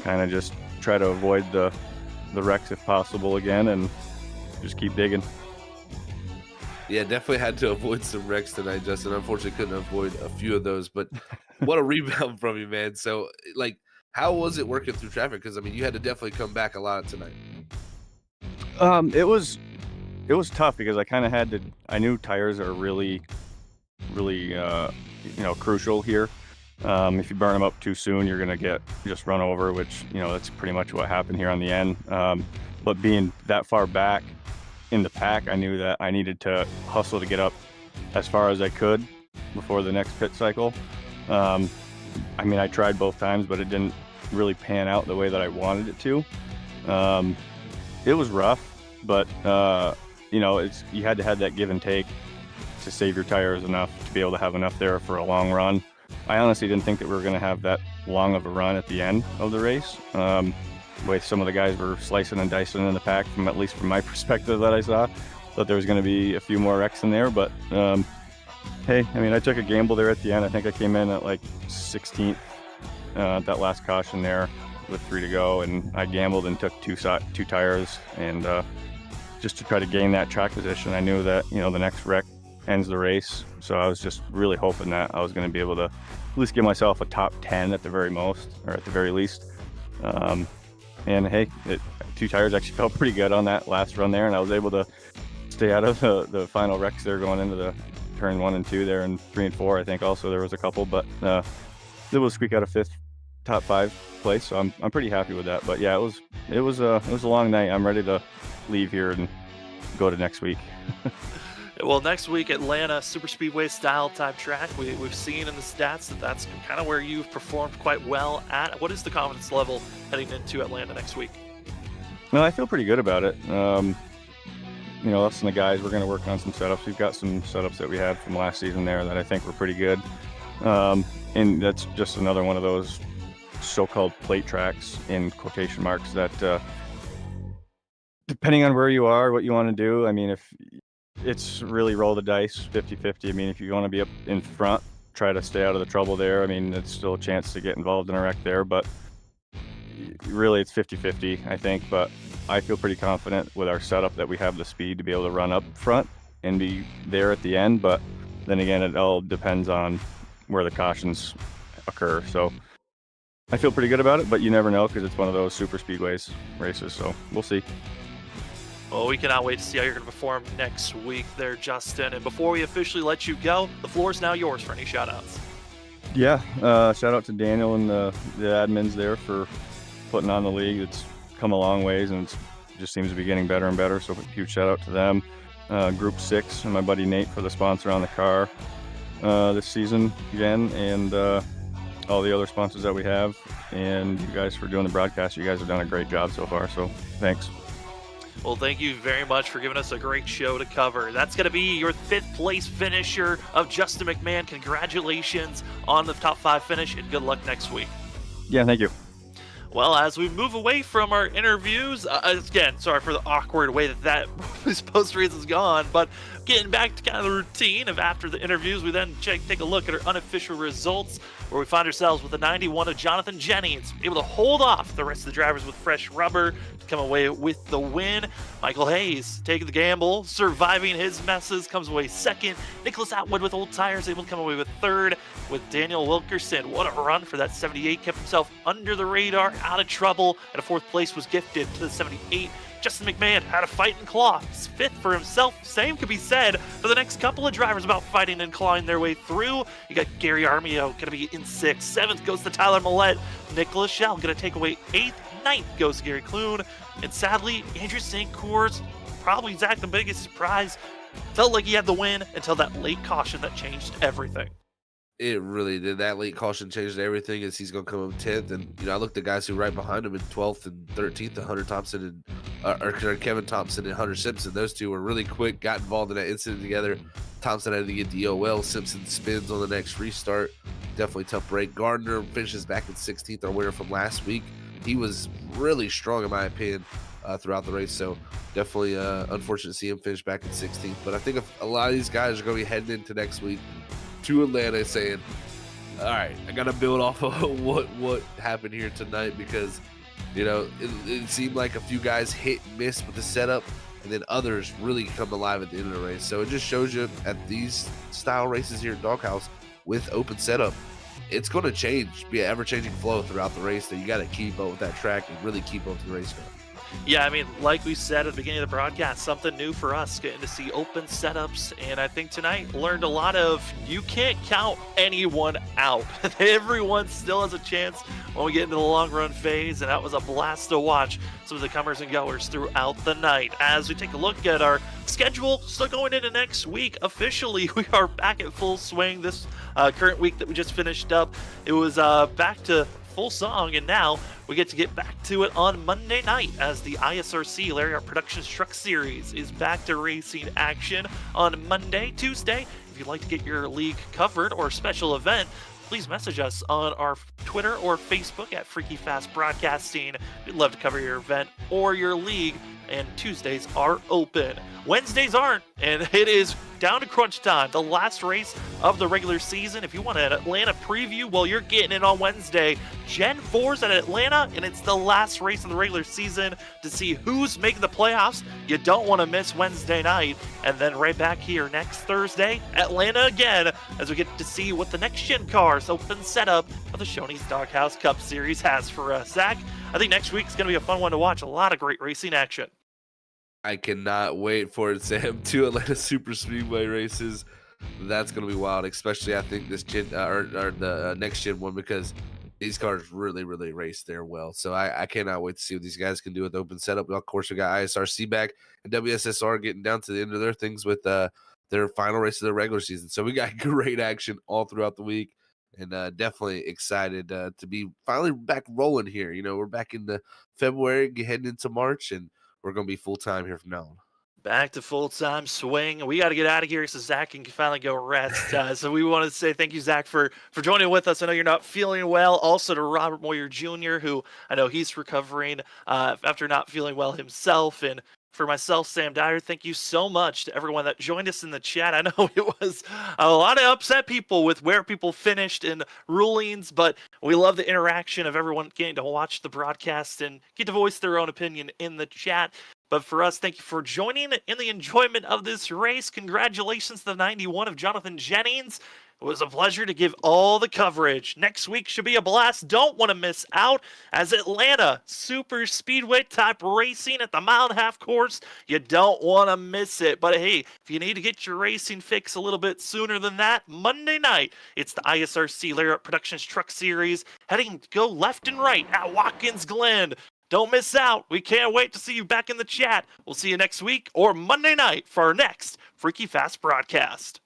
kind of just try to avoid the wrecks if possible again and just keep digging. Yeah, definitely had to avoid some wrecks tonight, Justin. Unfortunately, couldn't avoid a few of those, but what a rebound from you, man. So, like, how was it working through traffic? Because, I mean, you had to definitely come back a lot tonight. It was tough because I kind of had to. I knew tires are really crucial here. If you burn them up too soon, you're gonna get just run over, which that's pretty much what happened here on the end. But being that far back in the pack, I knew that I needed to hustle to get up as far as I could before the next pit cycle. I mean, I tried both times, but it didn't really pan out the way that I wanted it to. It was rough, but you had to have that give and take to save your tires enough to be able to have enough there for a long run. I honestly didn't think that we were going to have that long of a run at the end of the race. The way some of the guys were slicing and dicing in the pack, at least from my perspective that I saw, thought there was going to be a few more wrecks in there. But hey, I mean, I took a gamble there at the end. I think I came in at like 16th that last caution there with 3 to go, and I gambled and took two tires and just to try to gain that track position. I knew that the next wreck ends the race, so I was just really hoping that I was going to be able to at least give myself a top 10 at the very most, or at the very least. And hey, 2 tires actually felt pretty good on that last run there, and I was able to stay out of the final wrecks there going into the turn 1 and 2 there, and 3 and 4 I think also there was a couple, but it was squeak out of 5th, top 5 place, so I'm pretty happy with that. But yeah, it was a long night. I'm ready to leave here and go to next week. Well, next week, Atlanta super speedway style type track. We've seen in the stats that's kind of where you've performed quite well at. What is the confidence level heading into Atlanta next week? No, I feel pretty good about it. Us and the guys, we're going to work on some setups. We've got some setups that we had from last season there that I think were pretty good. And that's just another one of those so-called plate tracks in quotation marks that depending on where you are, what you want to do, I mean, if it's really roll the dice 50-50. I mean, if you want to be up in front, try to stay out of the trouble there. I mean, it's still a chance to get involved in a wreck there, but really it's 50-50, I think. But I feel pretty confident with our setup that we have the speed to be able to run up front and be there at the end. But then again, it all depends on where the cautions occur. So I feel pretty good about it, but you never know because it's one of those super speedways races. So we'll see. Well, we cannot wait to see how you're going to perform next week there, Justin. And before we officially let you go, the floor is now yours for any shout-outs. Yeah, shout out to Daniel and the admins there for putting on the league. It's come a long ways, and it just seems to be getting better and better, so a huge shout-out to them. Group 6 and my buddy Nate for the sponsor on the car this season again, and all the other sponsors that we have, and you guys for doing the broadcast. You guys have done a great job so far, so thanks. Well, thank you very much for giving us a great show to cover. That's going to be your 5th place finisher of Justin McMahon. Congratulations on the top 5 finish, and good luck next week. Yeah, thank you. Well, as we move away from our interviews, again, sorry for the awkward way that this post-race is gone, but getting back to kind of the routine of after the interviews, we then take a look at our unofficial results, where we find ourselves with the 91 of Jonathan Jennings, able to hold off the rest of the drivers with fresh rubber to come away with the win. Michael Hayes taking the gamble, surviving his messes, comes away 2nd. Nicholas Atwood with old tires, able to come away with 3rd. With Daniel Wilkerson, what a run for that 78, kept himself under the radar, out of trouble, and a 4th place was gifted to the 78. Justin McMahon had a fight and claw, 5th for himself. Same could be said for the next couple of drivers about fighting and clawing their way through. You got Gary Armio going to be in 6th. 7th goes to Tyler Millette. Nicholas Schell going to take away 8th. 9th goes to Gary Clune. And sadly, Andrew St. Cours, probably Zach the biggest surprise, felt like he had the win until that late caution that changed everything. It really did. That late caution changed everything as he's going to come up 10th. And, I looked at guys who right behind him in 12th and 13th, Hunter Thompson and or Kevin Thompson and Hunter Simpson. Those two were really quick, got involved in that incident together. Thompson had to get the OL. Simpson spins on the next restart. Definitely tough break. Gardner finishes back in 16th, our winner from last week. He was really strong, in my opinion, throughout the race. So definitely unfortunate to see him finish back in 16th. But I think a lot of these guys are going to be heading into next week to Atlanta saying, all right, I got to build off of what happened here tonight, because, it seemed like a few guys hit and miss with the setup, and then others really come alive at the end of the race. So it just shows you at these style races here at Doghouse with open setup, it's going to change, be an ever-changing flow throughout the race that you got to keep up with that track and really keep up to the race car. Yeah, I mean, like we said at the beginning of the broadcast, something new for us, getting to see open setups. And I think tonight learned a lot of, you can't count anyone out. Everyone still has a chance when we get into the long run phase. And that was a blast to watch some of the comers and goers throughout the night. As we take a look at our schedule, still going into next week, officially we are back at full swing. This current week that we just finished up, it was back to full song, and now we get to get back to it on Monday night as the ISRC Lariat Productions Truck Series is back to racing action on Monday. Tuesday, if you'd like to get your league covered or special event, please message us on our Twitter or Facebook at Freaky Fast Broadcasting. We'd love to cover your event or your league, and Tuesdays are open. Wednesdays aren't, and it is down to crunch time, the last race of the regular season. If you want an Atlanta preview, well, you're getting it on Wednesday. Gen 4's at Atlanta, and it's the last race of the regular season to see who's making the playoffs. You don't want to miss Wednesday night. And then right back here next Thursday, Atlanta again, as we get to see what the next gen cars open setup of the Shoney's Doghouse Cup Series has for us. Zach, I think next week's going to be a fun one to watch. A lot of great racing action. I cannot wait for it, Sam. 2 Atlanta Super Speedway races. That's going to be wild, especially I think this gen or the next gen one, because these cars really, really race there well. So I cannot wait to see what these guys can do with open setup. Of course, we got ISRC back and WSSR getting down to the end of their things with their final race of the regular season. So we got great action all throughout the week, and definitely excited to be finally back rolling here. We're back in the February, heading into March, and we're going to be full-time here from now on. Back to full-time swing. We got to get out of here so Zach can finally go rest. So we want to say thank you, Zach, for joining with us. I know you're not feeling well. Also to Robert Moyer Jr., who I know he's recovering after not feeling well himself. And for myself, Sam Dyer, thank you so much to everyone that joined us in the chat. I know it was a lot of upset people with where people finished in rulings, but we love the interaction of everyone getting to watch the broadcast and get to voice their own opinion in the chat. But for us, thank you for joining in the enjoyment of this race. Congratulations to the 91 of Jonathan Jennings. It was a pleasure to give all the coverage. Next week should be a blast. Don't want to miss out as Atlanta Super Speedway type racing at the mile-and-a-half course. You don't want to miss it. But hey, if you need to get your racing fix a little bit sooner than that, Monday night, it's the ISRC Lariat Productions Truck Series heading to go left and right at Watkins Glen. Don't miss out. We can't wait to see you back in the chat. We'll see you next week or Monday night for our next Freaky Fast broadcast.